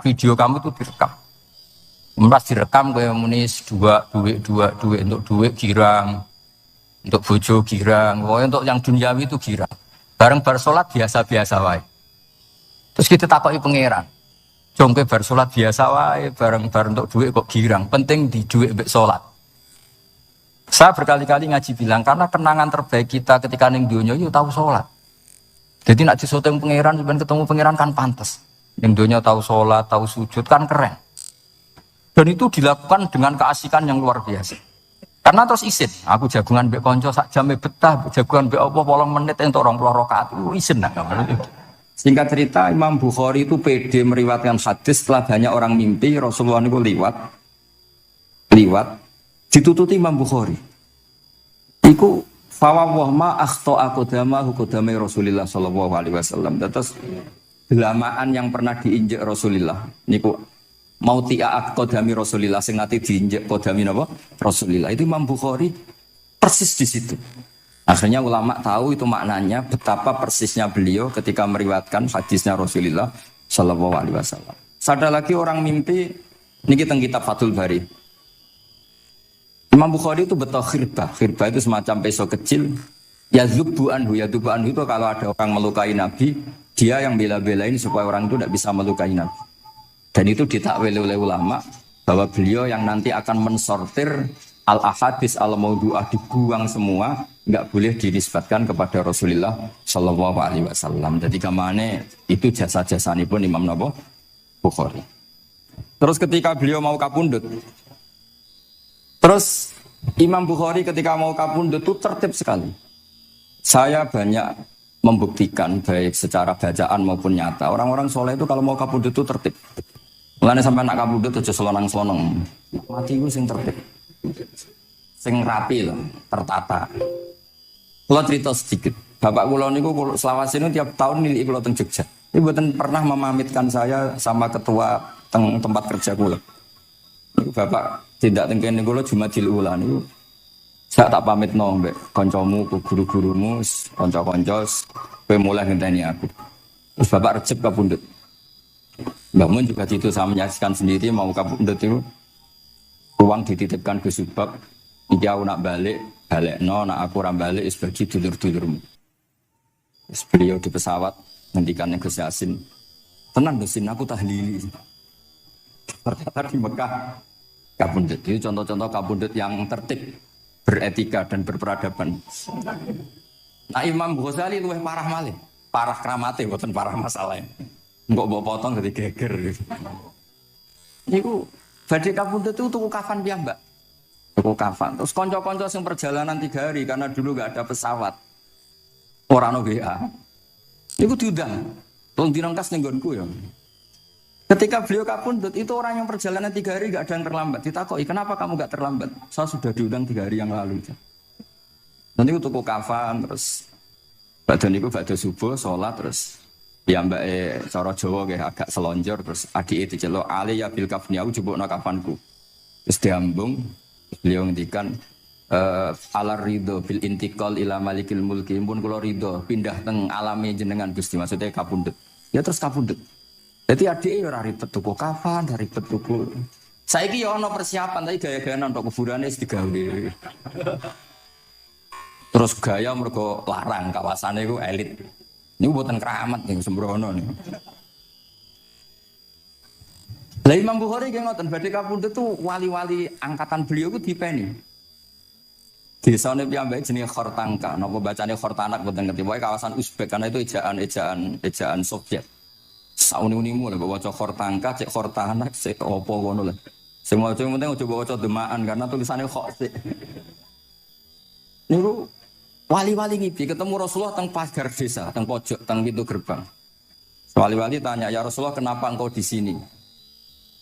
video kamu itu direkam. Pas direkam kayak munis duit untuk duit girang, untuk bojo girang, pokoknya untuk yang duniawi itu girang. Bareng bar salat biasa-biasa wae. Terus kita takoki pangeran. Jongke bar salat biasa wae, bareng untuk duit kok girang. Penting di duit mbek salat. Saya berkali-kali ngaji bilang karena kenangan terbaik kita ketika ning donya yo tahu salat. Jadi nak disoteng pangeran sampeyan ketemu pangeran kan pantes. Ning donya tahu salat, tahu sujud kan keren. Dan itu dilakukan dengan keasikan yang luar biasa. Karena terus isin, aku jagungan mbek kanca sak jame betah, jagungan mbek apa 8 menit entuk 20 rakaat. Isin nah. Singkat cerita Imam Bukhari itu pede meriwayatkan hadis setelah banyak orang mimpi Rasulullah itu liwat ditututi Imam Bukhari. Iku fawwah ma akhta qadamai Rasulullah sallallahu alaihi wasallam. Terus delamaan yang pernah diinjek Rasulullah niku mau ti'ak qadami Rasulillah sing nate diinjek qadami napa Rasulillah itu Imam Bukhari persis di situ. Akhirnya ulama tahu itu maknanya betapa persisnya beliau ketika meriwayatkan hadisnya Rasulullah sallallahu alaihi wasallam. Ada lagi orang mimpi niki teng kitab Fathul Bari. Imam Bukhari itu betul khirbah itu semacam peso kecil. Yadzubu anhu itu kalau ada orang melukai Nabi, dia yang bela-belain supaya orang itu tidak bisa melukai Nabi. Dan itu ditakwil oleh ulama bahwa beliau yang nanti akan mensortir al-ahadits al-maudu'ah, dibuang semua, enggak boleh dinisbatkan kepada Rasulullah sallallahu alaihi wasallam. Jadi kemana itu jasa-jasanya pun Imam Bukhari. Terus ketika beliau mau kapundhut, terus Imam Bukhari ketika mau kapundhut itu tertib sekali. Saya banyak membuktikan baik secara bacaan maupun nyata. Orang-orang soleh itu kalau mau kapundhut itu tertib. Mulane sampai nak kapundhut aja selonang-selonong. Mati itu sing tertib. Sing rapi loh, tertata. Kula cerita sedikit. Bapak kula niku selawase niku tiap tahun nilai kula teng Jogja. Ini mboten pernah memamitkan saya sama ketua tempat kerja kula. Bapak tidak tengkene kula Jumadil Ula niku. Saya tak pamit mbek kancamu, guru-gurumu, kanca-kanca kowe mulai ngenteni aku. Terus Bapak recep kapundhut. Mbak Mun juga itu saya menyaksikan sendiri mau kapundhut itu uang dititipkan ke Subak. Iki aku nak balik nak aku ora balik wis bagi dulur-dulurmu. Terus beliau di pesawat ngendikan Gus Yasin. Tenang Gus, aku tahlili. Ternyata di Mekah kapundhut itu contoh-contoh kapundhut yang tertib, beretika dan berperadaban. Nah Imam Ghazali luwih parah malih, parah kramate mboten parah masalahnya. Enggak mbok potong dadi geger. Niku badhe kapundhut itu tuku kafan piyambak. Tuku kafan. Terus kanca-kanca sing perjalanan 3 hari karena dulu enggak ada pesawat. Ora ono WA. Niku diundang. Tolong dirangkas ning nggonku ya. Ketika beliau kapundhut itu orang yang perjalanan 3 hari enggak ada yang terlambat. Ditakoki, "Kenapa kamu enggak terlambat?" "Saya sudah diundang 3 hari yang lalu." Nanti aku tuku kafan terus badhe niku badhe subuh salat terus ya mbake cara Jawa nggih agak selonjor terus adike diceluk ali ya bil kafni aku jupukno kafanku. Terus diambung beliau ngendikan ala ridho bil intiqal ila malikil mulki pun kula ridho pindah teng alame jenengan Gusti maksudnya kapundhut. Ya terus kapundhut. Jadi adike ora ribet tuku kafan, ora ribet tuku. Saiki ya ana persiapan tapi gaya-gayaan untuk kuburane wis digawe. Terus gaya mergo larang kawasane iku elit. Niku mboten keramat ning sembrono niku. Lah Imam Bukhari ki ngoten badhe kapundhut tuh wali-wali angkatan beliau ku dipeni. Desane piyambake jenenge Khortangka, napa bacane Khortanak mboten ngerti. Pokoke kawasan Uzbek karena itu ejaan Soviet. Sauni-unimu lho waca Khortangka, cek Khortanak, cek apa ngono lho. Sing maca penting aja waca demaan karena tulisane kok sik. Niku wali-wali ngipi ketemu Rasulullah teng pagar desa, teng pojok, teng pintu gerbang. Wali-wali tanya, "Ya Rasulullah, kenapa engkau di sini?"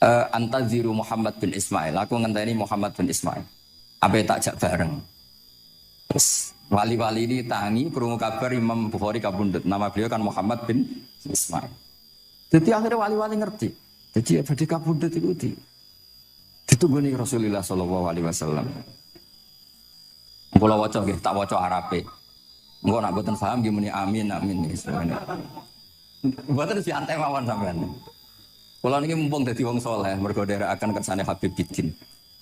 Antaziru Muhammad bin Ismail. Aku ngenteni Muhammad bin Ismail. Apa tak jak bareng. Terus wali-wali ini tangi krungu kabar Imam Bukhari kapundhut. Nama beliau kan Muhammad bin Ismail. Jadi akhirnya wali-wali ngerti. Jadi badhe kapundhut itu ditungguni Rasulullah sallallahu alaihi wasallam. Kula waca nggih, tak waca Arabe. Engko nek mboten paham nggih muni amin amin. Mboten diantek mawon sampean. Kalau ini mumpung dadi wong soleh, mergo akan kersane Habib Bidin.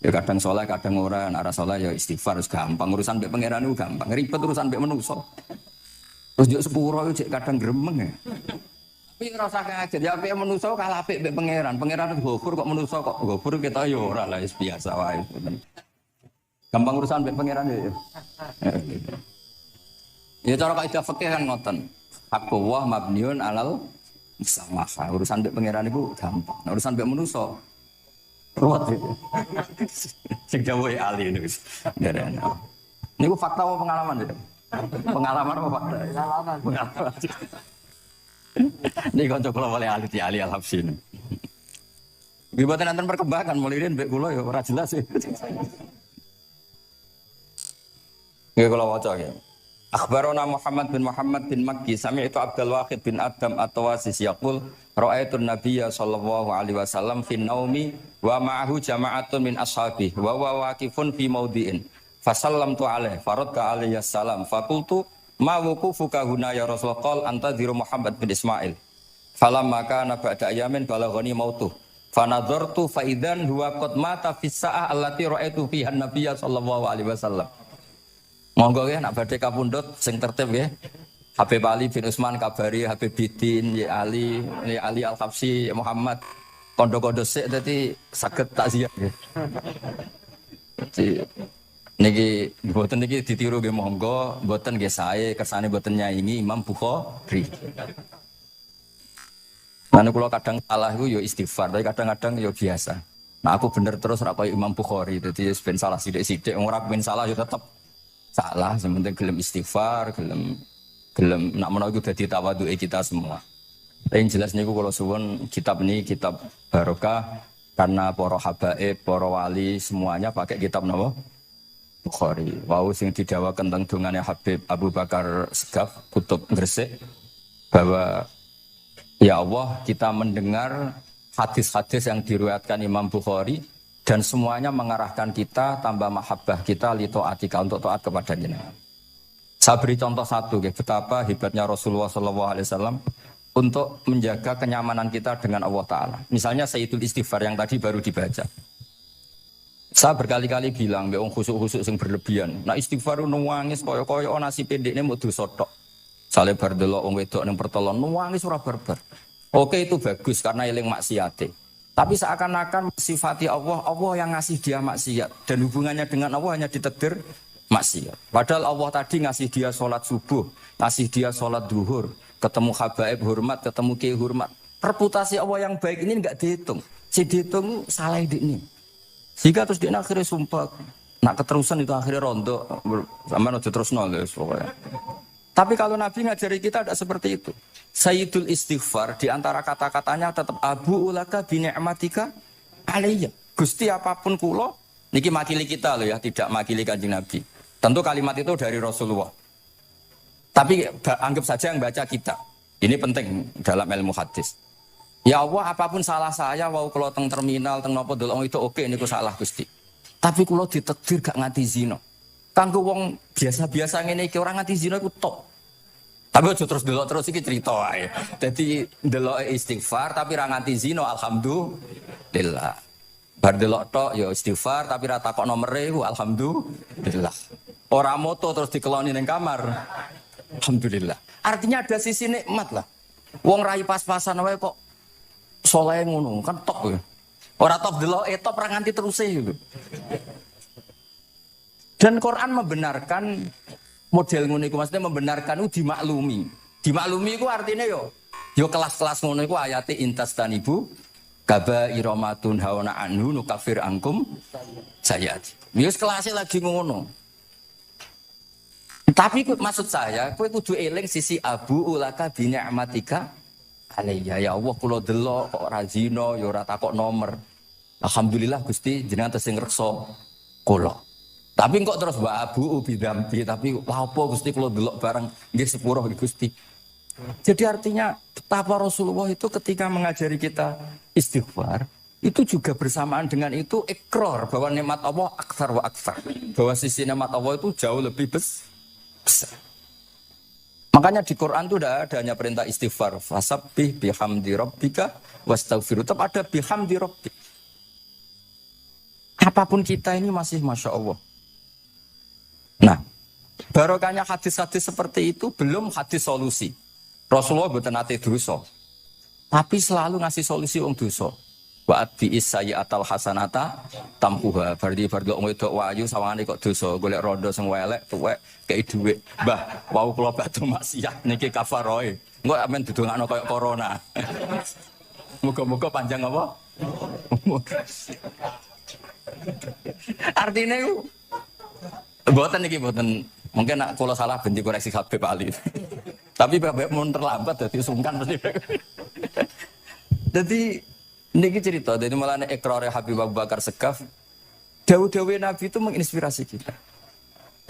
Ya kadang soleh, kadang ora, arah soleh ya istighfar gampang. Urusan mbek pangeran itu gampang. Ribet urusan mbek manusa. Terus juk sepuro itu kadang gremeng ya. Tapi ora usah kaget ya apik manusa kalah apik mbek pangeran. Pangeran gofur kok manusa kok gofur kita ya ora lah biasa wae. Gampang urusan mbek pangeran ya. Ya cara kaidah fikih kan ngoten. Haqqullah mabniun alal musamaha. Urusan mbek pangeran iku gampang. Nah, urusan mbek manusa ruwet itu. Sing dawuhe ahli niku. Niku fakta apa pengalaman itu? Pengalaman apa fakta? Pengalaman. Ini kanca kula oleh ahli al-Habsyi. Nggih boten enten perkembangan mulai mbek kula ya ora jelas sih. Nggih kula waca ya. Akhbarana Muhammad bin Makki sami'tu Abdul Wahid bin Adam at-Tawasis yaqul ra'aitun nabiyya sallallahu alaihi wasallam fi naumi wa ma'ahu jama'atun min ashabi wa huwa waqifun fi mawdi'in fasallamtu alaihi faradda alayhi assalam faqultu ma wuqufuka huna ya Rasulullah qala antadhiru Muhammad bin Ismail falamma kana ba'da ayamin balaghani mautuh fanadhartu fa idzan huwa qad mata fi sa'ah allati ra'aitu fiha an-nabiyya sallallahu alaihi wasallam. Monggo ya nak badhe kapundhut sing tertib ya. Habib Ali bin Utsman kabari Habib Bidin ya Ali Al-Habsyi Muhammad kondo-kondo sik dadi saged takziah nggih. Dadi niki mboten niki ditiru nggih monggo, mboten nggih sae kersane mboten nyaingi Imam Bukhari. Lan kula kadang salah iku ya istighfar, tapi kadang-kadang ya biasa. Nah aku bener terus ora koyo Imam Bukhari, dadi ben salah sithik-sithik ora ben salah ya tetep salah, sementing gelem istighfar, gelem nak menawa iku dadi tawadhuke kita semua. Tapi jelas niku kula suwun kitab ini kitab barokah karena para habaib, para wali semuanya pakai kitab napa? Bukhari. Wau sing didawaken teng dongane Habib Abu Bakar Segaf Kutub Gresik bahwa ya Allah kita mendengar hadis-hadis yang diriwayatkan Imam Bukhari dan semuanya mengarahkan kita tambah mahabbah kita li taatika untuk taat kepada jenengan. Saya beri contoh satu, betapa hebatnya Rasulullah SAW untuk menjaga kenyamanan kita dengan Allah Ta'ala. Misalnya Sayyidul Istighfar yang tadi baru dibaca. Saya berkali-kali bilang, wong khusuk-khusuk yang berlebihan. Nah istighfar nuwangis koyo-koyo nasi pendeknya mau dosa tok. Saleh bar delok wong wedok ning pertolon nuwangis ora barbar. Oke itu bagus karena eling maksiate. Tapi seakan-akan sifati Allah, Allah yang ngasih dia maksiat. Dan hubungannya dengan Allah hanya ditakdir maksiat. Padahal Allah tadi ngasih dia sholat subuh, ngasih dia sholat duhur, ketemu habaib hormat, ketemu kiai hormat. Reputasi Allah yang baik ini enggak dihitung. Si dihitung salah ini. Sehingga terus dia akhirnya sumpah. Nak keterusan itu akhirnya rontok. Sama aja terus nol pokoknya. Tapi kalau Nabi ngajari kita tidak seperti itu. Sayyidul Istighfar di antara kata-katanya tetap Abu ulaka bi ni'matika alayya. Gusti apapun kula niki makili kita loh ya, tidak makili Kanjeng Nabi. Tentu kalimat itu dari Rasulullah. Tapi anggap saja yang baca kita. Ini penting dalam ilmu hadis. Ya Allah apapun salah saya wau kula teng terminal teng napa delok itu oke niku salah Gusti. Tapi kula ditakdir gak nganti zina. Kanggo wong biasa-biasa ngene iki ora nganti zina iku tok. Tapi aja terus delok terus iki cerita wae. Dadi delok istighfar tapi ra nganti zina alhamdulillah. Bar delok tok ya istighfar tapi ra takok nomere ku alhamdulillah. Ora moto terus dikeloni ning kamar. Alhamdulillah. Artinya ada sisi nikmat lah. Wong rai pas-pasan wae kok saleh ngono kan tok ya. Ora tok delok top ra nganti terus gitu. Dan Quran membenarkan model ngono iku, maksudnya membenarkan itu dimaklumi. Dimaklumi itu artinya yo kelas-kelas ngono iku ayate intas tanibu kabaira matun hawana anhu nukafir angkum sayat. Wis kelasnya lagi ngono. Tapi maksud saya, kowe kudu eling sisi Abu ulaka bi ni'matika alayya. Ya Allah kula delok kok ora zina ya ora takok nomor. Alhamdulillah Gusti jenengan tesih ngreksa kula. Tapi kok terus wa abu bidambi tapi apa Gusti kula delok bareng nggih sepuro Gusti. Jadi artinya betapa Rasulullah itu ketika mengajari kita istighfar itu juga bersamaan dengan itu ikrar bahwa nikmat Allah aktsar wa aktsar. Bahwa sisi nikmat Allah itu jauh lebih besar. Makanya di Quran itu tidak ada hanya perintah istighfar. Fasabbih bihamdi rabbika wastaghfiru. Tetap ada bihamdi rabbik. Apapun kita ini masih Masya Allah. Nah, barokahnya hadis-hadis seperti itu belum hadis solusi. Rasulullah bukan nate dosa. Tapi selalu ngasih solusi wong dosa. Wa atbi'is sayyi'atal hasanata tampuha. Berarti wong wedok wayu sawangane kok dosa, golek rondo sing welek tuwek kei dhuwit. Mbah, wau kula badhe maksiat niki kafaroe. Engko amen didongakno koyo corona. Muga-muga panjang apa? Artinya itu mboten niki mboten. Mungkin nak kula salah ben dikoreksi Habib Ali. Tapi Bapak mun terlambat dadi sungkan mesti. Jadi niki cerita, jadi malah ikrare Habib Abu Bakar Segaf, dawuh-dawuh Nabi itu menginspirasi kita.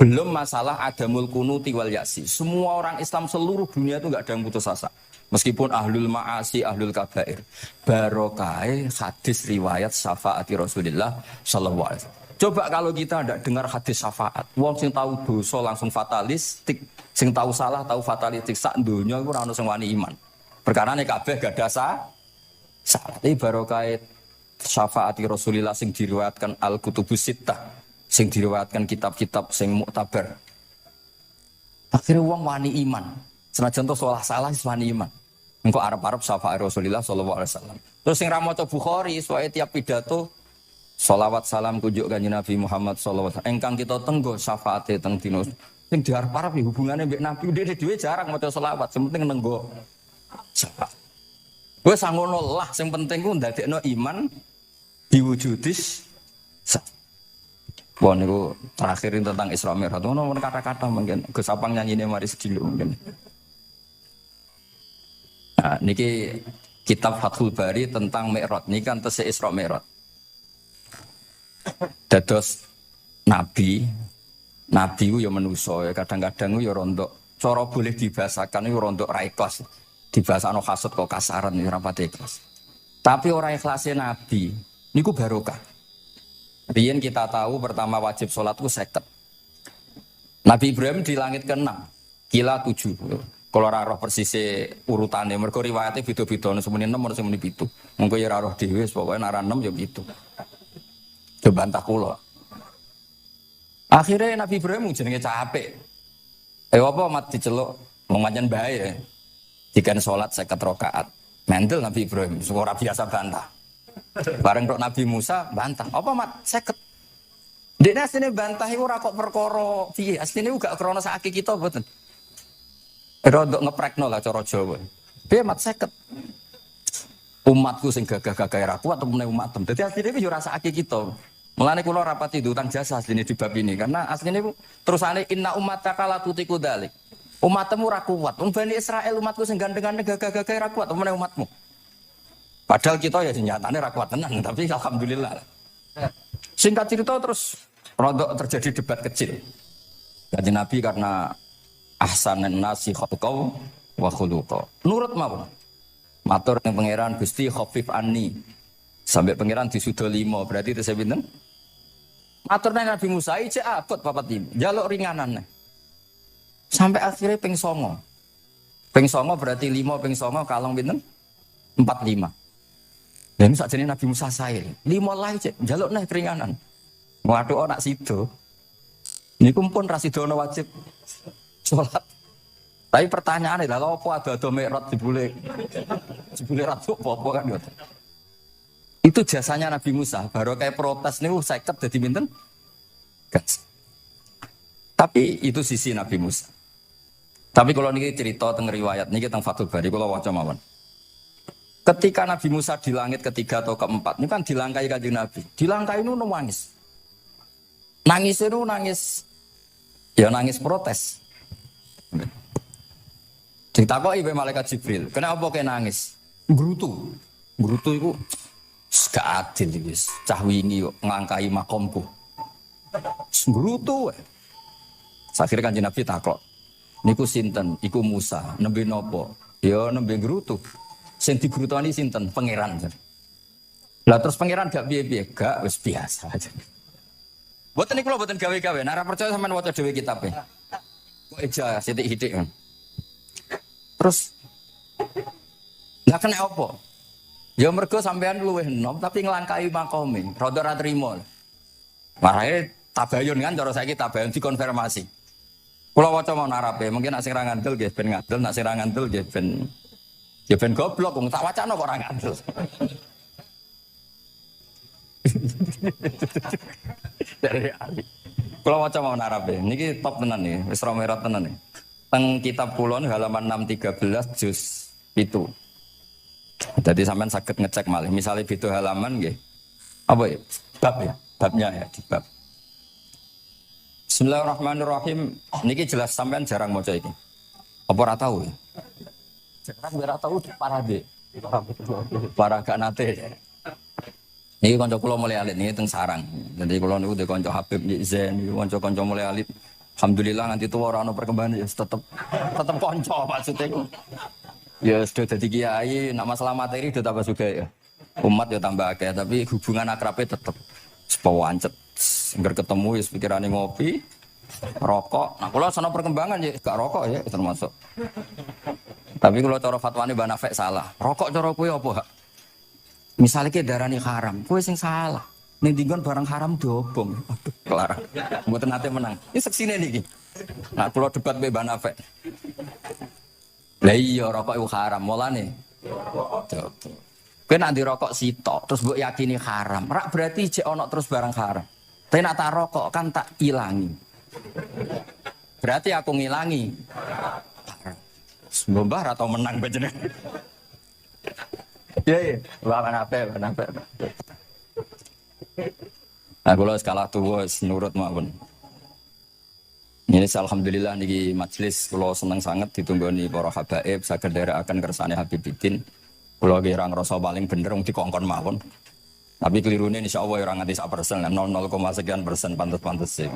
Belum masalah adamul kunuti wal yasi. Semua orang Islam seluruh dunia itu enggak ada yang putus asa. Meskipun ahlul ma'asi, ahlul kabair. Barokah hadis riwayat syafaati Rasulullah sallallahu alaihi wasallam. Coba kalau kita tidak dengar hadis syafaat, wong sing tahu dosa langsung fatalistik, sing tahu salah tahu fatalistik, sak donya iku ora ono sing wani iman. Perkarane kabeh gak ada salah. Tapi barokah syafaati Rasulullah sing diriwayatkan Al-Kutubus Sittah, sing diriwayatkan kitab-kitab sing muktabar. Akhirnya wong wani iman. Senajan to salah wis wani iman. Engko arep-arep syafaat Rasulullah sallallahu alaihi wasallam. Terus sing ra maca Bukhari, soalnya tiap pidato sholawat salam kunjuk kanjeng Nabi Muhammad sallallahu alaihi wasallam. Engkang kita tenggo syafaate teng dina sing diarep-arep hubungane mbek Nabi dhewe jarang maca sholawat, sing penting nenggo syafaat. Wes sangono lah, sing penting ku ndadekno iman diwujudis. Wah niku terakhirin tentang Isra Mi'raj. Ono kata-kata mungkin Gus Apang nyanyine mari sedilo mungkin. Nah, niki kitab Fathul Bari tentang Mi'raj. Niki kan tesih Isra Mi'raj. Dados nabi ku ya manusa ya kadang-kadang ya rondok cara boleh dibahasakan ya rondok ra ikhlas. Dibahasano hasud kok kasaran ya ora pati ikhlas. Tapi ora ikhlase nabi niku barokah. Riyen kita tahu pertama wajib sholat itu 50. Nabi Ibrahim di langit ke-6, kila 7. Kalau ora roh persise urutane mergo riwayate beda-beda semene 6 ora semene 7. Mengko ya ora roh dhewe pokoke nek 6 ya 7. Coba bantah kula. Akhirnya Nabi Ibrahim jenenge capek. Apa mat diceluk wong pancen bae. Dikan salat 50 rakaat. Mendel Nabi Ibrahim, ora biasa bantah. Bareng kok Nabi Musa bantah. Apa mat 50? Dekne asline bantah iku ora kok perkara piye. Asline gak krana sakake kita mboten. Rodok ngeprekno lah cara Jawa. Piye mat 50? Umatku sing gagah-gagah ra kuat temene umatem. Dadi asline iki yo rasake kita. Mulane kula rapati utang jasa asline di bab ini karena asline iku terusane inna ummataka la tutiku dzalik. Umatmu ra kuat. Wong Bani Israil umatku sing gandeng-gandeng gagah-gagah ra kuat temene umatmu. Padahal kita ya nyatane ra kuat tenan, tapi alhamdulillah. Singkat cerita terus rodok terjadi debat kecil. Kanjeng Nabi karena ahsanan nasi khalqau wa khuluqa. Nurut mawon. Matur ning pangeran Gusti khafif anni. Sampai pangeran disudo 5, berarti itu saya pinten? Matur nang Nabi Musa iki abot papat ini. Njaluk ringanan. Sampai akhirnya ping 9. Ping 9 berarti 5 ping 9 kalong pinten? 45. Dan ini sakjane Nabi Musa saya 5 lah cek njaluk neh keringanan. Waduh anak sido. Niku pun ra sidono wajib salat. Tapi pertanyaane lha apa ada Mi'raj dibule ratu apa kan yo. Itu jasanya Nabi Musa, baru kayak protes niku 50 dadi pinten? Gas. Tapi itu sisi Nabi Musa. Tapi kalau niki cerita teng riwayat niki teng Fathul Bari kula waca mawon. Ketika Nabi Musa di langit ketiga atau keempat, ini kan dilangkai kanjeng Nabi. Dilangkai itu nangis. Nangis itu nangis, ya nangis protes. Ditakoki oleh malaikat Jibril, kenapa kayak nangis? Gerutu itu gak adil guys. Cah wingi kok ngangkai makomku. Gerutu. Akhirnya kanjeng Nabi takok, niku sinten? Iku Musa. Nembe nopo? Ya nembe gerutu. Sing digrutoni sinten? Pangeran. Lah terus pangeran gak piye-piye, gak wis biasa aja. Mboten niku lho mboten gawe-gawe, nek ora percaya sampean waca dhewe kitabe. Kok eja sithik-sithik kan. Terus nggak kena apa? Ya mergo sampean luwih enom tapi nglangkai makome. Rada ra trimo. Marahe tabayun kan cara saiki tabayun dikonfirmasi. Kula waca mau narape, mungkin nek sing ra ngandel nggih ben ngandel, nek sing ra ngandel nggih ben ya ben goblok wong tak wacana kok ora ngandel. Dari Ali. Kula waca mau narape, niki top tenan nih, wis romerat tenan nih. Teng kitab kula halaman 613 juz 7. Jadi sampean saged ngecek malih, misalnya itu halaman nggih. Apa ya? Bab ya, babnya ya di bab. Bismillahirrahmanirrahim. Niki jelas sampean jarang maca iki. Apa ora tahu ya? Jarang ora tahu parah deh. Parah gak nate. Niki kanca kula mulai alit niki teng sarang. Jadi kula niku de kanca Habib Zen, niku kanca mulai alit. Alhamdulillah nganti tuwa ora ono perkembangan ya tetep kanca maksudnya iku. Ya sudah jadi kiai, nak masalah materi sudah tambah juga ya. Umat ya tambah akeh, tapi hubungan akrabnya tetep sepawancet. Engger ketemu ya pikirane ngopi, rokok. Nah, kalau sana perkembangan ya gak rokok ya termasuk. Tapi kalau cara fatwane Mbah Nafek salah. Rokok cara kowe apa, Hak? Misalnya ke darani haram, kowe sing salah. Ning dinggon barang haram diobong. Aduh, kelar. Mboten nate menang. Ini seksine niki. Nah, kula debat Mbah Nafek. Lah iya rokok itu haram, mulane. Kowe nek dirokok sitok terus mbok yakini haram, rak berarti jek ono terus barang haram. Tapi nek tak rokok kan tak ilangi. Berarti aku ngilangi. Sembah atau menang bajene. Iya, bapak nape. Nah, kula skala tuwa nurut mawon. Ini alhamdulillah niki majelis kula seneng sangat ditunggoni para habaib saged nderekaken kersane Habibiddin. Kula ki ora ngrasa paling bener wong dikongkon mawon. Tapi kelirune insyaallah ora nganti 1%, 0,0 sekian persen pantes-pantes sih.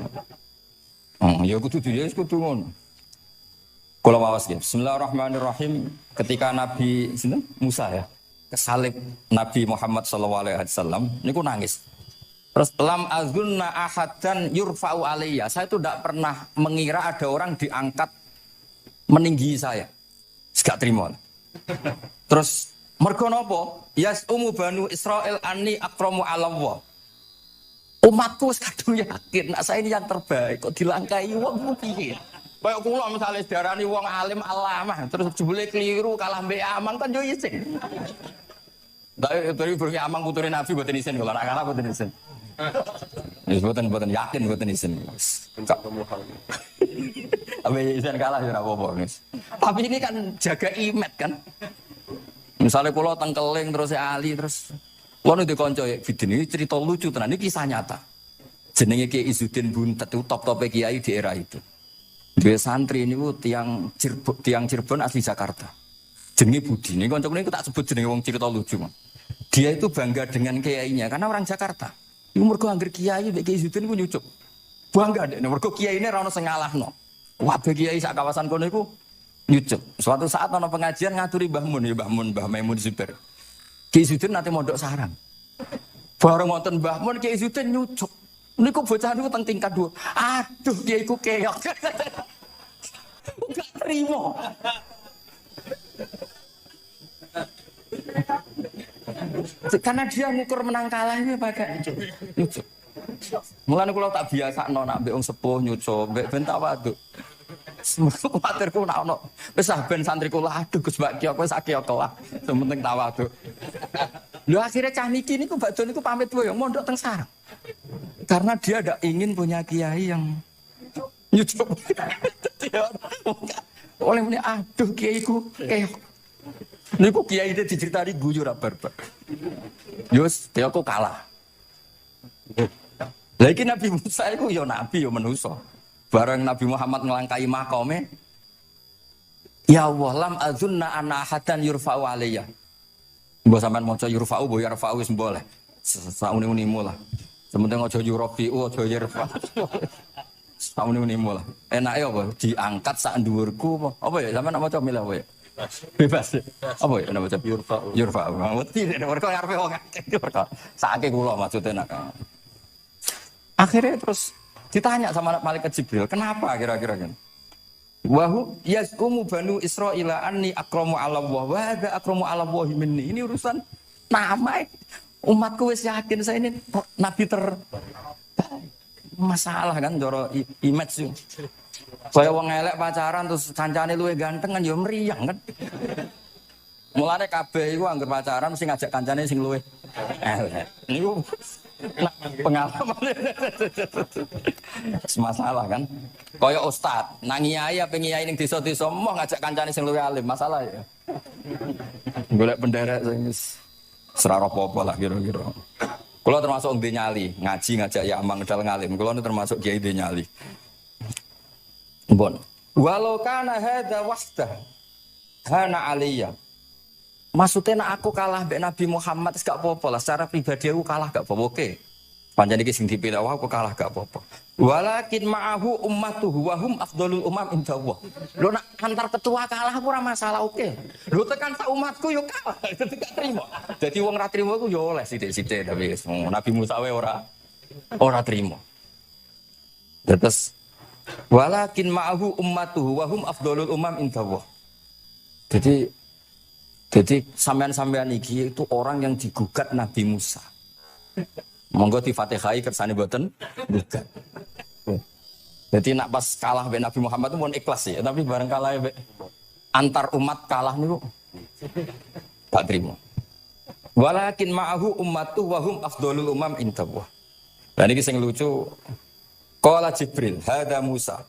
Ya kudu dhewe kudu ngono. Kula waos nggih. Bismillahirrahmanirrahim. Ketika Nabi sinten Musa ya kesalib Nabi Muhammad sallallahu alaihi wasallam niku nangis. Terus lam azunna ahadan yurfa'u alayya. Saya itu tidak pernah mengira ada orang diangkat meninggi saya. Gak terima. Terus mergo napa? Yas banu Israil anni akramu 'ala Allah. Umatku wis kadung yakin nek saya ini yang terbaik kok dilangkai wong piye. Kayak kula misale darani wong alim alamah terus jebule keliru kalah mbek Amang kan yo isin. Dari berke Amang puture Nabi mboten isin kula nek kalah mboten isin. Wis boten yakin boten isin. Enggak kemuhal. Abe isin kalah ya ora apa-apa, Mas. Tapi ini kan jaga imet kan. Misalnya kula tengkeling terus Ali terus kula ndek kanca Bidin ini cerita lucu tenan iki kisah nyata. Jenenge Kiai Izzuddin Buntet itu top-top kiai di era itu. Dia santri niku tiang Cirebon asli Jakarta. Jenenge Budi. Ini kanca niku tak sebut jenenge wong cerita lucu. Dia itu bangga dengan kiainya karena orang Jakarta. Iku mergo anggere kiai mek Kiai Izzuddin ku nyucuk. Bangga dek mergo kiyaine ra ono sing ngalahno. Wah, kiai sak kawasan kono iku nyucuk. Suatu saat ana pengajian ngaturi Mbah Mun, Mbah Maimun Zubair. Kiai Izzuddin nate mondok sarang. Bareng wonten Mbah Mun Kiai Izzuddin nyucuk. Niku bocah niku teng tingkat 2. Aduh, kiai ku keok. Enggak terima. Karena dia ngukur menang kalah ini pakai nyucuk. Mulane kula tak biasakno nak mbek wong sepuh nyucuk, mbek ben tawaduk. Semoga kuwatirku nak ono wis ben santri kula aduh Gus Mbak Kiok wis akeh kelah. Sementing tawaduk. Lho akhirnya cah niki niku Mbak Don niku pamit wae mondok teng sarang. Karena dia ndak ingin punya kiai yang nyucuk. Oleh muni aduh kiaiku keok. Niku kiai itu diceritani guyu ra barbar. Yus, dia kok kalah. Lagi Nabi Musa itu ya nabi ya manusia. Bareng Nabi Muhammad ngelangkai makome. Ya Allah lam azunna anna ahadan yurfa'u alayya. Mbok sampean maca yurfa'u mbok yarfa'u wis boleh. Sauni-unimu lah. Sementing aja yurafi'u aja yarfa'. Sauni-unimu lah. Enake apa? Diangkat sak dhuwurku apa? Apa ya sampean maca milih apa ya? Bebas. Apa ya nama ucap yurfa'u. Yurfa'u. Mesti nek mergo ngarepe wong akeh. Saake kula maksudnya nak. Akhirnya terus ditanya sama malaikat Jibril, "Kenapa kira-kira kan?" Wahu yaz'umu banu Israila anni akramu 'ala Allah wa hadza akramu 'ala Allah minni. Ini urusan nama. Umatku wis yakin saya ini nabi masalah kan cara image. Kaya wong elek pacaran terus kancane luwih ganteng kan ya mriyang kan. Mulane kabeh iku anggere pacaran mesti ngajak kancane sing luwih elek. Niku pengalaman. Masalah kan. Kaya ustaz, nang kiai apa kiai ning desa-desa mau ngajak kancane sing luwih alim, masalah ya. Golek penderek sing serah apa-apa lah kira-kira. Kalau termasuk di nyali, ngaji ngajak ya amang ngedal ngalim. Kalau termasuk kiai di nyali. Bon. Walau kana hadza wahdah hana aliyya. Maksudnya nak aku kalah mbek Nabi Muhammad gak apa-apa lah. Secara pribadi aku kalah gak apa-apa. Oke. Pancen iki sing dipilih aku kalah gak apa-apa. Walakin ma'ahu ummatuhu wa hum afdhalul umam indallah. Lho nak antar ketua kalah aku ora masalah oke. Lho tekan sak umatku yo kalah. Dadi gak trimo. Dadi wong ra trimo iku yo oleh sithik-sithik tapi Nabi Musa wae ora trimo. Terus walakin ma'ahu ummatuhu wa hum afdhalul umam indallah. Jadi sampean-sampean iki itu orang yang digugat Nabi Musa. Monggo di Fatihai kersane mboten gugat. Jadi nak pas kalah mbek Nabi Muhammad itu pun ikhlas ya, tapi bareng kalah mbek antar umat kalah niku gak trimo. Walakin ma'ahu ummatu wa hum afdhalul umam indallah. Lah niki sing lucu. Qala Jibril, hadza Musa.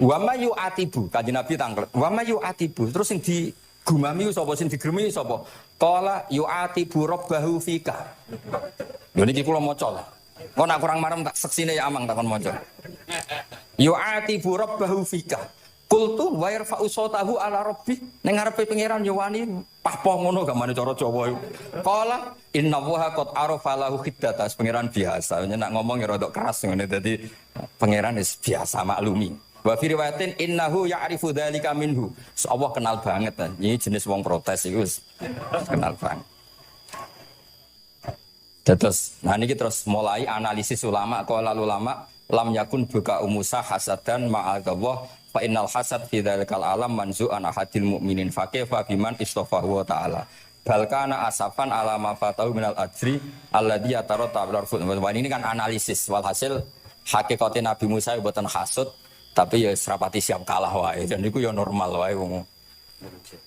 Wa ma yu'atibu, kanjeng Nabi tanglet. Wa ma yu'atibu, terus sing digumami sapa sing digremi sapa? Qala yu'atibu rabbahu fika. Lho niki kula maca lah. Kok nak kurang marem tak seksine ya amang takon maca. Yu'atibu rabbahu fika. Qultu wa yarfa'u sautahu ala rabbi. Ning ngarepe pangeran yo wani pahpoh ngono gamane cara Jawa iku. Qala inna wa qad arafa lahu khiddata. Pangeran biasa. Nak ngomong ya rada keras ngene dadi pangeran wis biasa maklumi. Wa fi riwayatin innahu ya'rifu dzalika minhu. Allah kenal banget. Ini jenis wong protes iku wis kenal banget. Terus, nah ini terus mulai analisis ulama. Kalau ulama lam yakun buka Musa hasadan ma'adallah fa innal hasad fi dzalikal alam manzu'an ahadil mu'minin fakifa biman istafahu wa ta'ala bal kana asafan ala ma fatahu minal ajri alladhi yatarata bil arfud. Ini kan analisis walhasil hakikate Nabi Musa mboten hasud tapi ya serapati siap kalah wae dan niku ya normal wae wong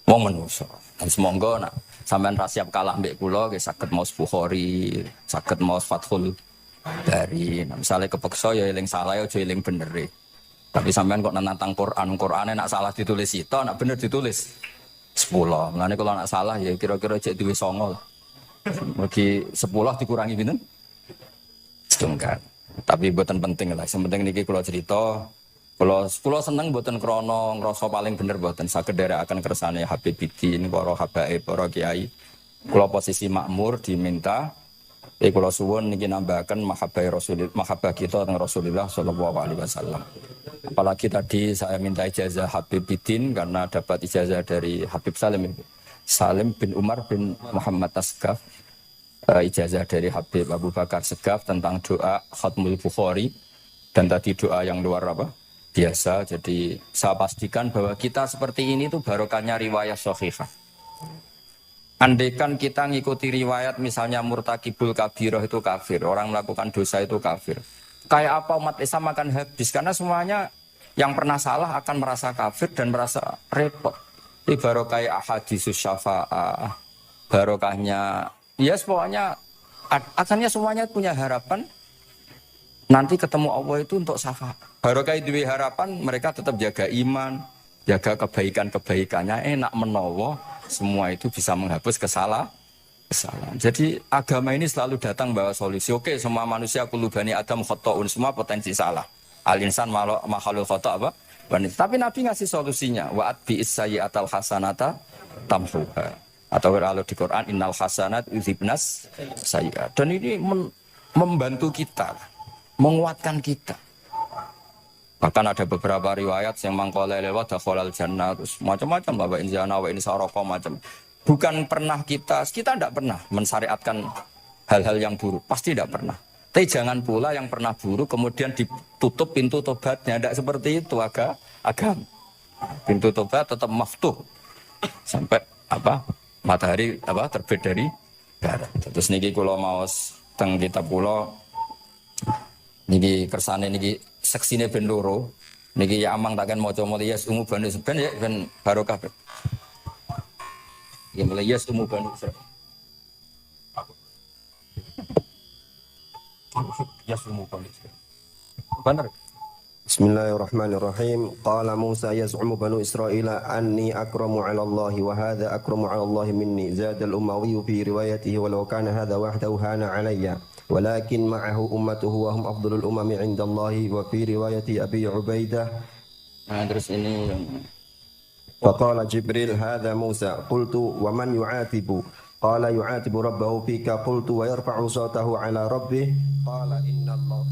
manusa. Dan semoga nak sampean ra siap kalah mbek kula nggih saged maos Bukhari, saged maos Fathul Bari. Nah, misalnya kepeksa ya eling salah aja eling bener. Tapi sampean kok nantang Qur'ane nak salah ditulis sito, nak bener ditulis 10. Mulane kalau nak salah ya kira-kira cek duwe 9 lah. Mergi 10 dikurangi pinten? Setengah. Tapi mboten penting lah. Yang penting niki kula cerita. Kalau seneng buatan krono ngerasa paling bener buatan saged akan kersane Habibidin, para habaib, para kiai. Kalau posisi makmur diminta, kalau suwun niki nambahaken mahabbah kita tentang Rasulullah Shallallahu Alaihi Wasallam. Apalagi tadi saya minta ijazah Habibidin karena dapat ijazah dari Habib Salim bin Umar bin Muhammad Asgaf. Ijazah dari Habib Abu Bakar Segaf tentang doa Khatmul Bukhari dan tadi doa yang luar biasa. Jadi saya pastikan bahwa kita seperti ini tuh barokahnya riwayat sahihah. Andaikan kita ngikuti riwayat misalnya murtakibul kabirah itu kafir, orang melakukan dosa itu kafir. Kayak apa umat Islam akan habis karena semuanya yang pernah salah akan merasa kafir dan merasa repot. Ini barokah ahadisus syafa'ah, barokahnya ya pokoknya asalnya semuanya punya harapan nanti ketemu Allah itu untuk syafaat. Barokah itu harapan mereka tetap jaga iman, jaga kebaikan-kebaikannya, enak menawa semua itu bisa menghapus kesalahan. Jadi agama ini selalu datang bawa solusi. Oke, semua manusia kulubani Adam khotoun, semua potensi salah. Al-insan makhluk khoto apa? Tapi Nabi ngasih solusinya. Wa'at bi'is sayyi'atal hasanata tamhuha. Atau kalau di Quran innal hasanat yudhibnas sayyi'at. Dan ini membantu kita, menguatkan kita. Bahkan ada beberapa riwayat yang mangkala lewat dakhalal jannah terus macam-macam Bapak injana wa insaroko macam. Bukan pernah kita tidak pernah mensyariatkan hal-hal yang buruk, pasti tidak pernah. Tapi jangan pula yang pernah buruk kemudian ditutup pintu tobatnya, tidak seperti itu agama. Pintu tobat tetap maftuh sampai matahari terbit dari barat. Terus niki kula maos teng kitab kula niki kersane niki seksine ben loro. Niki ya amang takkan maca muliyas umu banu seben ya ben barokah. Niki muliyas umu banu seben. Ya umu banu seben. Benar. Bismillahirrahmanirrahim. Qala Musa yaz'umu banu Israila anni akramu 'ala Allah wa hadha akramu 'ala Allah minni. Zada al-Umawi fi riwayatihi walau kana hadha wahdahu hana 'alayya. Walakin ma'ahu ummatuhu wa hum afdalul umami 'inda Allah wa fi riwayati Abi Ubaidah. Nah, terus ini Faqala Jibril hadha Musa. Qultu wa man yu'atibu? Qala yu'atibu rabbahu fika. Qultu wa yarfa'u sawtahu 'ala rabbih. Qala inna Allah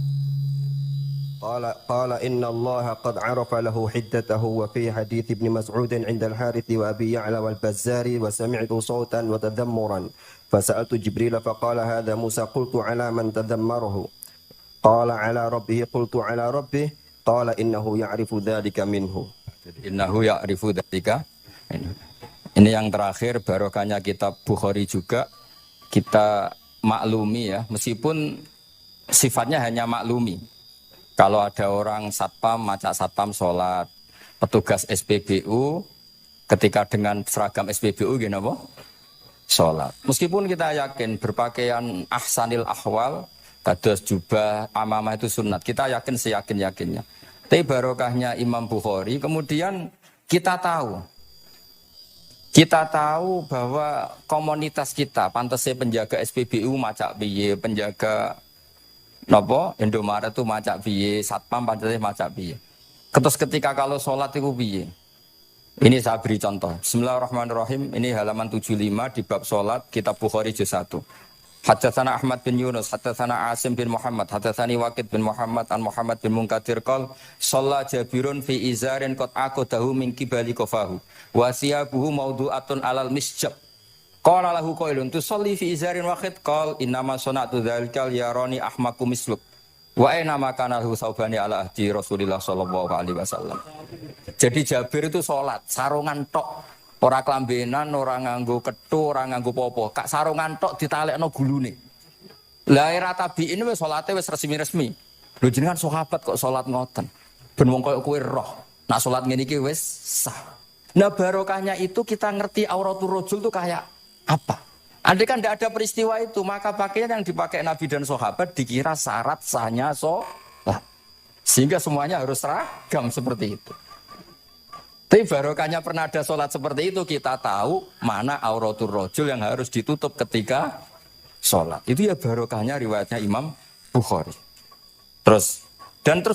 قال إن الله قد عرف له حدته وفي حديث ابن مسعود عند الحارث وأبي يعلى والبزار وسمعت صوتا وتذمرا فسألت جبريل فقال هذا موسى قلت على من تذمره قال على ربه قلت على ربه قال إنه يعرف ذلك منه Ini yang terakhir barokahnya kitab Bukhari juga kita maklumi ya, meskipun sifatnya hanya maklumi. Kalau ada orang satpam, macak satpam sholat, petugas SPBU, ketika dengan seragam SPBU gini apa? Sholat. Meskipun kita yakin berpakaian ahsanil ahwal, kados jubah, amamah itu sunat. Kita yakin seyakin-yakinnya. Tapi barokahnya Imam Bukhari, kemudian kita tahu bahwa komunitas kita, pantasnya penjaga SPBU macak biye, penjaga Nopo Indomaret itu macak biye, satpam pantasnya macak biye. Terus ketika kalau sholat itu biye. Ini saya beri contoh. Bismillahirrahmanirrahim. Ini halaman 75 di bab sholat kitab Bukhari juz 1. Haddatsana Ahmad bin Yunus, haddatsana Asim bin Muhammad, haddatsani Waqid bin Muhammad an Muhammad bin Munkadir qol shalla Jabirun fi izarin qad aqadahu min qibali qafahu wa siyabuhu mawdu'atun alal misjab. Qala lahu qailun tusalli fi izarin wahid qal innama sana'tu dzalikal yarani ahmaku misluk wa aina ma kana lahu saubani ala ahdi Rasulillah sallallahu alaihi wasallam. Jadi Jabir itu salat sarungan tok, ora klambenan, ora nganggo kethu, ora nganggo popo, kak sarungan tok ditalekno gulune. Lah era tabi'in wis salate wis resmi-resmi. Lho jenengan sahabat kok salat ngoten. Ben wong koyo kowe roh, nak salat ngene iki wis sah. Nah barokahnya itu kita ngerti auratul rajul itu kayak apa? Andai kan tidak ada peristiwa itu, maka pakaian yang dipakai Nabi dan sahabat dikira syarat sahnya sholat. Sehingga semuanya harus seragam seperti itu. Tapi barokahnya pernah ada sholat seperti itu, kita tahu mana auratul rajul yang harus ditutup ketika sholat. Itu ya barokahnya riwayatnya Imam Bukhari. Terus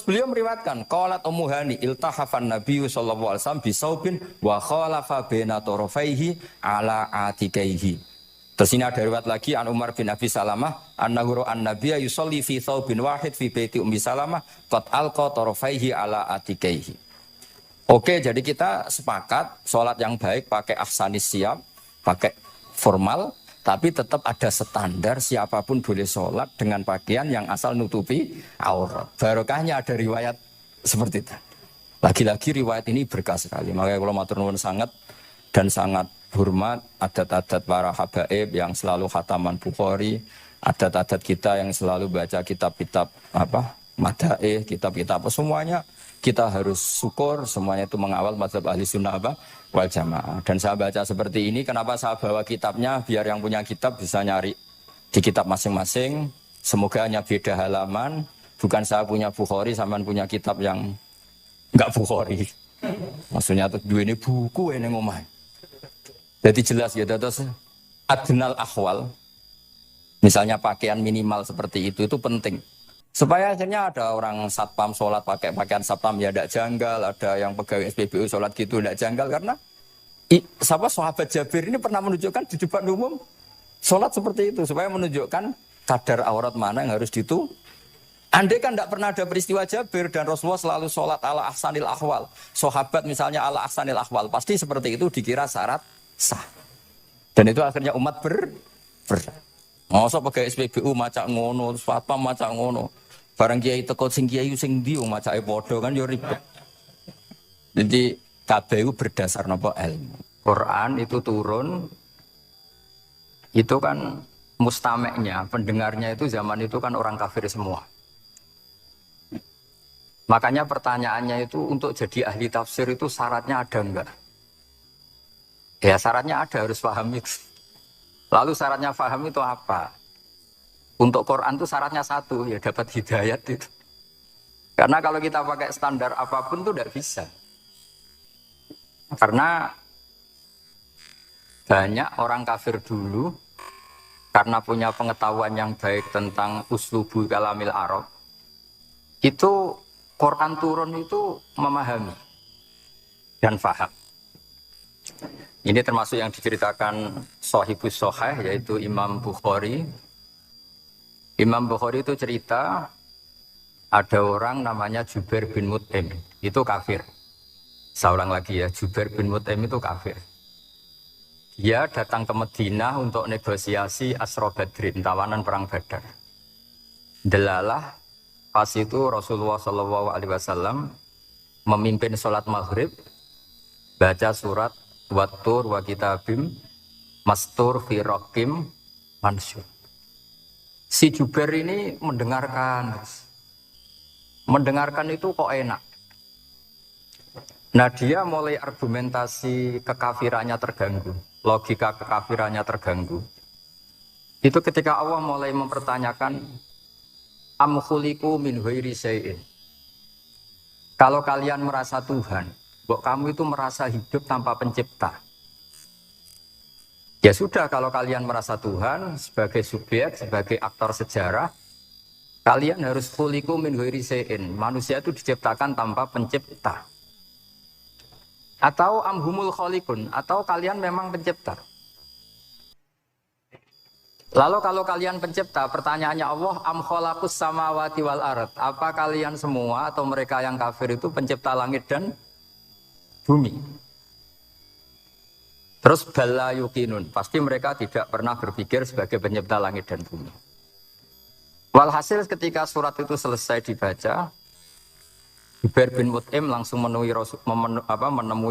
beliau meriwayatkan qalat Ummu Hani iltahafan Nabi sallallahu alaihi wasallam bisaubin wa khalafa baina tarafaihi ala atikaihi. Terus ini ada riwayat lagi an Umar bin Abi Salamah annahu an nabiyya yusolli fi thawbin wahid fi baiti Ummi Salamah qad alqa tarafaihi ala atikaihi. Oke, jadi kita sepakat sholat yang baik pakai ahsanis siap, pakai formal, tapi tetap ada standar siapapun boleh sholat dengan pakaian yang asal nutupi aurat. Barokahnya ada riwayat seperti itu. Lagi-lagi riwayat ini berkah sekali. Makanya kalau matur nuwun sangat hormat adat-adat para habaib yang selalu khataman Bukhari, adat-adat kita yang selalu baca kitab-kitab madaih, kitab-kitab semuanya kita harus syukur, semuanya itu mengawal mazhab ahli sunnah wal jamaah. Dan saya baca seperti ini, kenapa saya bawa kitabnya, biar yang punya kitab bisa nyari di kitab masing-masing. Semoga hanya beda halaman, bukan saya punya Bukhari, sampean punya kitab yang enggak Bukhari. Maksudnya tuh dua ini buku ini ngomong. Jadi jelas ya, terus adnal ahwal, misalnya pakaian minimal seperti itu penting. Supaya akhirnya ada orang satpam sholat pakai pakaian satpam ya tidak janggal, ada yang pegawai SPBU sholat gitu tidak janggal, karena sahabat Jabir ini pernah menunjukkan di depan umum sholat seperti itu supaya menunjukkan kadar aurat mana yang harus ditutup. Andai kan tidak pernah ada peristiwa Jabir dan Rasulullah selalu sholat ala ahsanil ahwal, sahabat misalnya ala ahsanil ahwal, pasti seperti itu dikira syarat sah. Dan itu akhirnya umat masa pegawai SPBU macak ngono, satpam macak ngono. Barang kiai teko sing kiai sing ndi macake padha kan ya ribet. Jadi kabeh iku berdasar napa ilmu. Quran itu turun itu kan mustameknya, pendengarnya itu zaman itu kan orang kafir semua. Makanya pertanyaannya itu untuk jadi ahli tafsir itu syaratnya ada enggak? Ya syaratnya ada, harus paham itu. Lalu syaratnya paham itu apa? Untuk Quran itu syaratnya satu, ya dapat hidayat itu. Karena kalau kita pakai standar apapun itu tidak bisa. Karena banyak orang kafir dulu karena punya pengetahuan yang baik tentang uslubul kalamil Arab, itu Quran turun itu memahami dan faham. Ini termasuk yang diceritakan Shahibus Shahih, yaitu Imam Bukhari. Imam Bukhari itu cerita ada orang namanya Jubair bin Mut'im, itu kafir. Saya ulang lagi ya, Jubair bin Mut'im itu kafir. Dia datang ke Madinah untuk negosiasi Asra Badrin, tawanan perang Badar. Delalah pas itu Rasulullah SAW memimpin sholat maghrib, baca surat Wattur wa kitabim mastur fi raqim mansyur. Si Jubair ini mendengarkan itu kok enak. Nah dia mulai argumentasi kekafirannya terganggu, logika kekafirannya terganggu. Itu ketika Allah mulai mempertanyakan am khuliqu min ghairi syai'in. Kalau kalian merasa Tuhan, bahwa kamu itu merasa hidup tanpa pencipta. Ya sudah, kalau kalian merasa Tuhan sebagai subjek, sebagai aktor sejarah, kalian harus khuliqu min ghairi syai'in. Manusia itu diciptakan tanpa pencipta. Atau amhumul khaliqun, atau kalian memang pencipta. Lalu kalau kalian pencipta, pertanyaannya Allah, am khalaqus samawati wal ard. Apa kalian semua atau mereka yang kafir itu pencipta langit dan bumi? Terus bala yuqinun, pasti mereka tidak pernah berpikir sebagai pencipta langit dan bumi. Walhasil ketika surat itu selesai dibaca, Jubair bin Mut'im langsung menemui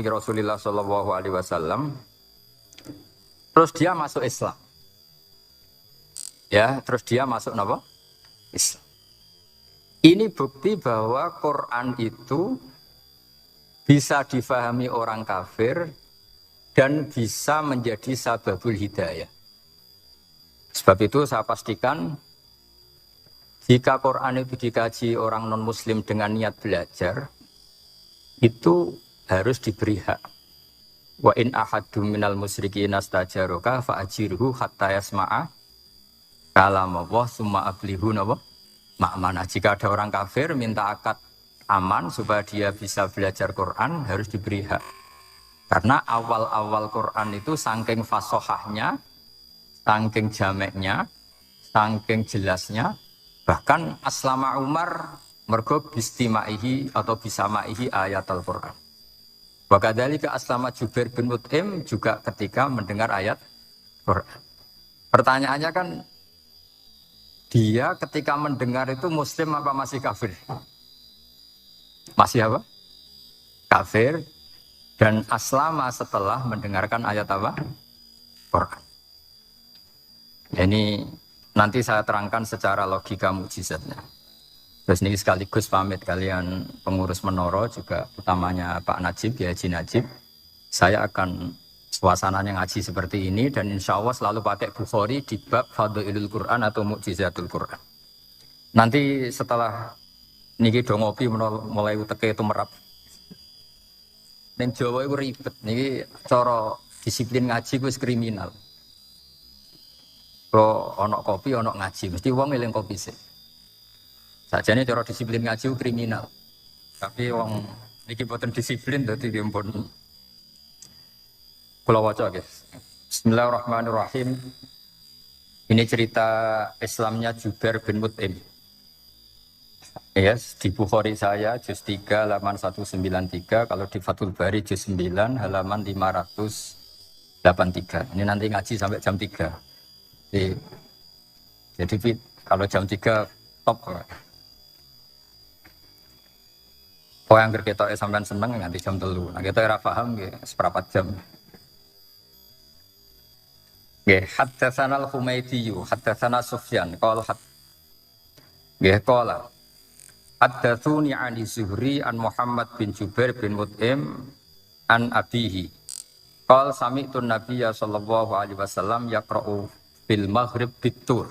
Rasulullah SAW. Terus dia masuk Islam. Ya, terus dia masuk apa? Islam. Ini bukti bahwa Quran itu bisa difahami orang kafir dan bisa menjadi sababul hidayah. Sebab itu saya pastikan jika Quran itu dikaji orang non-muslim dengan niat belajar, itu harus diberi hak. Wa in ahadum minal musyrikin astajaroka fa'ajirhu hatta yasma'a kalam Allah summa ablihu ma'manah. Jika ada orang kafir minta akad aman supaya dia bisa belajar Quran, harus diberi hak. Karena awal-awal Quran itu saking fasohahnya, saking jameknya, saking jelasnya, bahkan aslama Umar mergo bistimaihi atau bisamaihi ayat Al-Quran. Wakadhalika aslama Jubair bin Mut'im juga ketika mendengar ayat Quran. Pertanyaannya kan, dia ketika mendengar itu muslim apa masih kafir? Masih apa? Kafir. Dan aslama setelah mendengarkan ayat apa? Quran. Ini nanti saya terangkan secara logika mukjizatnya. Terus ini sekaligus pamit kalian pengurus Menoro, juga utamanya Pak Najib, ya Haji Najib. Saya akan suasananya ngaji seperti ini dan insya Allah selalu pakai Bukhari di bab Fadhailul Quran atau Mukjizatul Quran. Nanti setelah niki do ngopi mulai uteke itu merap. Ning Jawa itu ribet, niki cara disiplin ngaji wis kriminal. Kok ono kopi, ono ngaji, mesti wong eling kopi sih. Sajane cara disiplin ngaji itu kriminal. Tapi wong niki boten disiplin dadi dimpun. Kula waca guys. Bismillahirrahmanirrahim. Ini cerita Islamnya Jubair bin Mut'im. Yes, di Bukhari saya juz 3 halaman 193, kalau di Fathul Bari juz 9 halaman 583. Ini nanti ngaji sampai jam 3. Jadi kalau jam 3 top. Oh yang kita sampean seneng nganti jam 3. Nah kita ora paham nggih seperempat jam. Nggih, haddatsana al-Humaydi, haddatsana Sufyan, qala nggih qala haddatsuni ani Zuhri an Muhammad bin Jubair bin Mut'im an abihi. Qala sami'tu Nabiyya sallallahu alaihi wasallam yaqra'u fil maghrib bitur.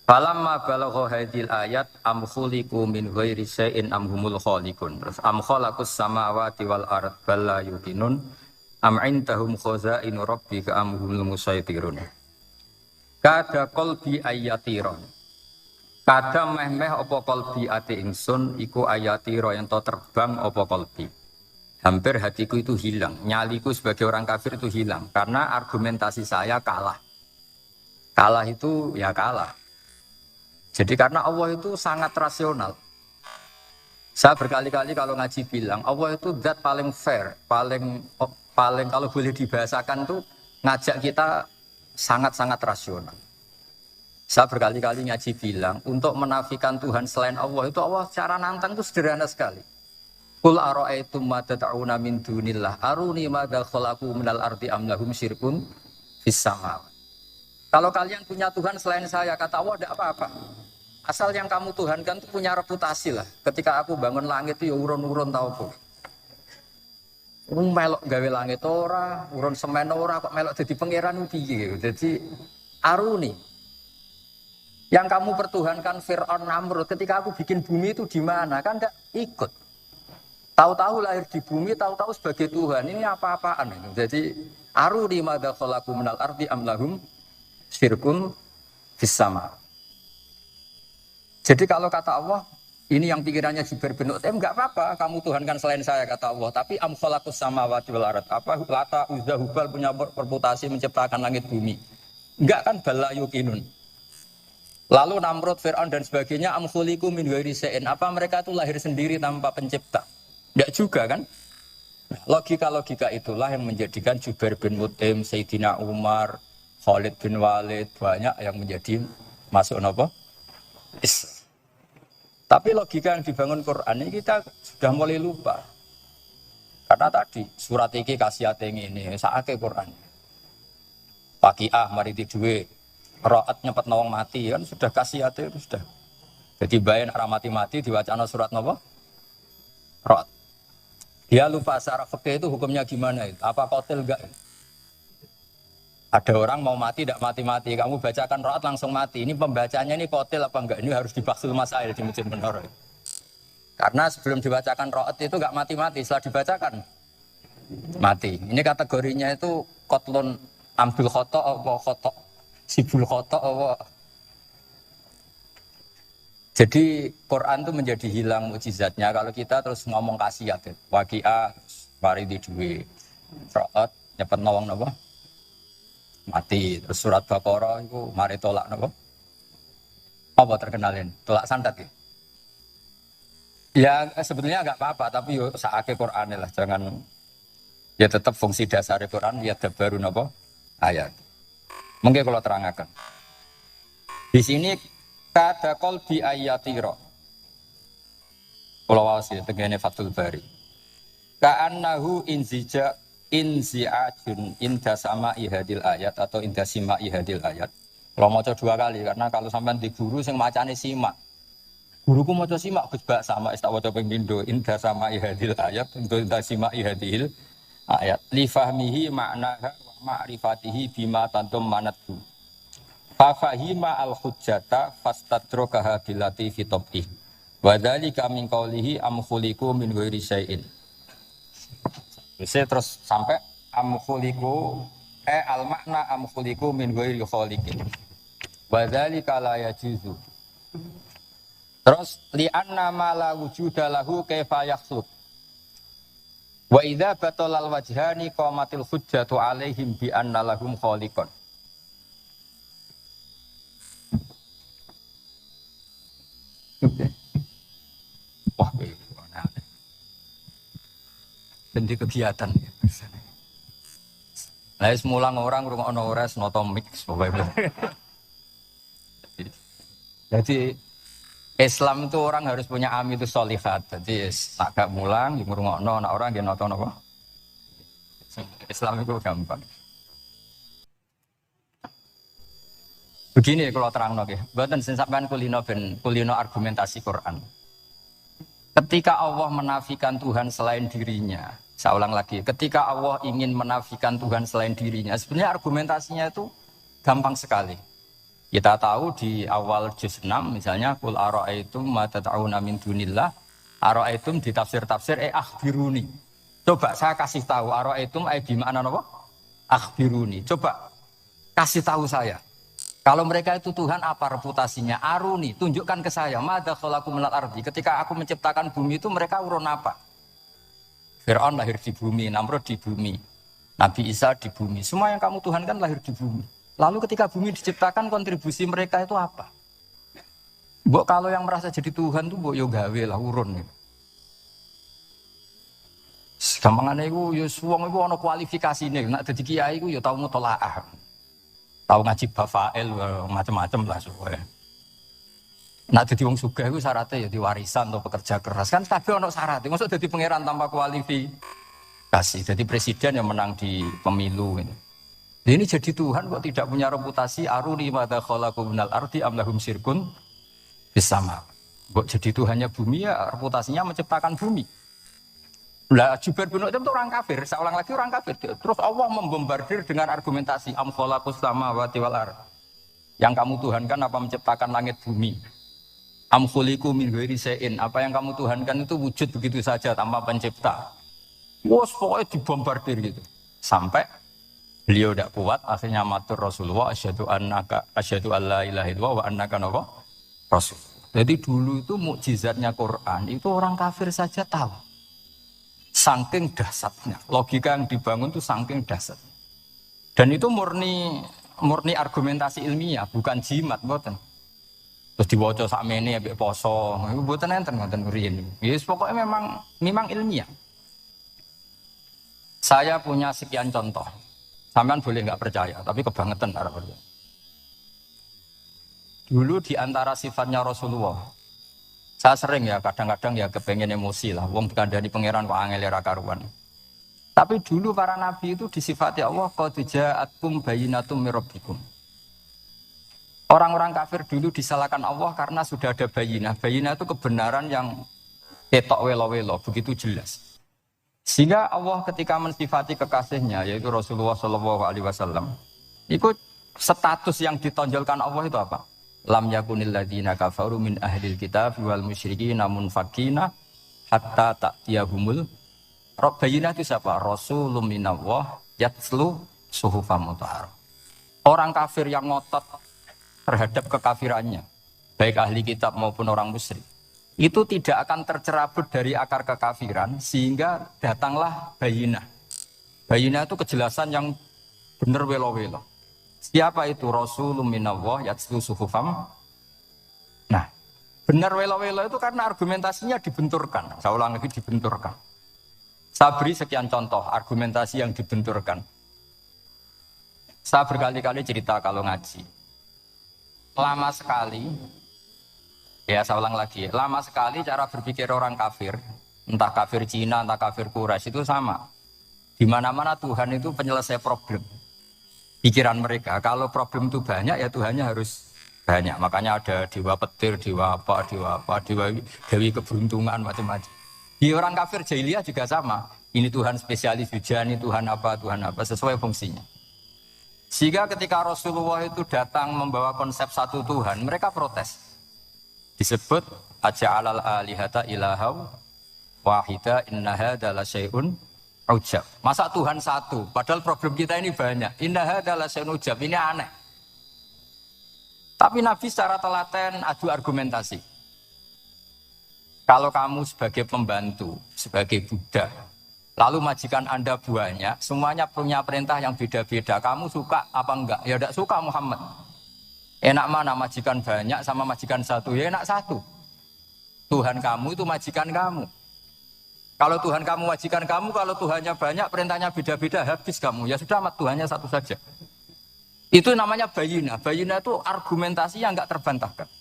Falamma balagha hadhil ayat am khuliqu min ghairi syai'in am humul khaliqun. Terus am khalaqus samawati wal ard bal la yuqinun am indahum khazainu rabbika am humul musaytirun. Kada qalbi ayatiron. Kada meh-meh apa qalbi ati ingsun iku ayatiro yang to terbang apa qalbi. Hampir hatiku itu hilang, nyaliku sebagai orang kafir itu hilang karena argumentasi saya kalah. Kalah itu ya kalah. Jadi karena Allah itu sangat rasional. Saya berkali-kali kalau ngaji bilang Allah itu zat paling fair, paling kalau boleh dibahasakan tuh ngajak kita sangat-sangat rasional. Saya berkali-kali ngaji bilang untuk menafikan Tuhan selain Allah itu Allah secara nantang itu sederhana sekali. Qul ara'aytum ma tad'una min dunillah aruni madza khalaqu minal ardi am lahum syirkun fis samawati. Kalau kalian punya Tuhan selain saya, kata Allah tidak apa-apa. Asal yang kamu tuhankan itu punya reputasi lah. Ketika aku bangun langit itu ya urun-urun tau apa. Melok gawe langit ora, urun semen ora, kok melok jadi pangeran piye. Jadi aruni. Yang kamu pertuhankan Fir'aun Namrud, ketika aku bikin bumi itu di mana? Kan tidak ikut. Tahu-tahu lahir di bumi, tahu-tahu sebagai Tuhan. Ini apa-apaan. Jadi aruni madza khalaqu minal ardi am lahum syirkun fis sama. Jadi kalau kata Allah, ini yang pikirannya Jubair bin Mut'im, enggak apa-apa, kamu tuhankan selain saya kata Allah, tapi am khalaqus samawati wal ard. Apa Lata Uzza Hubal punya reputasi menciptakan langit bumi? Enggak kan bala yuqinun. Lalu Namrud, Fir'aun dan sebagainya am khuliqu min ghairi syai'in. Apa mereka itu lahir sendiri tanpa pencipta? Enggak juga kan? Logika-logika itulah yang menjadikan Jubair bin Mut'im, Sayyidina Umar, Khalid bin Walid, banyak yang menjadi masuk apa? Islam. Tapi logika yang dibangun Quran ini kita sudah mulai lupa. Karena tadi surat iki kasih ini saake Quran. Pakiah mari duwe raat nyepet nawang mati kan sudah kasih itu sudah. Jadi bayan arah mati-mati diwacana surat napa? Raat. Dia lupa secara fikih itu hukumnya gimana itu? Apa qatil enggak? Ada orang mau mati, tidak mati-mati. Kamu bacakan ro'at langsung mati. Ini pembacanya ini kotil apa enggak? Ini harus dibahsul masail di Masjid Menara. Karena sebelum dibacakan ro'at itu enggak mati-mati. Setelah dibacakan, mati. Ini kategorinya itu kotlun ambil khotok apa khotok. Sibul khotok apa. Jadi Quran itu menjadi hilang mukjizatnya. Kalau kita terus ngomong kasiat. Waqi'ah, mari di duwe. Ro'at, nyepet nawang apa? Mati. Terus surat Baqarah itu mari tolak napa? Apa terkenalin? Tolak santet ya? Ya sebetulnya enggak apa-apa tapi yo saake Qur'an lah jangan ya tetap fungsi dasar Quran ya baru napa? Ayat. Mungkin kalau terangkan. Di sini kada qalbi ayatira. Kalau wasi tegene Fathul Bari. Ka'annahu inzi'ajun inda sama ihadil ayat atau inda sima ihadil ayat. Kalau mau coba 2 kali karena kalau sampean di guru sing macane simak. Guruku mau coba simak Gus Bak sama tak waca ping pindho inda sama ihadil ayat untuk inda sima ihadil ayat. Li fahmihi ma'naha wa ma'rifatihi bima tantum manathu. Fa fahima al hujjata fastadrakaha billati fi tabih. Wa dzalika min qawlihi am khuliqu min ghairi syai'in. Bisa terus sampai amkhuliku al makna amkhuliku min ghairi khaliqin. Wa dzalika la yajuzu. Terus li anna ma la wujuda lahu kaifa yakhluq. Wa idza batalal wajhani qamatil hujjatu alaihim bi anna lahum khaliqan. Wah, dan di kegiatan. Lah semulang orang ngrungokno ora noto mix pokoke. Jadi Islam itu orang harus punya itu sholihat. Jadi tak gak mulang, ngurungokno, nak orang yang nonton apa. Islam itu gampang. Begini kalau terang nggih, mboten sing sampean kulino argumentasi Quran. Ketika Allah menafikan Tuhan selain dirinya, saya ulang lagi, ketika Allah ingin menafikan Tuhan selain dirinya, sebenarnya argumentasinya itu gampang sekali. Kita tahu di awal juz 6 misalnya qul ara'aitum ma tata'una min dunillah, ara'aitum di tafsir-tafsir akhbiruni. Coba saya kasih tahu ara'aitum di mana apa? Akhbiruni. Coba kasih tahu saya. Kalau mereka itu Tuhan apa reputasinya? Aruni, tunjukkan ke saya. Madza khalaqu minal ardi. Ketika aku menciptakan bumi itu mereka urun apa? Fir'aun lahir di bumi, Namrud di bumi, Nabi Isa di bumi. Semua yang kamu Tuhan kan lahir di bumi. Lalu ketika bumi diciptakan kontribusi mereka itu apa? Mbok kalau yang merasa jadi Tuhan tuh mbok yo gawe lah urun. Gampangane iku yo wong iku ana kualifikasine. Nek dadi kiai iku yo tau mutolaah. Tahu ngaji bafael macam-macam lah soalnya. Nak dadi wong sugih iku syaratnya ya diwarisan atau pekerja keras kan kabeh ono syarat. Maksud dadi pangeran tanpa kualifikasi. Jadi presiden yang menang di pemilu ini. Ini jadi Tuhan kok tidak punya reputasi aruni madza khalaqu minal ardi am lahum syirkun bisama. Kok jadi Tuhannya bumi ya reputasinya menciptakan bumi. Lah Jubair bin Mut'im itu orang kafir, saya ulang lagi orang kafir. Terus Allah membombardir dengan argumentasi am khalaqus samawati wal ard. Yang kamu tuhankan apa menciptakan langit bumi? Am khuliqu min ghairi syai'in, apa yang kamu tuhankan itu wujud begitu saja tanpa pencipta. Wos pokoknya dibombardir gitu. Sampai beliau tidak kuat, akhirnya matur Rasulullah asyhadu alla ilaha illallah wa annaka rasul. Jadi dulu itu mukjizatnya Quran itu orang kafir saja tahu. Saking dahsyatnya, logika yang dibangun itu saking dahsyat. Dan itu murni argumentasi ilmiah, bukan jimat, mboten. Terus diwaca sakmene ambek poso, iku mboten enten ngoten riyen. Yes, pokoknya memang ilmiah. Saya punya sekian contoh. Sampean boleh nggak percaya, tapi kebangetan para percaya. Dulu di antara sifatnya Rasulullah, saya sering ya kadang-kadang ya kepengen emosi lah, wong dikandani pangeran kok angel ra karuan. Tapi dulu para nabi itu disifati Allah qad ja'atkum bayyinatum mir rabbikum. Orang-orang kafir dulu disalahkan Allah karena sudah ada bayinah. Bayinah itu kebenaran yang ketok welo-welo, begitu jelas. Sehingga Allah ketika mensifati kekasihnya yaitu Rasulullah SAW, itu status yang ditonjolkan Allah itu apa? Lam yakunil ladzina kafaru min ahlil kitab wal musyrikin munfakina hatta ta'tiyahumul bayinah itu siapa? Rasulun minallah yatslu suhufam mutahharah. Orang kafir yang ngotot terhadap kekafirannya, baik ahli kitab maupun orang musyrik, itu tidak akan tercerabut dari akar kekafiran sehingga datanglah bayinah. Bayinah itu kejelasan yang benar welo-welo. Siapa itu? Rasulun minallah yatslu suhufam. Nah, benar welo-welo itu karena argumentasinya dibenturkan. Saya ulang lagi, dibenturkan. Saya beri sekian contoh argumentasi yang dibenturkan. Saya berkali-kali cerita kalau ngaji. Lama sekali, ya saya ulang lagi, lama sekali cara berpikir orang kafir, entah kafir Cina, entah kafir Quraisy itu sama. Di mana-mana Tuhan itu penyelesai problem. Pikiran mereka, kalau problem itu banyak ya Tuhannya harus banyak. Makanya ada dewa petir, dewa dewi keberuntungan, macam-macam. Di orang kafir jahiliyah juga sama. Ini Tuhan spesialis hujan, ini Tuhan apa, sesuai fungsinya. Sehingga ketika Rasulullah itu datang membawa konsep satu Tuhan, mereka protes. Disebut aja'alal alihata ilahaw wahida inna hadza la syai'un ujab. Masa Tuhan satu, padahal problem kita ini banyak. Inna hadza la syai'un ujab, ini aneh. Tapi Nabi secara telaten adu argumentasi. Kalau kamu sebagai pembantu, sebagai budak, lalu majikan Anda banyak, semuanya punya perintah yang beda-beda. Kamu suka apa enggak? Ya enggak suka Muhammad. Enak mana majikan banyak sama majikan satu? Ya enak satu. Tuhan kamu itu majikan kamu. Kalau Tuhan kamu majikan kamu, kalau Tuhannya banyak, perintahnya beda-beda, habis kamu. Ya sudah, Tuhannya satu saja. Itu namanya bayinah. Bayinah itu argumentasi yang enggak terbantahkan.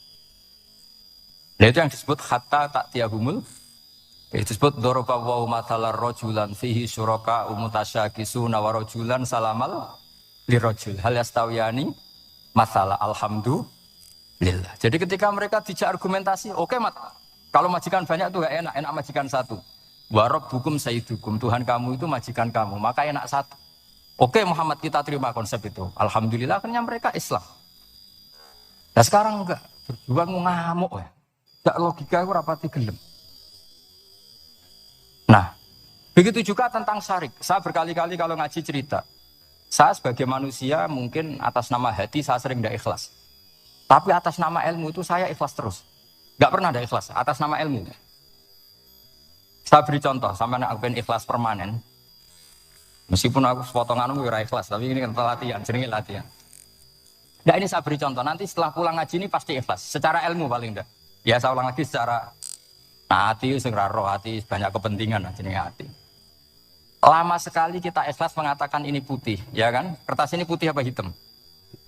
Nah itu yang disebut hatta ta'tiyahumul. Itu disebut doroba wa mathalar rajulan fihi syuraka umutasyakisuna wa rajulan salamal lirajul. Hal yastawiyani masalah alhamdulillah. Jadi ketika mereka dijak argumentasi, oke mat. Kalau majikan banyak itu gak enak, enak majikan satu. Warob hukum sayyidukum, Tuhan kamu itu majikan kamu, maka enak satu. Oke Muhammad, kita terima konsep itu. Alhamdulillah akhirnya mereka Islam. Nah sekarang enggak, berjuang ngamuk ya. Enggak logika itu rapati gelem. Nah, begitu juga tentang syirik. Saya berkali-kali kalau ngaji cerita. Saya sebagai manusia mungkin atas nama hati saya sering tidak ikhlas. Tapi atas nama ilmu itu saya ikhlas terus. Enggak pernah ada ikhlas atas nama ilmu. Saya beri contoh, sampai aku pengen ikhlas permanen. Meskipun aku sepotongan aku ikhlas, tapi ini kan latihan, sering latihan. Nah ini saya beri contoh, nanti setelah pulang ngaji ini pasti ikhlas. Secara ilmu paling enggak. Ya saya ulang lagi secara hati, roh hati, banyak kepentingan jenis hati. Lama sekali kita ikhlas mengatakan ini putih, ya kan? Kertas ini putih apa hitam?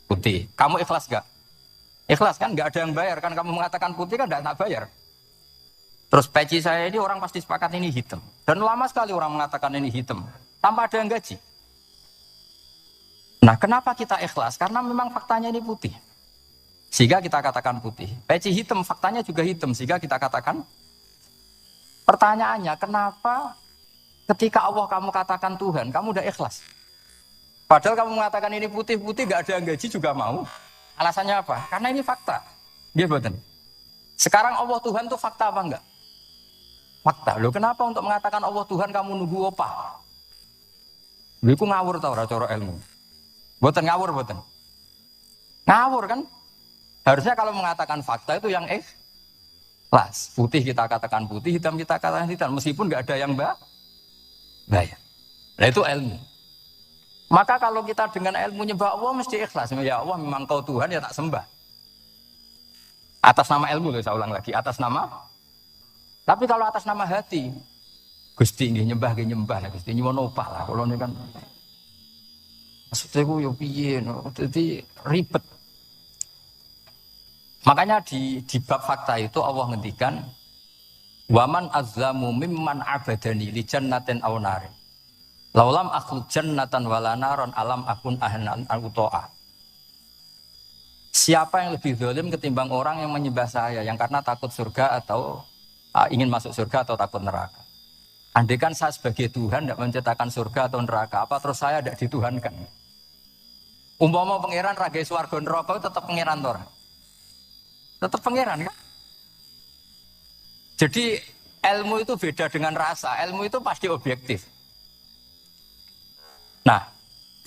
Putih. Kamu ikhlas gak? Ikhlas kan? Gak ada yang bayar kan? Kamu mengatakan putih kan gak bayar. Terus peci saya ini orang pasti sepakat ini hitam. Dan lama sekali orang mengatakan ini hitam. Tanpa ada yang gaji. Nah kenapa kita ikhlas? Karena memang faktanya ini putih. Sehingga kita katakan putih. Peci hitam, faktanya juga hitam. Sehingga kita katakan. Pertanyaannya, kenapa ketika Allah kamu katakan Tuhan, kamu udah ikhlas? Padahal kamu mengatakan ini putih-putih, gak ada yang gaji juga mau. Alasannya apa? Karena ini fakta. Dia betul. Sekarang Allah Tuhan itu fakta apa enggak? Fakta. Loh kenapa untuk mengatakan Allah Tuhan kamu nunggu apa? Itu ngawur tau cara ilmu. Boten ngawur boten. Ngawur kan? Harusnya kalau mengatakan fakta itu yang ikhlas. Putih kita katakan putih, hitam kita katakan hitam. Meskipun nggak ada yang bayar. Nah itu ilmu. Maka kalau kita dengan ilmu nyembah Allah mesti ikhlas. Ya Allah memang kau Tuhan ya tak sembah. Atas nama ilmu loh saya ulang lagi. Atas nama. Tapi kalau atas nama hati. Gusti nggih nyembah nggih nyembah. Gusti nyuwun opah lah. Kalau ini kan. Maksudnya aku ya piye. Jadi ribet. Makanya di bab fakta itu Allah ngendikan waman azlamu mimman abadani li jannatin aw narin laulam akhluq jannatan wala naron alam akun ahnan al-uto'a. Siapa yang lebih zalim ketimbang orang yang menyembah saya yang karena takut surga atau ingin masuk surga atau takut neraka. Andaikan saya sebagai Tuhan tidak menciptakan surga atau neraka, apa terus saya tidak dituhankan? Umpama pangeran raga swarga neraka tetap pangeran orang. Tetap pangeran kan? Jadi ilmu itu beda dengan rasa. Ilmu itu pasti objektif. Nah,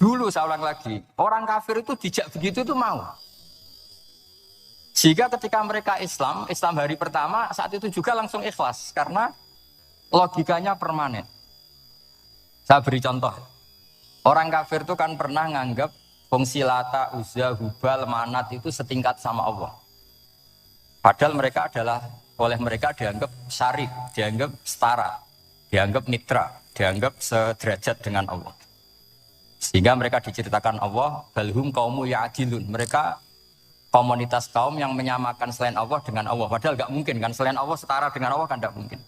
dulu saya ulang lagi, orang kafir itu dijak begitu itu mau. Sehingga ketika mereka Islam hari pertama saat itu juga langsung ikhlas karena logikanya permanen. Saya beri contoh. Orang kafir itu kan pernah nganggap fungsi Lata, Uzza, Hubal, Manat itu setingkat sama Allah. Padahal oleh mereka dianggap syarif, dianggap setara, dianggap mitra, dianggap sederajat dengan Allah. Sehingga mereka diceritakan Allah, balhum kaumu ya'adilun. Mereka komunitas kaum yang menyamakan selain Allah dengan Allah. Padahal gak mungkin kan, selain Allah setara dengan Allah kan gak mungkin.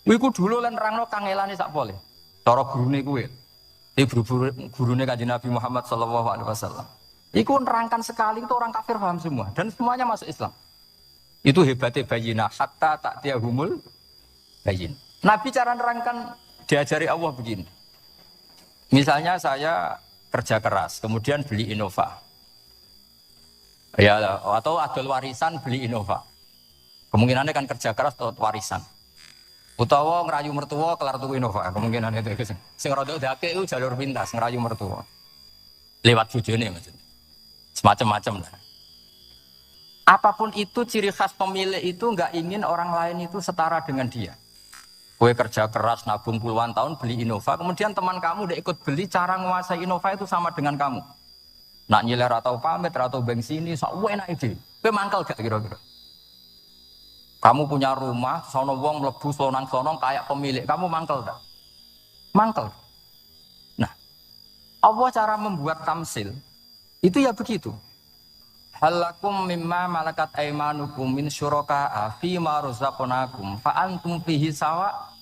Iku dulu lan nerangno kangelane sak pole. Cara gurune kuwi. Gurune Kanjeng Nabi Muhammad SAW. Iku nerangkan sekali itu orang kafir paham semua dan semuanya masuk Islam. Itu hebatnya bayinah hatta ta'tiyahumul bayin. Nabi cara nerangkan diajari Allah begini. Misalnya saya kerja keras, kemudian beli Innova. Ya, atau adol warisan beli Innova. Kemungkinannya kan kerja keras atau warisan. Utawa ngerayu mertua kelar tuku Innova. Kemungkinan itu. Sing rada dake itu jalur pintas ngerayu mertua. Lewat bojone maksudnya. Semacam-macam lah. Apapun itu ciri khas pemilik itu nggak ingin orang lain itu setara dengan dia. Kue kerja keras nabung puluhan tahun beli Innova, kemudian teman kamu udah ikut beli, cara menguasai Innova itu sama dengan kamu. Nak nyiler atau pamit atau bensin ini, enak ide. Kue mangkel gak kira-kira? Kamu punya rumah, sono wong mlebu slonang-slonong kayak pemilik, kamu mangkel gak? Mangkel. Nah, Allah cara membuat tamsil itu ya begitu. halakum mimma malakat aimanukum min syuraka'a fi ma razaqnakum fa antum fihi sawa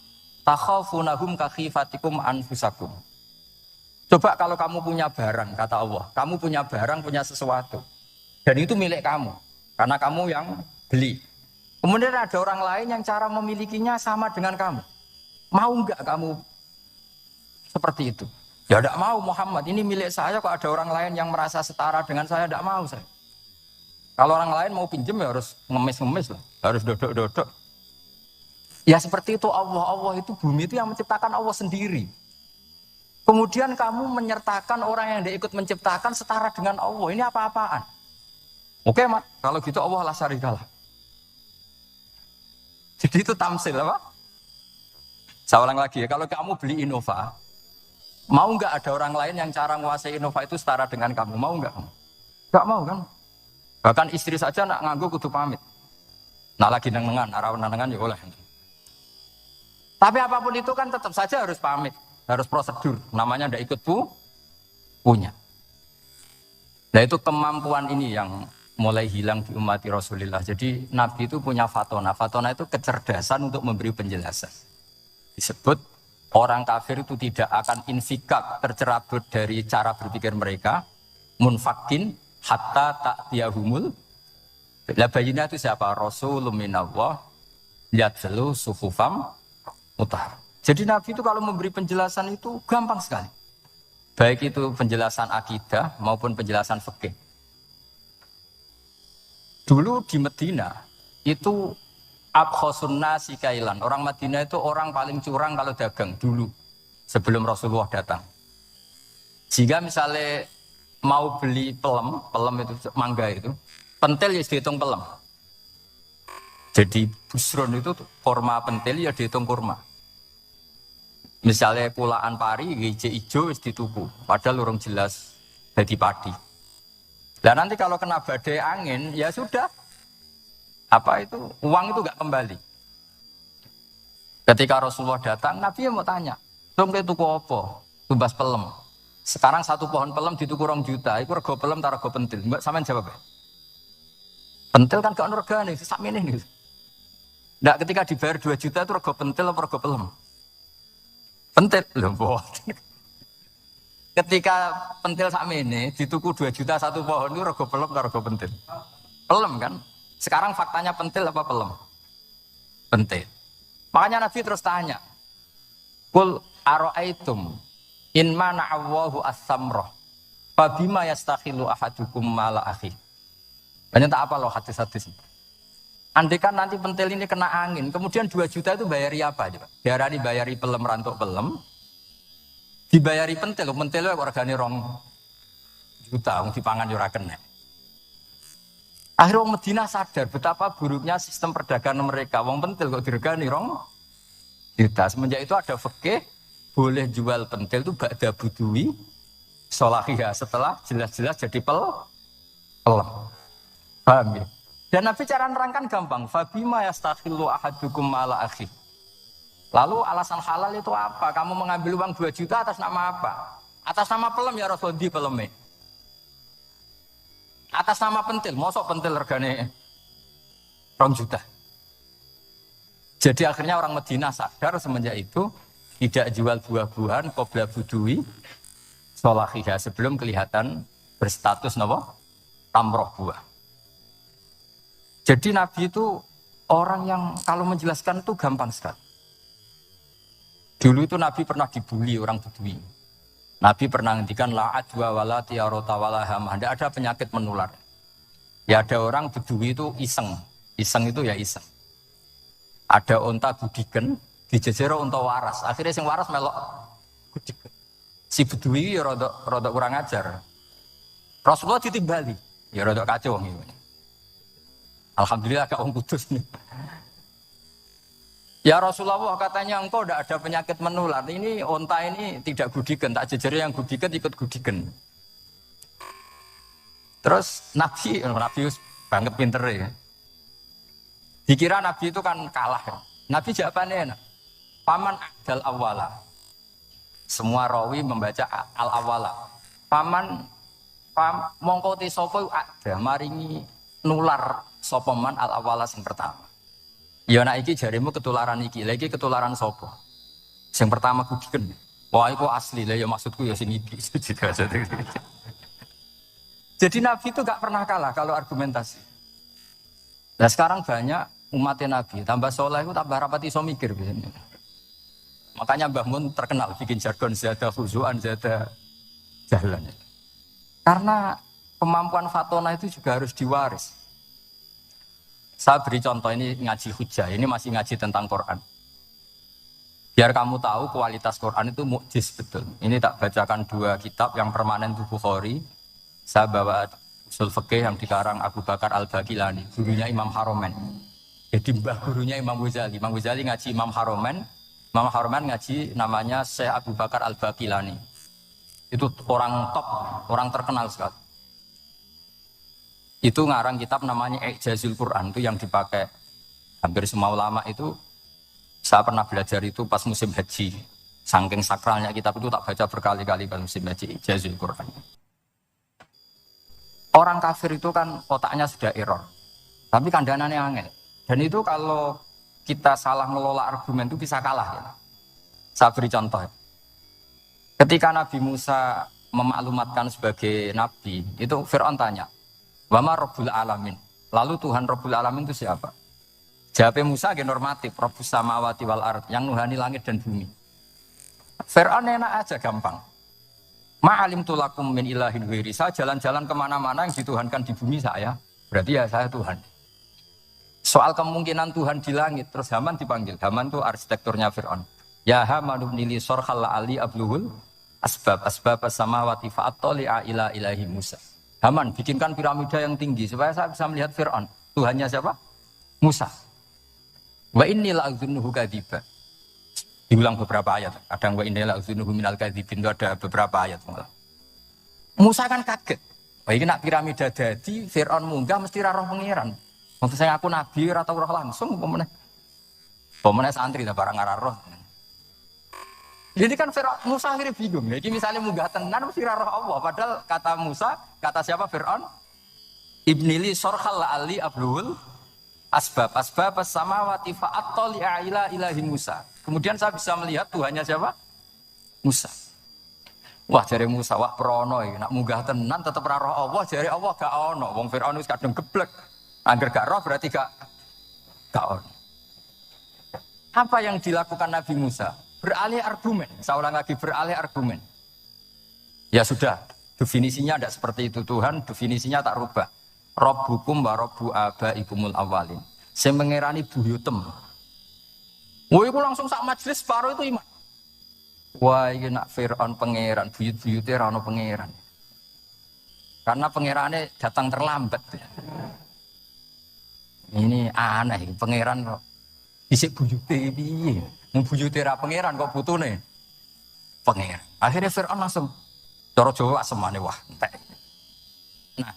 takhafunahum ka khifatikum anfusakum. Coba kalau kamu punya barang, kata Allah, kamu punya barang, punya sesuatu, dan itu milik kamu, karena kamu yang beli. Kemudian ada orang lain yang cara memilikinya sama dengan kamu. Mau enggak kamu seperti itu? Ya tidak mau Muhammad, ini milik saya, kok ada orang lain yang merasa setara dengan saya, tidak mau saya. Kalau orang lain mau pinjam ya harus ngemis-ngemis lah, harus dodok-dodok. Ya seperti itu Allah itu bumi itu yang menciptakan Allah sendiri. Kemudian kamu menyertakan orang yang dia ikut menciptakan setara dengan Allah. Ini apa-apaan? Oke, Mak. Kalau gitu Allah la syarikalah. Jadi itu tamsil apa? Saya ulang lagi ya. Kalau kamu beli Innova, mau nggak ada orang lain yang cara menguasai Innova itu setara dengan kamu? Mau nggak? Nggak mau kan? Bahkan istri saja nak nganggo kudu pamit. Nah lagi nengan, arah nengan ya oleh. Tapi apapun itu kan tetap saja harus pamit. Harus prosedur, namanya ndak ikut punya. Nah itu kemampuan ini yang mulai hilang di umat Rasulullah. Jadi Nabi itu punya fatona. Fatona itu kecerdasan untuk memberi penjelasan. Disebut orang kafir itu tidak akan infikak, tercerabut dari cara berpikir mereka. Munfakin hatta ta'tiyahumul. Lah bayina itu siapa? Rasulun minallah yadlu sufufam mutahhar. Jadi Nabi itu kalau memberi penjelasan itu gampang sekali. Baik itu penjelasan akidah maupun penjelasan fikih. Dulu di Medina itu abkhosun nasi kailan. Orang Madinah itu orang paling curang kalau dagang dulu sebelum Rasulullah datang. Jika misalnya mau beli pelem itu mangga itu, pentil ya dihitung pelem. Jadi busron itu kurma pentil ya dihitung kurma. Misalnya pulaan pari, hijau hijau wis dituku, padahal urung jelas jadi padi. Dan nanti kalau kena badai angin, ya sudah, apa itu uang itu nggak kembali. Ketika Rasulullah datang, Nabi mau tanya, dong ke tuku apa? Tumbas pelem. Sekarang satu pohon pelem dituku 2 juta, itu rego pelem tak rego pentil. Mbak sampean jawab ya? Pentil kan gak regane, sak meneh nih. Nggak ketika dibayar 2 juta itu rego pentil apa rego pelem? Pentil loh. Ketika pentil sakmene dituku 2 juta satu pohon itu rego pelem karo rego pentil. Pelem kan? Sekarang faktanya pentil apa pelem? Pentil. Makanya Nabi terus tanya. Qul ara'aitum in mana'allahu as-samrah fa bima yastakhilu ahadukum mala akhi. Banyak tak apa loh hadis-hadis. Andaikan nanti pentil ini kena angin, kemudian 2 juta itu bayari apa? Diarani bayari pelem rantuk pelem, dibayari pentil itu wargane 2 juta, dipangan ora kena. Akhirnya orang Madinah sadar betapa buruknya sistem perdagangan mereka. Wong pentil kok diregani 2 juta. Semenjak itu ada fikih boleh jual pentil itu ba'da budui sholahiyah setelah jelas-jelas jadi pelem. Paham ya? Dan Nabi cara nerangkan gampang. Fabima yastakhillu ahadukum mala akhi. Lalu alasan halal itu apa? Kamu mengambil uang 2 juta atas nama apa? Atas nama pelem ya Rasul di peleme. Atas nama pentil, mosok pentil regane 2 juta. Jadi akhirnya orang Madinah sadar semenjak itu tidak jual buah-buahan qobla budui sholahiyah sebelum kelihatan berstatus napa? Tamroh buah. Jadi Nabi itu orang yang kalau menjelaskan itu gampang sekali. Dulu itu Nabi pernah dibully orang Bedui. Nabi pernah ngendikan la adwa wala tiarota wala hamah. Tidak ada penyakit menular. Ya ada orang Bedui itu iseng. Iseng itu ya iseng. Ada unta gudiken, dijejero unta waras. Akhirnya sing waras melok gudiken. Si Bedui ya rodok kurang ajar. Rasulullah ditimbali. Ya rodok kacau gitu. Alhamdulillah agak orang kudus nih. Ya Rasulullah katanya engkau tidak ada penyakit menular. Ini onta ini tidak gudikan, tak jejeri yang gudikan ikut gudikan. Terus Nabi banget pinter ya. Dikira Nabi itu kan kalah ya. Nabi jawabannya enak. Paman adal awala. Semua rawi membaca al awala. Paman Paham? Mongko te sapa ada maringi nular sapa man al awala sing pertama. Ya nek iki jaremu ketularan iki. Lah iki ketularan sapa? Sing pertama kudiken. Wah iku asli lah ya maksudku ya sing iki. Jadi Nabi itu gak pernah kalah kalau argumentasi. Nah sekarang banyak umatnya Nabi, tambah soleh itu tambah rapati iso mikir biasanya. Makanya Mbah Mun terkenal bikin jargon zada khuzuan, zada jalan. Karena kemampuan fatona itu juga harus diwaris. Saya beri contoh ini ngaji hujah, ini masih ngaji tentang Quran. Biar kamu tahu kualitas Quran itu mukjiz betul. Ini tak bacakan 2 kitab yang permanen itu Bukhari. Saya bawa usul fikih yang dikarang Abu Bakar Al-Baqilani, gurunya Imam Haromen. Jadi mbah gurunya Imam Ghazali. Imam Ghazali ngaji Imam Haromen. Imam Haromen ngaji namanya Syekh Abu Bakar Al-Baqilani. Itu orang top, orang terkenal sekali. Itu ngarang kitab namanya I'jazul Quran, itu yang dipakai hampir semua ulama itu. Saya pernah belajar itu pas musim haji. Saking sakralnya kitab itu tak baca berkali-kali pas musim haji I'jazul Quran. Orang kafir itu kan otaknya sudah error. Tapi kandanannya angel. Dan itu kalau kita salah ngelola argumen itu bisa kalah. Ya. Saya beri contoh. Ketika Nabi Musa memaklumatkan sebagai Nabi, itu Fir'aun tanya, Wama Rabbul Alamin. Lalu Tuhan Rabbul Alamin itu siapa? Jawabnya Musa agak normatif, Rabbus Samawati wal Ard, yang nuhani langit dan bumi. Fir'aun enak aja gampang. Ma'alim tulakum min ilahin wiri. Saya jalan-jalan kemana-mana yang dituhankan di bumi saya. Berarti ya saya Tuhan. Soal kemungkinan Tuhan di langit. Terus Haman dipanggil. Haman itu arsitekturnya Fir'aun. Ya Haman nili sorhal ali abluhul asbab as-samawati fa'attoli'a ila ilahi Musa. Haman bikinkan piramida yang tinggi. Supaya saya bisa melihat Fir'aun. Tuhannya siapa? Musa. Wa inni la'udzunuhu kadziba. Diulang beberapa ayat. Kadang wa inna la'udzunuhu minal kadzibin, itu ada beberapa ayat. Musa kan kaget. Wah ini nak piramida dadi Fir'aun munggah mesti ra roh pangeran. Waktu saya ngaku nabi ora tau roh langsung pemenang santri ta barang ora roh. Jadi kan Fir'aun Musa akhirnya bingung. Jadi misalnya munggah tenan mesti ra roh Allah. Padahal kata Musa, kata siapa Fir'aun? Ibnili sorhal ali abluhul asbab as-samawati fa'attoli'a ila ilahi Musa. Kemudian saya bisa melihat Tuhannya siapa? Musa. Wah jari Musa, wah prono ya. Nak munggah tenan tetep ra roh Allah, jari Allah gak ono. Wong Fir'aun wis kadung geblek. Angger gak roh berarti gak ono. Apa yang dilakukan Nabi Musa? Beralih argumen. Saya ulang lagi, beralih argumen. Ya sudah, definisinya tidak seperti itu Tuhan, definisinya tak rubah. Rabbukum wa rabbu abaikumul awalin. Saya mengerani buyutem. Wah, itu langsung sak majelis separuh itu iman. Wah, ini nak Fir'aun pangeran, buyut-buyutnya rano pangeran. Karena pangerannya datang terlambat. Ini aneh, pangeran kok. Isik buyutnya piye? Mau buyutnya ra pangeran kok putune. Pangeran. Akhirnya Fir'aun langsung cara Jawa asemane wah entek. Nah,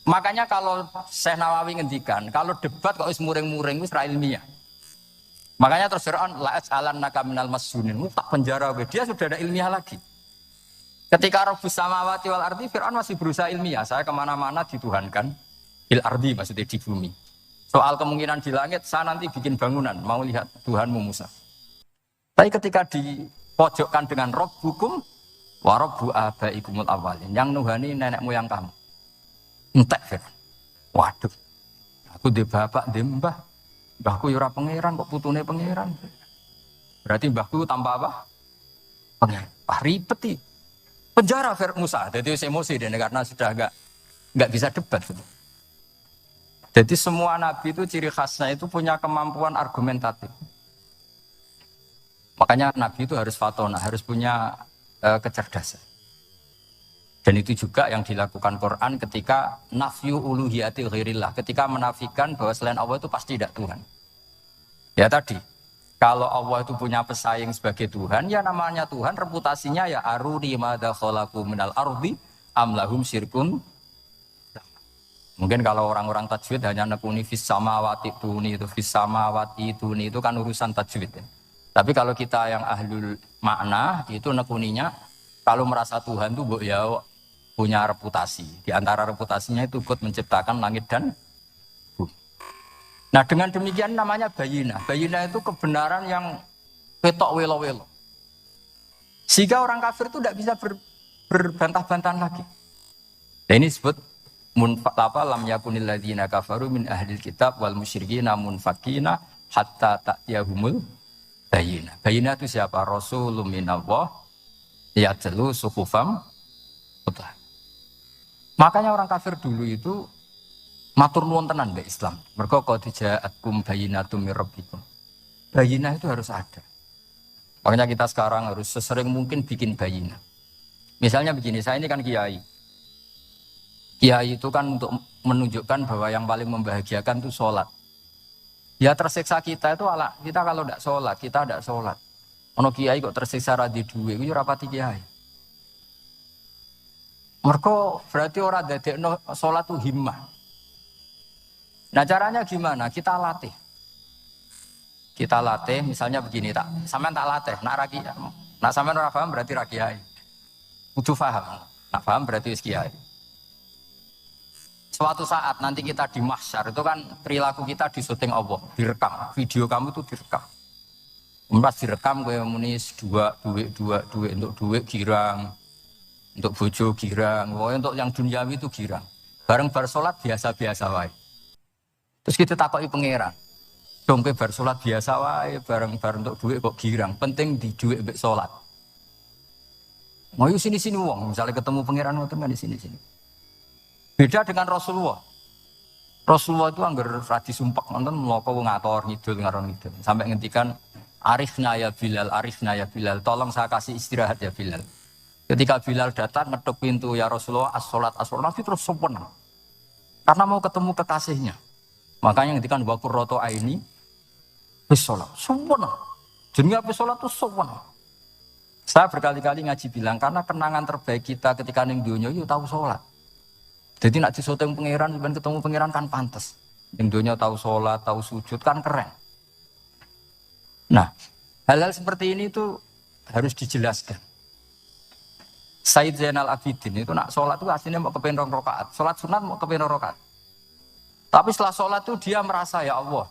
makanya kalau Syekh Nawawi ngendikan, kalau debat kok wis muring-muring wis ra ilmiah. Makanya terus Fir'aun la'at alannaka minal masjunin, tak penjara dia sudah ada ilmiah lagi. Ketika Rabbus samawati wal ardi, Fir'aun masih berusaha ilmiah. Saya kemana-mana dituhankan il ardi maksudnya di bumi. Soal kemungkinan di langit, saya nanti bikin bangunan mau lihat Tuhanmu Musa. Tapi ketika dipojokkan dengan Rabbukum wa rabbu abaikumul awalin, yang nuhani nenek moyang kamu. Entek Fir'aun. Waduh. Aku di bapak di mbah. Mbahku yura pangeran kok putune pangeran. Berarti mbahku tanpa apa? Pangeran. Wah ribet nih. Penjara Musa. Jadi emosi dia karena sudah enggak bisa debat. Jadi semua nabi itu ciri khasnya itu punya kemampuan argumentatif. Makanya nabi itu harus fatona, harus punya kecerdasan. Dan itu juga yang dilakukan Quran ketika nafyu uluhiyati ghairillah, ketika menafikan bahwa selain Allah itu pasti tidak Tuhan. Ya tadi, kalau Allah itu punya pesaing sebagai Tuhan, ya namanya Tuhan, reputasinya ya aruni madza khalaqu minal ardi am lahum syirkun. Mungkin kalau orang-orang tajwid hanya nekuni fis samawati tuni itu fis samawati tuni itu kan urusan tajwid ya. Tapi kalau kita yang ahlul makna itu nekuninya kalau merasa Tuhan itu mbok ya punya reputasi. Di antara reputasinya itu ikut menciptakan langit dan bumi. Nah dengan demikian namanya bayinah. Bayinah itu kebenaran yang ketok welo-welo. Sehingga orang kafir itu tidak bisa berbantah-bantahan lagi. Dan ini disebut lam yakunil ladzina kafaru min ahlil kitab wal musyrikina munfakina hatta ta'tiyahumul bayinah. Bayinah itu siapa? Rasulun minallah yatlu suhufam putih. Makanya orang kafir dulu itu matur nuwun tenan mbek Islam. Mergo qad ja'atkum bayyinatum mir rabbikum. Bayinah itu harus ada. Makanya kita sekarang harus sesering mungkin bikin bayinah. Misalnya begini, saya ini kan kiai. Kiai itu kan untuk menunjukkan bahwa yang paling membahagiakan itu sholat. Ya tersiksa kita itu kita kalau tidak sholat, kita tidak sholat. Ono kiai kok tersiksa radhi duwe, itu rapati kiai. Mergo berarti orang dadekno sholat itu himmah. Nah caranya gimana? Kita latih. Kita latih, misalnya begini tak, sampean tak latih, nak sampean ora paham berarti ra kiai. Kudu paham, nak paham berarti wis kiai. Suatu saat nanti kita di mahsyar itu kan perilaku kita disuting Allah, direkam, video kamu itu direkam. Pas direkam kowe muni duit untuk duit girang, untuk bojo girang, untuk yang duniawi itu girang. Bareng bar salat biasa-biasa wae. Terus kita takoki pangeran. Dong kowe bar salat biasa wae, bareng-bareng untuk duit kok girang. Penting di duit mbek salat. Mau sini-sini wong, misalnya ketemu pangeran ngoten kan di sini-sini. Beda dengan Rasulullah. Rasulullah itu anggar radi sumpek nonton mloko ngator ngidul ngaron ngidul. Sampai ngendikan arifna ya Bilal, tolong saya kasih istirahat ya Bilal. Ketika Bilal datang ngetuk pintu ya Rasulullah as-sholat, Nabi terus sopan. Karena mau ketemu kekasihnya. Makanya ngendikan wa qurratu aini bis sholat. Sopan. Jenenge bis sholat itu sopan. Saya berkali-kali ngaji bilang karena kenangan terbaik kita ketika ning donya itu tahu sholat. Jadi nak disoteng pangeran, sebenarnya ketemu pangeran kan pantas. Ning donya tahu sholat, tahu sujud kan keren. Nah, hal-hal seperti ini tuh harus dijelaskan. Said Zainal Abidin itu nak sholat itu aslinya mau kepengen 2 rakaat, sholat sunat mau kepengen 2 rakaat. Tapi setelah sholat itu dia merasa ya Allah,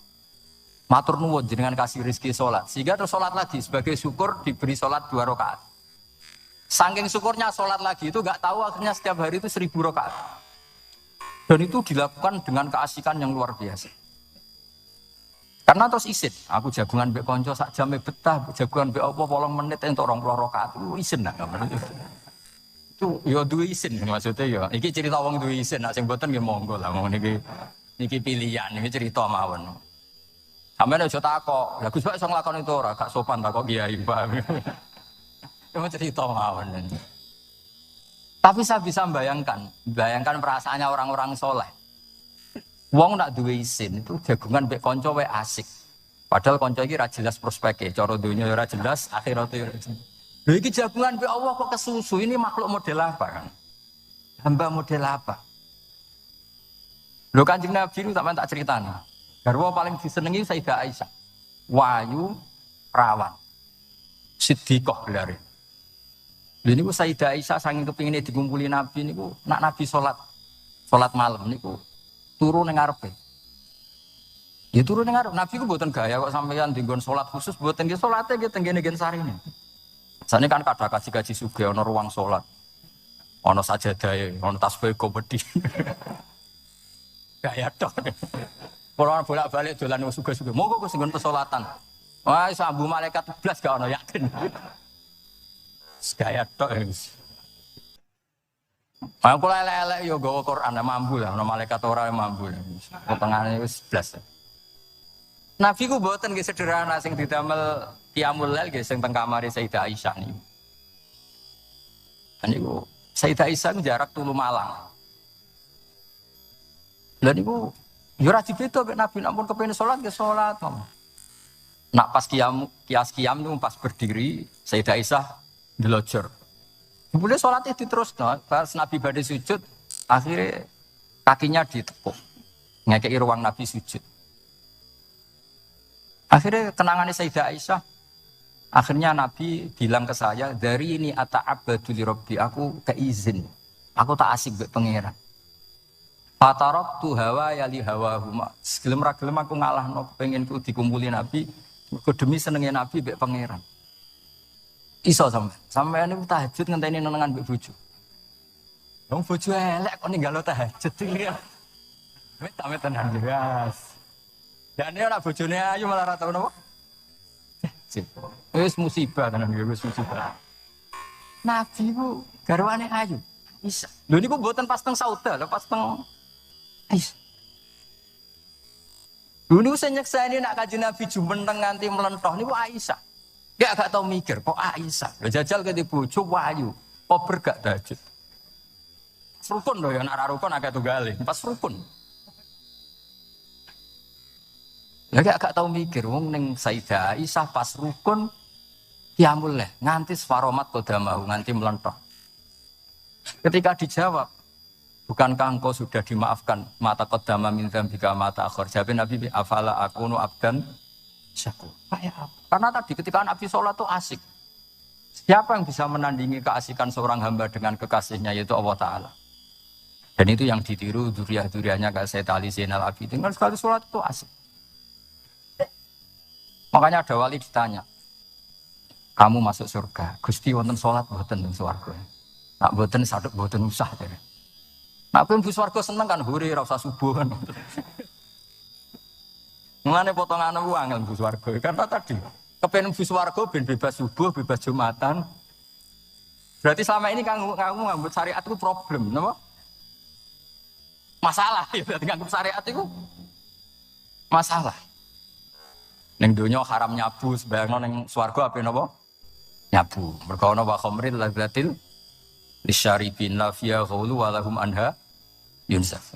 matur nuwun jenengan kasih rezeki sholat, sehingga terus sholat lagi sebagai syukur diberi sholat 2 rakaat. Saking syukurnya sholat lagi itu nggak tahu akhirnya setiap hari itu 1000 rakaat. Dan itu dilakukan dengan keasikan yang luar biasa. Karena terus isin, aku jagungan mbek konco sak jame betah, jagungan mbek apa 8 menit entuk 20 rakaat. Itu isin lah. Itu ya duwe isin maksudnya ya. Iki cerita wong duwe isin, nek sing mboten nggih monggo lah ngene iki pilihan, iki cerita mawon. Sampeyan aja takok, lha Gus Pak iso nglakoni itu ora, gak sopan takok kiai, Pak. Itu cerita mawon. Tapi saya bisa bayangkan perasaannya orang-orang soleh. Wong nak duwe isin itu jagungan mbek kanca wae asik. Padahal kanca iki ra jelas prospeke, cara donya ora jelas, akhirate ora jelas. Lha iki jagungan mbek Allah kok kesusu, ini makhluk model apa kan? Hamba model apa? Lho Kanjeng Nabi itu tak ceritani. Garwa paling disenengi Sayyidah Aisyah. Wayu rawan. Siddiqah gelare. Lha niku Sayyidah Aisyah saking kepingine dikumpuli Nabi niku nak Nabi salat malam niku turu ning ngarepe. Ya turu ning ngarep. Nabi ku mboten gaya kok sampeyan dinggon salat khusus mboten nggih salate nggih teng ngene sarine. Sane kan kadang kaji-kaji sugih ana ruang salat. Ana sajadahe, ana tasbih komedi. Gaya tok. Ora bolak-balik dolan wis sugih-sugih. Monggo Gus nggon pesolatan. Wah, iso ambu malaikat blas gak ana yakin. Gaya tok wis. Aku lelek yo gawa Quran mambu lah, ana malaikat ora mambu. Potongane wis blas. Nabi ku mboten nggih sederhana sing didamel qiyamul lail nggih sing teng kamare Sayyidah Aisyah niku. Niku Sayyidah Aisyah jarak tulu Malang. Lah niku yo ora dibeda mek Nabi ampun kepengin salat nggih salat. Nak pas kias qiyam niku pas berdiri Sayyidah Aisyah ndelojor. Boleh sholatnya diteruskan, pas Nabi badai sujud, akhirnya kakinya ditepuk, ngekei ruang Nabi sujud. Akhirnya kenangannya Sayyidah Aisyah, akhirnya Nabi bilang ke saya, dari ini ata'abadu li Rabbi, aku keizin Aku tak asik mbek pangeran. Fatarok tu hawa ya li hawa huma. Gelem ra gelem aku ngalahno kepengin ku dikumpuli Nabi. Mergo demi senenge Nabi mbek pangeran. Iso sampean niku tahajud ngenteni nenengan mbek bojo. Wong bojo elek kok ninggalo tahajud iki. Wis tak tenan jelas. Dan ora bojone ayu malah ra tau napa. Wis musibah tenan iki wis musibah. Nabi ku garwane ayu. Isa. Lho niku mboten pas teng Sauda, lho pas teng Aisyah. Dulu saya nyekseni nak Kanjeng Nabi jumenteng nganti melentoh niku Aisyah. Gak tau mikir kok Aisyah. Lho jajal ke bojo wayu, kok bergak tahajud. Rukun lho ya nak rukun agak tunggale, pas rukun. Lah gak tau mikir wong ning Sayyidah Aisyah pas rukun qiyamul lail nganti sfaromat qadamahu nganti melentoh. Ketika dijawab, bukankah engkau sudah dimaafkan mata qaddama min dzambika mata akhir? Jawab Nabi, afala akunu abdan syakur. Karena tadi ketika Nabi sholat itu asik. Siapa yang bisa menandingi keasikan seorang hamba dengan kekasihnya yaitu Allah Ta'ala. Dan itu yang ditiru duriah-duriahnya kayak Sayyid Ali Zainal Abidin. Kan sekali sholat itu asik. Makanya ada wali ditanya, kamu masuk surga, Gusti wonten sholat mboten teng swarga. Nak mboten saduk mboten usah jare. Nak pun bus warga seneng kan hore ora usah subuh kan. Mulane potongane ku angel bus warga. Karena tadi kepen bus warga ben bebas subuh, bebas Jumatan. Berarti selama ini kamu ngambut syariat itu problem, napa? Masalah ya berarti ngambut syariat itu masalah. Ning donya haram nyabu, sebayangno ning swarga ape napa? Nyabu. Mergo ana wa khamril ladzatil lisyaribin lafiya ghulu walahum anha yunsaf.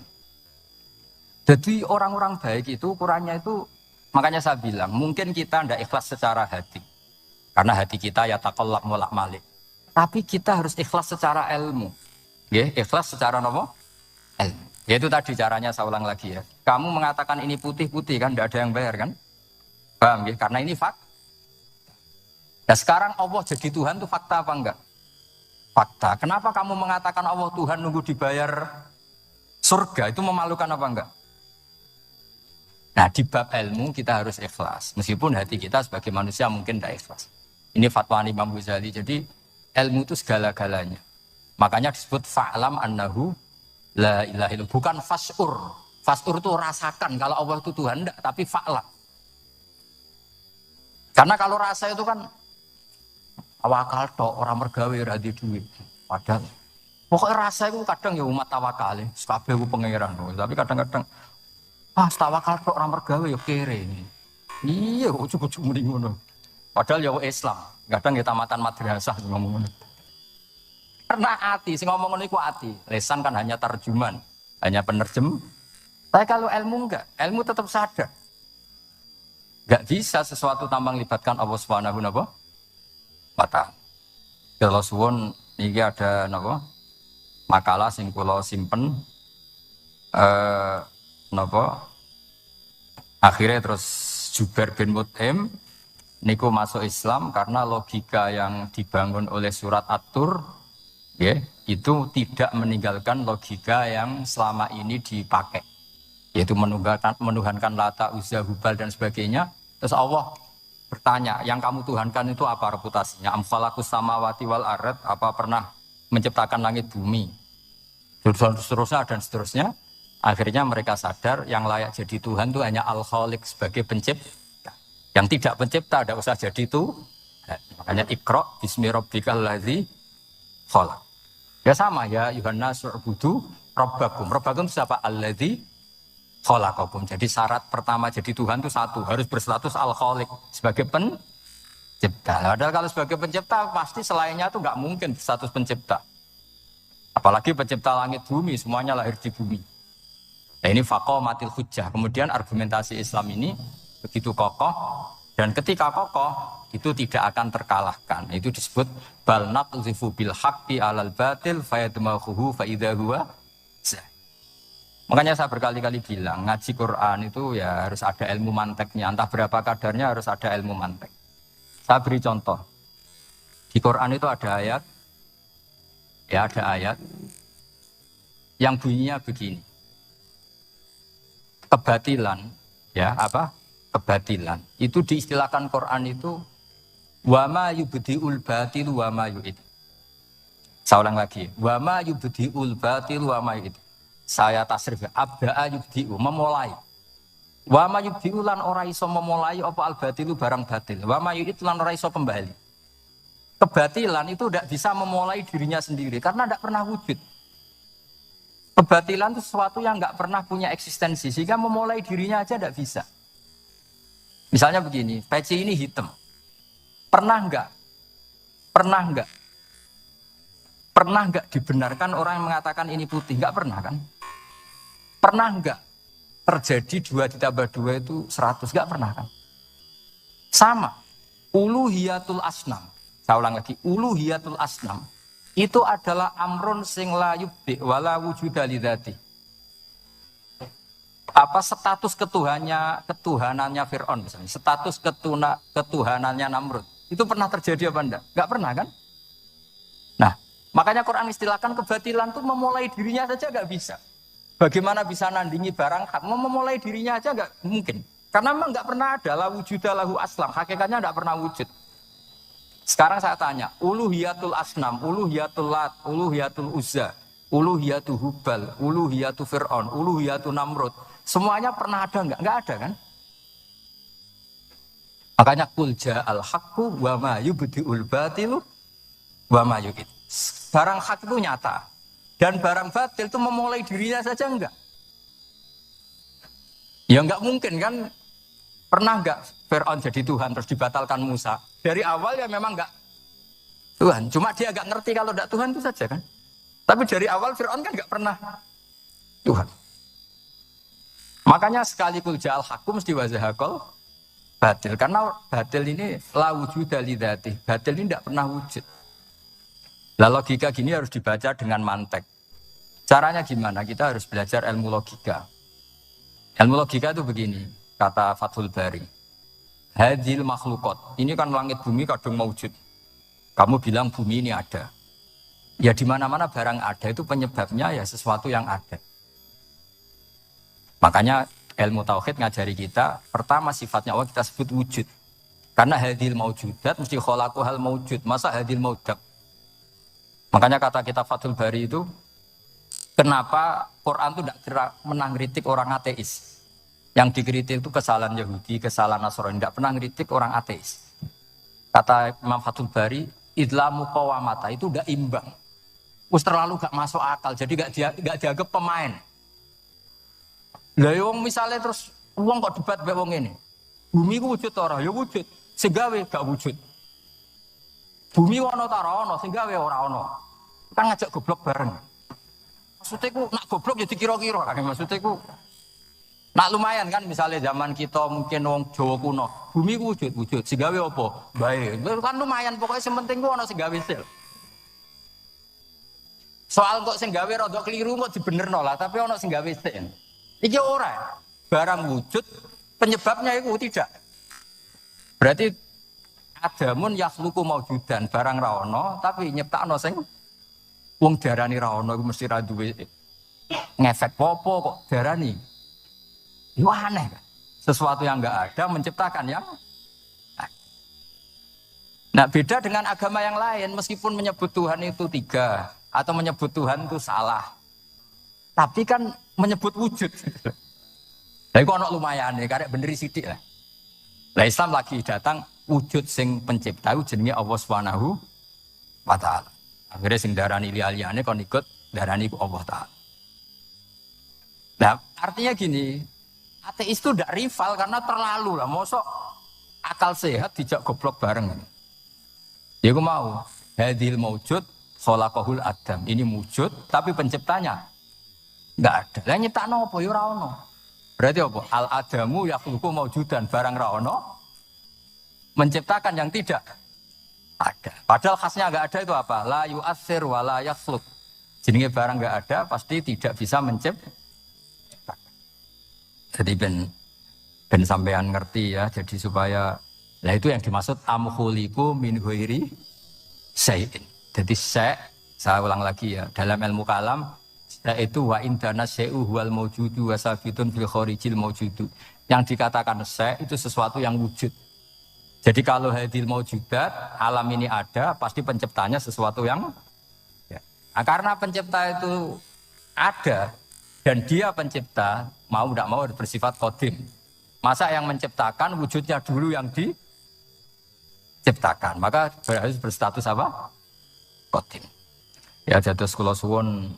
Jadi orang-orang baik itu ukurannya itu, makanya saya bilang mungkin kita tidak ikhlas secara hati karena hati kita ya taqallab molak malik, tapi kita harus ikhlas secara ilmu ya, ikhlas secara apa? Ilmu. Yaitu tadi caranya saya ulang lagi ya, kamu mengatakan ini putih-putih kan tidak ada yang bayar kan, paham ya? Karena ini fakta. Nah sekarang Allah jadi Tuhan itu fakta apa enggak? Fakta. Kenapa kamu mengatakan Allah Tuhan nunggu dibayar surga? Itu memalukan apa enggak? Nah di bab ilmu kita harus ikhlas. Meskipun hati kita sebagai manusia mungkin tidak ikhlas. Ini fatwa Imam Ghazali. Jadi ilmu itu segala-galanya. Makanya disebut fa'lam annahu la ilaha illallah. Bukan fas'ur. Fas'ur itu rasakan kalau Allah itu Tuhan. Enggak, tapi fa'lam. Karena kalau rasa itu kan tawakal tok orang mergawe ora di duit. Padahal pokoknya rasa itu kadang ya umat tawakal, kabeh ku pangeran. Tapi kadang-kadang tawakal tok orang mergawe ya kere. Iya kok cukup muni ngono. Padahal ya Islam, kadang ya tamatan madrasah ngomong ngono. Karena ati sing ngomong ngono iku ati. Lesan kan hanya terjemahan, hanya penerjem. Tapi kalau ilmu enggak, ilmu tetap sadar. Enggak bisa sesuatu tanpa melibatkan Allah Subhanahu wa ta'ala. Kalau suwun ini ada napa? Makalah sing kula simpen napa? Akhirnya terus Jubair bin Mut'im niku masuk Islam karena logika yang dibangun oleh surat At-Tur ya, itu tidak meninggalkan logika yang selama ini dipakai. Yaitu menuhankan Lata, Uzza, Hubal dan sebagainya. Terus Allah bertanya, yang kamu tuhankan itu apa reputasinya? Amfalakus samawati wal ard, apa pernah menciptakan langit bumi? Seterusnya dan seterusnya. Akhirnya mereka sadar yang layak jadi Tuhan itu hanya Al-Khaliq sebagai pencipta. Yang tidak pencipta tidak usah jadi itu. Makanya Iqra bismi rabbikal ladzi khalaq. Ya sama ya, Yuhannas u'budu rabbakum. Rabbakum siapa? Alladzi khalaqakum. Jadi syarat pertama jadi Tuhan itu satu, harus berstatus Al-Khaliq sebagai pencipta. Padahal kalau sebagai pencipta pasti selainnya itu nggak mungkin berstatus pencipta. Apalagi pencipta langit bumi, semuanya lahir di bumi. Nah ini faqamatil hujjah. Kemudian argumentasi Islam ini begitu kokoh, dan ketika kokoh itu tidak akan terkalahkan. Itu disebut bal naqzifu bil haqqi 'alal batil fayadmaghuhu fa idza huwa. Makanya saya berkali-kali bilang, ngaji Quran itu ya harus ada ilmu manteknya. Entah berapa kadarnya harus ada ilmu mantek. Saya beri contoh. Di Quran itu ada ayat. Ya ada ayat. yang bunyinya begini. Kebatilan, ya apa? Kebatilan. Itu diistilahkan Quran itu wa ma yubdiul batil wa ma yu'id. Saya ulang lagi. Wa ma yubdiul batil wa ma yu'id. Saya tasrif abda'a yubdi'u, memulai. Wa ma yubdi'u lan ora iso memulai apa al batilu barang batil. Wa ma yu'id lan ora iso kembali. Kebatilan itu tidak bisa memulai dirinya sendiri karena tidak pernah wujud. Kebatilan itu sesuatu yang nggak pernah punya eksistensi, sehingga memulai dirinya aja tidak bisa. Misalnya begini, peci ini hitam. Pernah nggak? Pernah nggak? Pernah nggak dibenarkan orang yang mengatakan ini putih? Nggak pernah kan? Pernah nggak terjadi 2 ditambah 2 itu 100? Nggak pernah kan? Sama, uluhiyatul asnam. Saya ulang lagi, uluhiyatul asnam. Itu adalah amrun sing la yubdi wala wujuda lidzati. Apa status ketuhanannya Fir'aun misalnya, status ketuhanannya Namrud. Itu pernah terjadi apa enggak? Enggak pernah kan? Nah, makanya Quran istilahkan kebatilan itu memulai dirinya saja enggak bisa. Bagaimana bisa nandingi barang hak? Memulai dirinya aja enggak mungkin. Karena memang enggak pernah ada la wujuda lahu aslam. Hakikatnya enggak pernah wujud. Sekarang saya tanya, uluhiyatul asnam, uluhiyatul lat, uluhiyatul uzza, uluhiyatul hubal, uluhiyatul fir'aun, uluhiyatul namrud. Semuanya pernah ada enggak? Enggak ada kan? Makanya qul ja'al haqqu wa ma yubdi'ul batilu wa ma yu'id. Barang hak itu nyata. Dan barang batil itu memulai dirinya saja enggak? Ya enggak mungkin kan? Pernah enggak Fir'aun jadi Tuhan terus dibatalkan Musa? Dari awal ya memang enggak Tuhan. Cuma dia enggak ngerti kalau enggak Tuhan itu saja kan. Tapi dari awal Fir'aun kan enggak pernah Tuhan. Makanya sekali kul ja'al haqqu mesti wazahakol batil. Karena batil ini la wujuda lidzati. Batil ini enggak pernah wujud. Lah logika gini harus dibaca dengan mantek. Caranya gimana? Kita harus belajar ilmu logika. Ilmu logika itu begini. Kata Fathul Bari, hadil makhlukot. Ini kan langit bumi kadang mewujud. Kamu bilang bumi ini ada. Ya di mana-mana barang ada itu penyebabnya ya sesuatu yang ada. Makanya ilmu tauhid ngajari kita, pertama sifatnya Allah kita sebut wujud. Karena hadil maujudat mesti kholaqu hal maujud. Masa hadil maudak? Makanya kata kita Fathul Bari itu, kenapa Quran itu tidak menang kritik orang ateis? Yang dikritik itu kesalahan Yahudi, kesalahan Nasrani. Tidak pernah kritik orang ateis. Kata Imam Fathul Bari, idlamu qawamata itu udah imbang. Terus terlalu gak masuk akal, jadi gak dianggap pemain. Lah wong misalnya terus wong kok debat mbek wong ini. Bumi ku wujud ora? Ya wujud. Sing gawe gak wujud. Bumi ana ta ora ana, sing gawe ora ana. Kan ngajak goblok bareng. Maksudnya ku nak goblok ya dikira-kira kan maksudnya ku. Nak lumayan kan misalnya zaman kita mungkin wong Jawa kuno, bumi ku wujud, sing gawe apa? Bae. Kan lumayan pokoknya sing penting ku ana sing gawe sil. Soal kok sing gawe rada keliru kok dibenerno lah, tapi ana sing gawe sil. Iki ora. Barang wujud penyebabnya itu tidak. Berarti adamun yakhluqu maujudan, barang ra ono tapi nyiptakno sing wong darani ra ono iku mesti ra duwe ngefek apa kok darani. Itu aneh kan? Sesuatu yang enggak ada menciptakan yang ada. Nah beda dengan agama yang lain, meskipun menyebut Tuhan itu 3 atau menyebut Tuhan itu salah, tapi kan menyebut wujud. Lah iku ana lumayan nih, karek beneri sithik lah. Lah Islam lagi datang wujud sing pencipta jenenge Allah Subhanahu wa taala. Akhire sing darani liyane kon ikut darani ku Allah taala. Nah, artinya gini, ateis itu tidak rival karena terlalu lah. Mosok akal sehat dijak goblok bareng. Ya aku mau. Hadil maujud khalaqahul adam. Ini wujud tapi penciptanya enggak ada. Lah nyiptakno apa ya ora ono. Berarti apa? Al adamu yakhluqu maujudan, barang ra ono menciptakan yang tidak ada. Padahal khasnya enggak ada itu apa? La yu'athir wa la yakhluq. Jenenge barang enggak ada pasti tidak bisa menciptakan. Jadi ben sampean ngerti ya, jadi supaya lah itu yang dimaksud amkhuliku min ghairi syai'in. Jadi saya ulang lagi ya, dalam ilmu kalam yaitu wa indana syai'u huwal maujudu wa sabitun fil kharijil maujudu. Yang dikatakan syai' itu sesuatu yang wujud. Jadi kalau hadil maujudat, alam ini ada, pasti penciptanya sesuatu yang ya. Nah, karena pencipta itu ada dan dia pencipta, mau tidak mau bersifat qadim. Masa yang menciptakan wujudnya dulu yang diciptakan, maka harus berstatus apa? Qadim. Ya jatuh kula suwun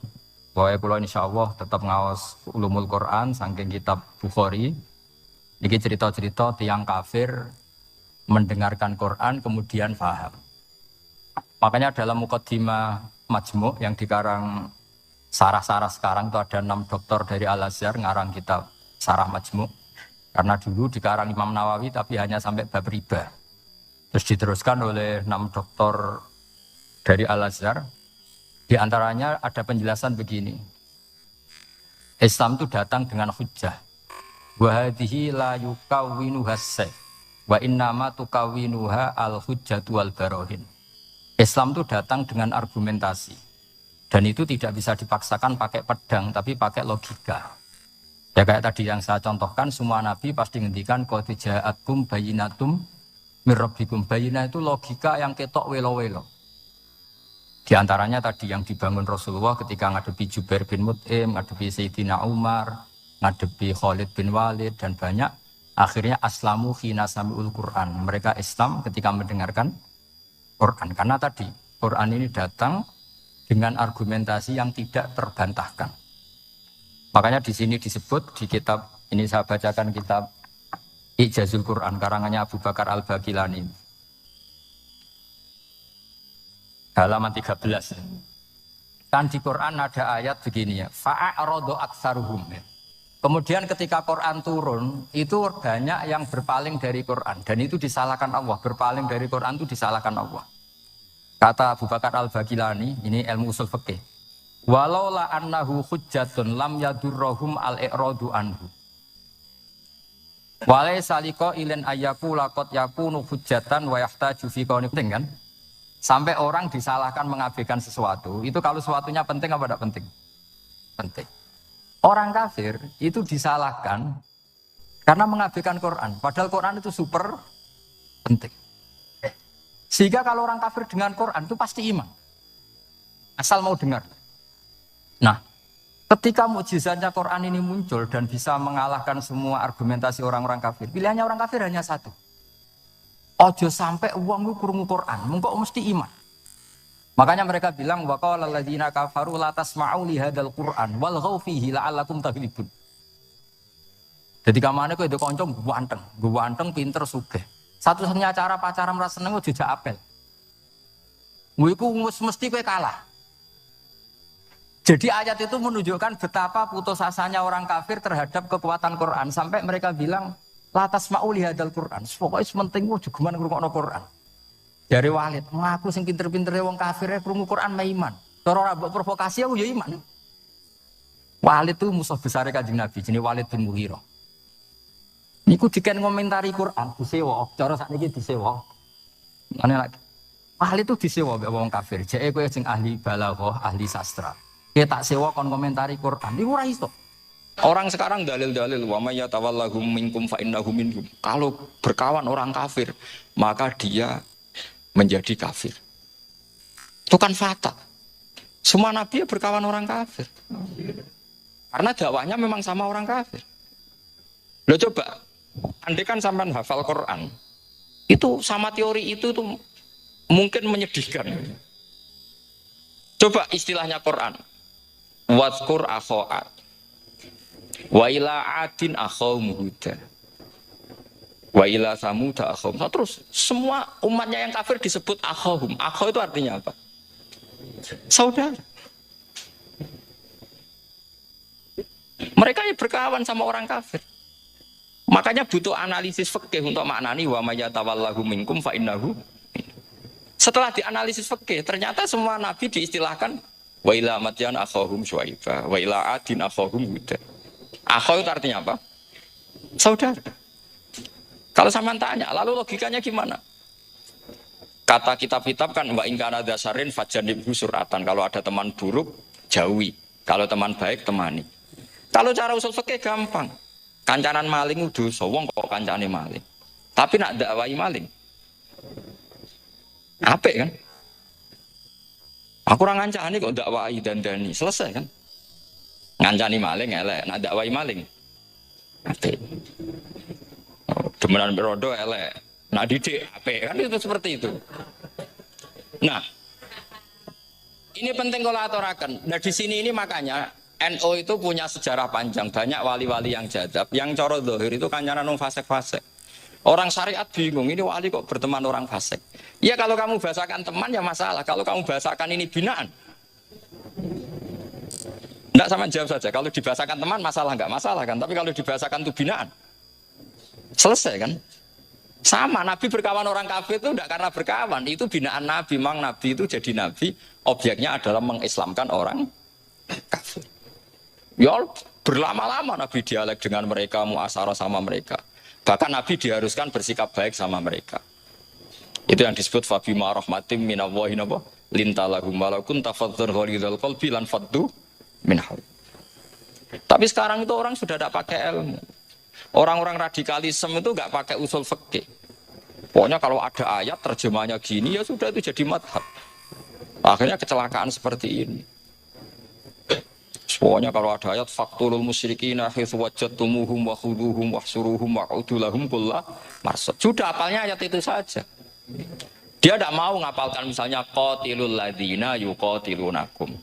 bahwa kula insyaallah tetap ngaos ulumul Quran saking kitab Bukhari. Niki cerita-cerita tiyang kafir mendengarkan Quran kemudian paham. Makanya dalam mukaddimah Majmu' yang dikarang sarah-sarah sekarang itu ada 6 doktor dari Al-Azhar ngarang kitab Sarah Majmu'. Karena dulu dikarang Imam Nawawi tapi hanya sampai bab riba. Terus diteruskan oleh 6 doktor dari Al-Azhar. Di antaranya ada penjelasan begini. Islam itu datang dengan hujjah. Wa hadhihi la yukawwinuha as-sayf. Wa innama tukawwinuha al-hujjatu wal barohin. Islam itu datang dengan argumentasi. Dan itu tidak bisa dipaksakan pakai pedang tapi pakai logika. Ya kayak tadi yang saya contohkan, semua nabi pasti ngendikan qad ja'akum bayyinatum mir rabbikum. Bayyinah itu logika yang ketok welo-welo. Di antaranya tadi yang dibangun Rasulullah ketika ngadepi Jubair bin Mut'im, ngadepi Sayyidina Umar, ngadepi Khalid bin Walid dan banyak. Akhirnya aslamu khina sami'ul Quran. Mereka Islam ketika mendengarkan Quran. Karena tadi Quran ini datang dengan argumentasi yang tidak terbantahkan. Makanya di sini disebut di kitab ini saya bacakan kitab Ijazul Quran karangannya Abu Bakar Al-Baqilani. Halaman 13. Kan di Quran ada ayat begini ya. Fa'a'radu aktsaruhum. Kemudian ketika Quran turun, itu banyak yang berpaling dari Quran dan itu disalahkan Allah. Berpaling dari Quran itu disalahkan Allah. Kata Abu Bakar Al-Baqilani, ini ilmu usul fikih. Walau la annahu hujjatun lam yadurrohum al-i'radu anhu. Walai saliko ilin ayyaku lakot yakunu hujjatan wa yahtaju fi qawni. Penting kan? Sampai orang disalahkan mengabaikan sesuatu, itu kalau sesuatunya penting apa tidak penting? Penting. Orang kafir itu disalahkan karena mengabaikan Quran. Padahal Quran itu super penting. Sehingga kalau orang kafir dengan Quran itu pasti iman. Asal mau dengar. Nah, ketika mukjizatnya Quran ini muncul dan bisa mengalahkan semua argumentasi orang-orang kafir, pilihannya orang kafir hanya satu. Ojo sampai uang itu krungu Quran, mengko mesti iman. Makanya mereka bilang wa qala alladziina kafaru la tasma'u li hadzal Qur'an walghaw fihi la'allakum taghlibun. Jadi kamane kowe ndek kanca ganteng, pinter sugih. Satu-satunya cara pacaran merasa seneng dijak apel. Kowe iku mesti kowe kalah. Jadi ayat itu menunjukkan betapa putus asanya orang kafir terhadap kekuatan Quran sampai mereka bilang latas ma'uli hadal Quran. Pokoknya sementing juga gimana ngrungokno Quran. Dari Walid, ngaku sing pinter-pintere wong kafir krungu Quran mah iman. Cara ora mbok provokasi aku ya iman. Walid itu musuh besar Kanjeng Nabi, jenenge Walid bin Mughirah. Niku diken ngomentari Quran, disewa, cara sakniki disewa. Ane lagi. Walid itu disewa mbek wong kafir. Jeke kowe sing ahli balaghah, ahli sastra. Kowe tak sewa kon komentari Quran. Iku ora iso. Orang sekarang dalil-dalil wa may yatawallahum minkum fa innahu minhum. Kalau berkawan orang kafir, maka dia menjadi kafir. Itu kan fatal. Semua nabi berkawan orang kafir. Karena dakwahnya memang sama orang kafir. Loh coba, andai kan sampean hafal Quran, itu sama teori itu tuh mungkin menyedihkan. Coba istilahnya Quran. Wadhkur akho'at. Wa ila adin akhawum huda. Wa ila samuda akhawum. Terus semua umatnya yang kafir disebut akhawum. Akhaw itu artinya apa? Saudara. Mereka ini berkawan sama orang kafir. Makanya butuh analisis fikih untuk maknani wa may yatawallahu minkum fa innahu. Setelah dianalisis fikih, ternyata semua nabi diistilahkan wa ila madyan akhawum syuaiba, wa ila adin akhawum huda. Akhaw itu artinya apa? Saudara. Kalau sama tanya, lalu logikanya gimana? Kata kitab-kitab kan wa in kana dasarin fajanibhu suratan. Kalau ada teman buruk, jauhi. Kalau teman baik temani. Kalau cara usul fikih gampang. Kancanan maling dosa, wong kok kancane maling. Tapi nak dakwai maling. Apik kan? Aku ora ngancani kok dakwai dandani, selesai kan? Ngancani maling elek, nak dakwai maling. Apik. Demenan rondo elek. Nak didik apik kan itu seperti itu. Nah, ini penting kalau aturaken. Nah di sini ini makanya NU itu punya sejarah panjang, banyak wali-wali yang jadab, yang coro dohir itu kancanan wong fasik-fasik. Orang syariat bingung, ini wali kok berteman orang fasik. Ya kalau kamu bahasakan teman ya masalah, kalau kamu bahasakan ini binaan. Tidak sama jawab saja, kalau dibahasakan teman masalah nggak masalah kan, tapi kalau dibahasakan itu binaan, selesai kan? Sama, Nabi berkawan orang kafir itu tidak karena berkawan, itu binaan Nabi. Memang Nabi itu jadi Nabi, objeknya adalah mengislamkan orang kafir. Ya berlama-lama Nabi dialek dengan mereka, muasyarah sama mereka. Bahkan Nabi diharuskan bersikap baik sama mereka. Itu yang disebut fabima rahmatim minallahi lintalahum walaukun tafadzur ghalidhal qalbi lan faddu min haul. Tapi sekarang itu orang sudah tidak pakai ilmu. Orang-orang radikalisme itu nggak pakai usul fikih. Pokoknya kalau ada ayat terjemahnya gini ya sudah itu jadi madhab. Akhirnya kecelakaan seperti ini. Pokoknya kalau ada ayat faktulul musyrikina haitsu wajadtumuhum wa khuduhum wahsuruhum wa'udu lahum kulla marsad. Sudah hafalnya ayat itu saja. Dia tidak mau ngapalkan misalnya qatilul ladzina yuqatilunakum.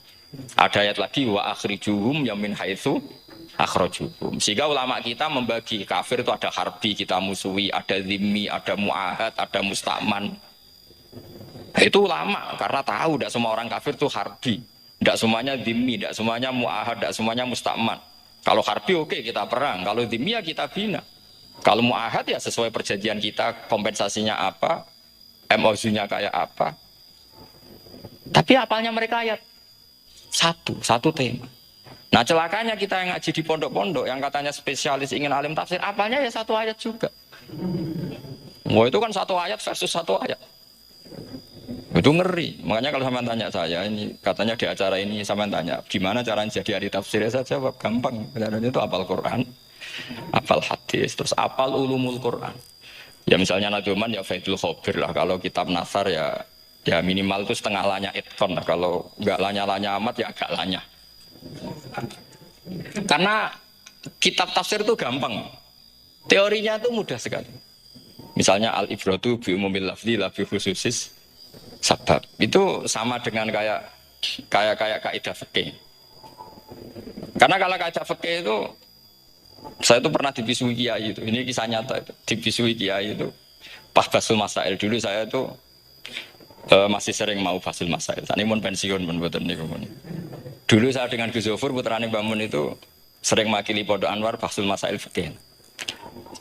Ada ayat lagi wa akhrijuhum yamin haitsu akhrajuhum. Sehingga ulama kita membagi kafir itu ada harbi, kita musuhi, ada zimmi, ada muahad, ada musta'man. Itu ulama karena tahu tidak semua orang kafir itu harbi. Tidak semuanya zimmi, tidak semuanya muahad, tidak semuanya musta'man. Kalau harbi oke, kita perang, kalau zimmi ya kita bina. Kalau muahad ya sesuai perjanjian kita, kompensasinya apa, MOU-nya kayak apa. Tapi apalnya mereka ayat satu tema. Nah celakanya kita yang ngaji di pondok-pondok yang katanya spesialis ingin alim tafsir, apalnya ya satu ayat juga. Wah itu kan satu ayat versus satu ayat. Itu ngeri. Makanya kalau sama tanya saya, ini katanya di acara ini sama tanya, gimana caranya jadi ahli tafsir? Saya jawab gampang. Caranya itu apal Quran, apal hadis, terus apal ulumul Quran. Ya misalnya Najuman ya Faidul Khobir lah. Kalau kitab Nasar ya minimal itu setengah lanya itkon lah. Kalau nggak lanya-lanya amat ya agak lanya. Karena kitab tafsir itu gampang. Teorinya itu mudah sekali. Misalnya al-ibratu bi umumil lafzi la bi khususis sabab. Itu sama dengan kayak kaidah fikih. Karena kalau kaidah fikih itu saya itu pernah dibisui kiai itu. Ini kisah nyata itu. Dibisui kiai itu. Pas basul masail dulu saya itu masih sering mau basul masail. Ini mau pensiun pun betul nih. Dulu saya dengan Gus Zofur putrane Mbah Mun itu sering makili Pondok Anwar basul masail fikih.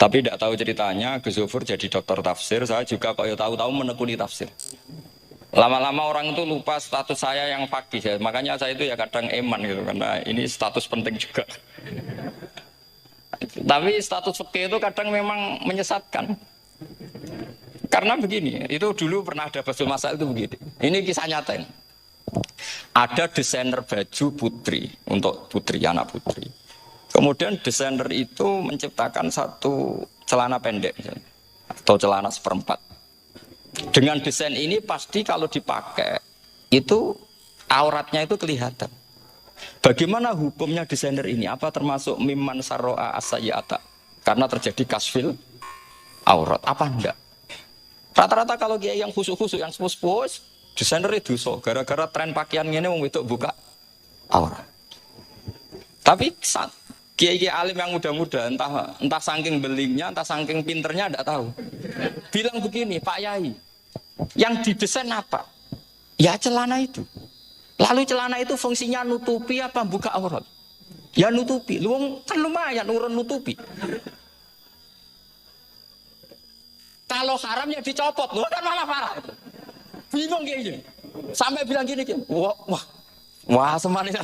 Tapi tidak tahu ceritanya Gus Zofur jadi dokter tafsir. Saya juga kalau tahu-tahu menekuni tafsir. Lama-lama orang itu lupa status saya yang fakih. Ya. Makanya saya itu ya kadang eman gitu karena ini status penting juga. Tapi status fikih itu kadang memang menyesatkan. Karena begini, itu dulu pernah ada basul masail itu begini. Ini kisah nyata ini. Ada desainer baju putri untuk putri, anak putri. Kemudian desainer itu menciptakan satu celana pendek misalnya, atau celana seperempat. Dengan desain ini pasti kalau dipakai itu auratnya itu kelihatan. Bagaimana hukumnya desainer ini? Apa termasuk mimman sarro'a as-sayyi'ata? Karena terjadi kasfil aurat. Apa enggak? Rata-rata kalau kiai yang khusus-khusus, yang sepuh-sepuh, desainer itu dosa. Gara-gara tren pakaian ini wong wedok buka aurat. Tapi kiai-kiai alim yang muda-muda, entah saking belingnya, entah saking pinternya, enggak tahu. Bilang begini, Pak Yai, yang didesain apa? Ya celana itu. Lalu celana itu fungsinya nutupi apa buka aurat? Ya nutupi. Lu kan lumayan urun nutupi. Kalau haram ya dicopot, lu kan malah parah. Bingung kayak gini. Sampai bilang gini, wah semanis.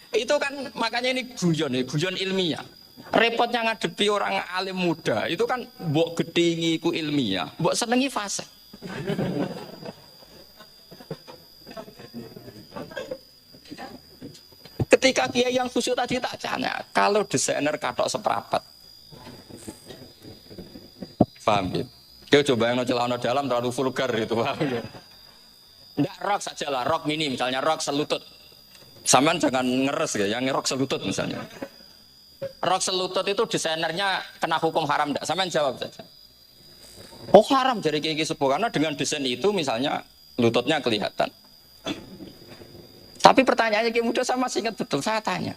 Itu kan makanya ini guyon ilmiah. Repotnya ngadepi orang alim muda, itu kan mbok gedhingi ku ilmiah, mbok senengi fase. Ketika kiai yang khusyuk tadi tak tanya, kalau desainer katok seprapat, paham ya? Kau coba yang celana dalam terlalu vulgar itu, paham ya? Enggak, rok saja lah, rok mini misalnya, rok selutut. Sampean jangan ngeres ya, yang rok selutut misalnya. Rok selutut itu desainernya kena hukum haram enggak? Sampean jawab saja. Oh haram jadi kiai sepuh karena dengan desain itu misalnya lututnya kelihatan. Tapi pertanyaannya Ki Muda saya masih ingat betul, saya tanya.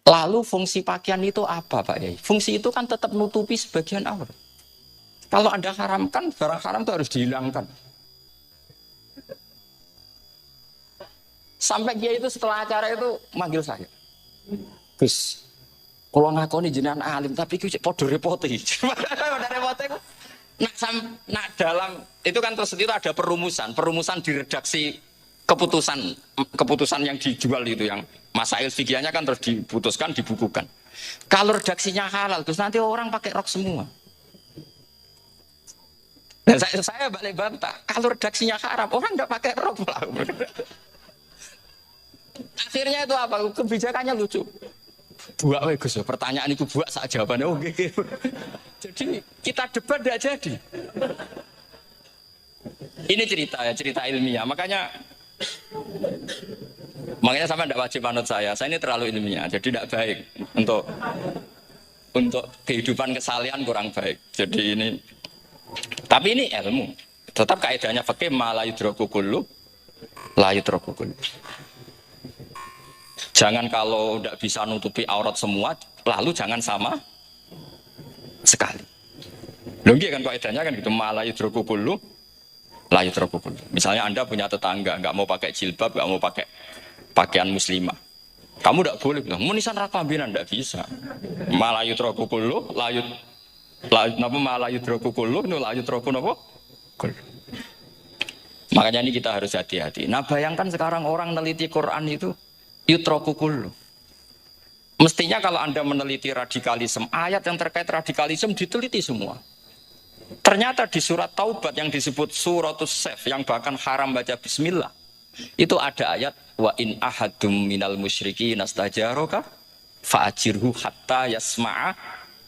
Lalu fungsi pakaian itu apa Pak Yai? Fungsi itu kan tetap nutupi sebagian aurat. Kalau Anda haramkan, barang haram itu harus dihilangkan. Sampai Kiai itu setelah acara itu manggil saya. Gus, kalau ngakoni jenengan alim, tapi itu podo repote. Podo repote itu. Nak dalam, itu kan terus itu ada perumusan di redaksi keputusan yang dijual itu yang masail fikihnya kan terus diputuskan dibukukan. Kalau redaksinya halal terus nanti orang pakai rok semua. Dan saya balik bantah, kalau redaksinya haram orang enggak pakai rok. Akhirnya itu apa? Kebijakannya lucu. Buak we Gus, pertanyaan itu buak sak jawabannya oke. Jadi kita debat enggak jadi. Ini cerita ilmiah. Makanya sama tidak wajib manut saya ini terlalu ilmiah, jadi tidak baik untuk kehidupan kesalian kurang baik. Jadi ini, tapi ini ilmu. Tetap kaidahnya fikih ma la yudraku kullu la yudraku kullu. Jangan kalau tidak bisa nutupi aurat semua, lalu jangan sama sekali. Lagi kan kaidahnya kan gitu ma la yudraku kullu la yudraku kullu. Misalnya Anda punya tetangga nggak mau pakai jilbab, nggak mau pakai pakaian muslimah. Kamu tidak boleh bilang, munisan rakambinan tidak bisa. Malayu trokukulu, malayu trokukulu, nulayu troku nopo. Makanya ini kita harus hati-hati. Nah bayangkan sekarang orang meneliti Quran itu yutrokukulu. Mestinya kalau Anda meneliti radikalisme, ayat yang terkait radikalisme diteliti semua. Ternyata di surat Taubat yang disebut suratus Saf yang bahkan haram baca bismillah. Itu ada ayat wa in ahadum minal musyrikin nastajaraka fa'ajirhu hatta yasma'a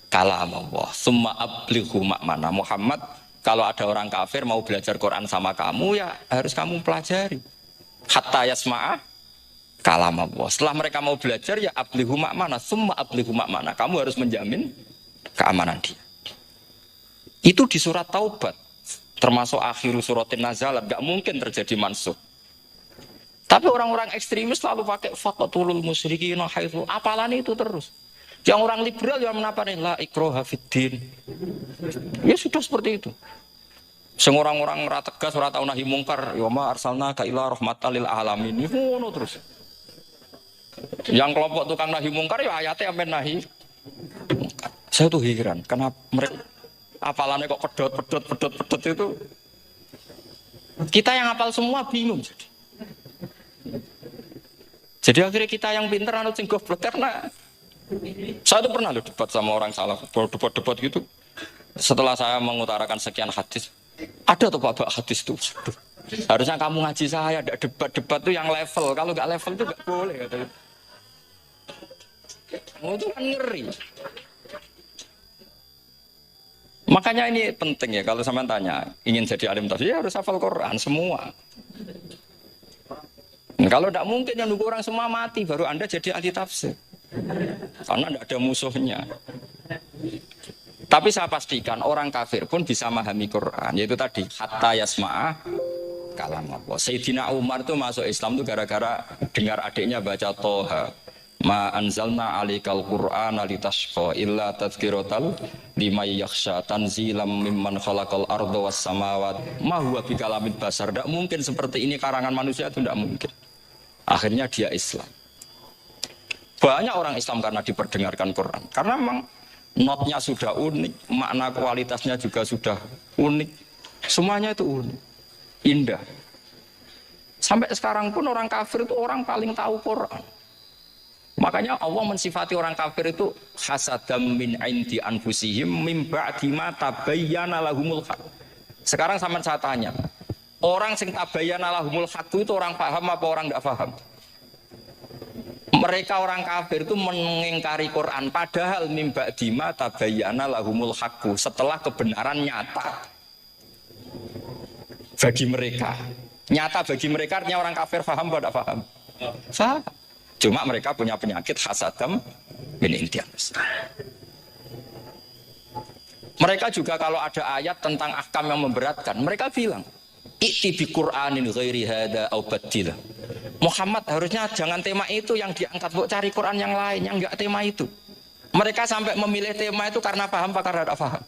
kalam Allah summa ablighu ma'mana. Muhammad, kalau ada orang kafir mau belajar Quran sama kamu ya harus kamu pelajari hatta yasma'a kalam Allah. Setelah mereka mau belajar ya ablighu ma'mana summa ablighu ma'mana. Kamu harus menjamin keamanan dia. Itu di surat Taubat termasuk akhir suratin nazalat, gak mungkin terjadi mansuh. Tapi orang-orang ekstremis selalu pakai faqatulul musyrikin haitsu, apalan itu terus. Yang orang liberal yang menaparin la ikraha fiddin. Ya sudah seperti itu. Sing orang-orang ora tegas, ora tau nahi mungkar, ya ma arsalnaka ila rahmatan lil alamin. Ngono terus. Yang kelompok tukang nahi mungkar ya ayatnya amen nahi. Saya tuh heran, kenapa mereka apalannya kok pedot itu. Kita yang hafal semua bingung jadi. Jadi akhirnya kita yang pinter anut sing goblok karena saya tuh pernah debat sama orang salah, debat gitu. Setelah saya mengutarakan sekian hadis, ada tuh Pak hadis tuh. Harusnya kamu ngaji saya, ada debat tuh yang level. Kalau nggak level itu nggak boleh katanya. Itu kan ngeri. Makanya ini penting ya kalau sampean tanya ingin jadi alim tafsir ya harus hafal Quran semua. Nah, kalau tidak mungkin yang nunggu orang semua mati baru Anda jadi ahli tafsir. Karena tidak ada musuhnya. Tapi saya pastikan orang kafir pun bisa memahami Quran. Yaitu tadi hatta yasma'a kalam Allah. Sayyidina Umar itu masuk Islam itu gara-gara dengar adiknya baca Toha. Ma anzalna alikal Qur'ana litashqa illa tadhkiratal liman yakhsha tanzilam mimman khalaqal arda was samawat ma huwa bikalamid basar. Tidak mungkin seperti ini karangan manusia itu tidak mungkin. Akhirnya dia Islam. Banyak orang Islam karena diperdengarkan Quran. Karena memang notnya sudah unik, makna kualitasnya juga sudah unik. Semuanya itu unik, indah. Sampai sekarang pun orang kafir itu orang paling tahu Quran. Makanya Allah mensifati orang kafir itu hasadam min indi anfusihim mim ba'di ma tabayyana lahumul haq. Sekarang sama saya tanya, orang sing tabayyana lahumul haq itu orang paham apa orang enggak paham? Mereka orang kafir itu mengingkari Quran padahal mimba dima tabayyana lahumul haqqu, setelah kebenaran nyata bagi mereka. Nyata bagi mereka artinya orang kafir paham atau tidak paham? Paham. Cuma mereka punya penyakit hasadam bin intianas. Mereka juga kalau ada ayat tentang ahkam yang memberatkan, mereka bilang, "I'ti bi Qur'anin ghairi hada au badil." Muhammad harusnya jangan tema itu yang diangkat, bu cari Quran yang lain yang enggak tema itu. Mereka sampai memilih tema itu karena paham apa karena tidak paham?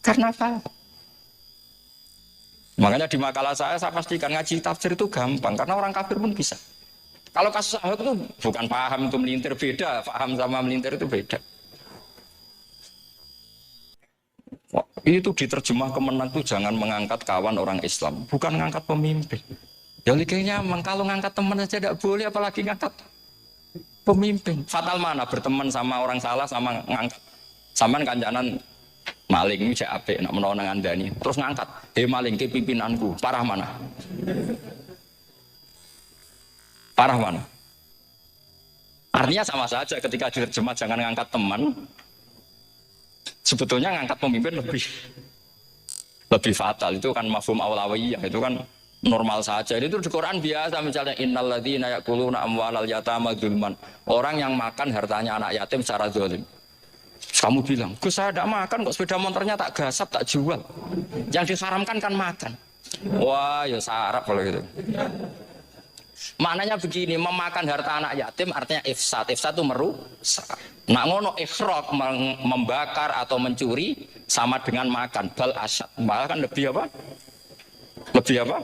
Karena paham. Makanya di makalah saya pastikan ngaji tafsir itu gampang karena orang kafir pun bisa. Kalau kasus Ahok itu bukan paham itu melintir, beda. Paham sama melintir itu beda. Wah, itu diterjemah ke Menang itu jangan mengangkat kawan orang Islam, bukan mengangkat pemimpin. Ya likanya kalau ngangkat teman saja tidak boleh, apalagi ngangkat pemimpin. Fatal mana berteman sama orang salah sama ngangkat. Saman kancanan maling ini CAP nak menawan ngandani terus ngangkat. Maling ke pimpinanku. Parah mana? Parah mana? Artinya sama saja ketika diterjemah jangan ngangkat teman. Sebetulnya ngangkat pemimpin lebih fatal. Itu kan mafhum awlawiyah, itu kan normal saja. Itu di Quran biasa, misalnya innalladzina ya'kuluna amwalal yatama dzulman. Orang yang makan hartanya anak yatim secara zalim. Kamu bilang, "Gus, saya tidak makan kok, sepeda motornya tak gasap, tak jual." Yang diharamkan kan makan. Wah, ya sarap kalau gitu. Maknanya begini, memakan harta anak yatim artinya ifsad. Ifsad itu merusak. Nak ngono ikhraq, membakar atau mencuri sama dengan makan. Bal asyad. Bahkan lebih apa? Lebih apa?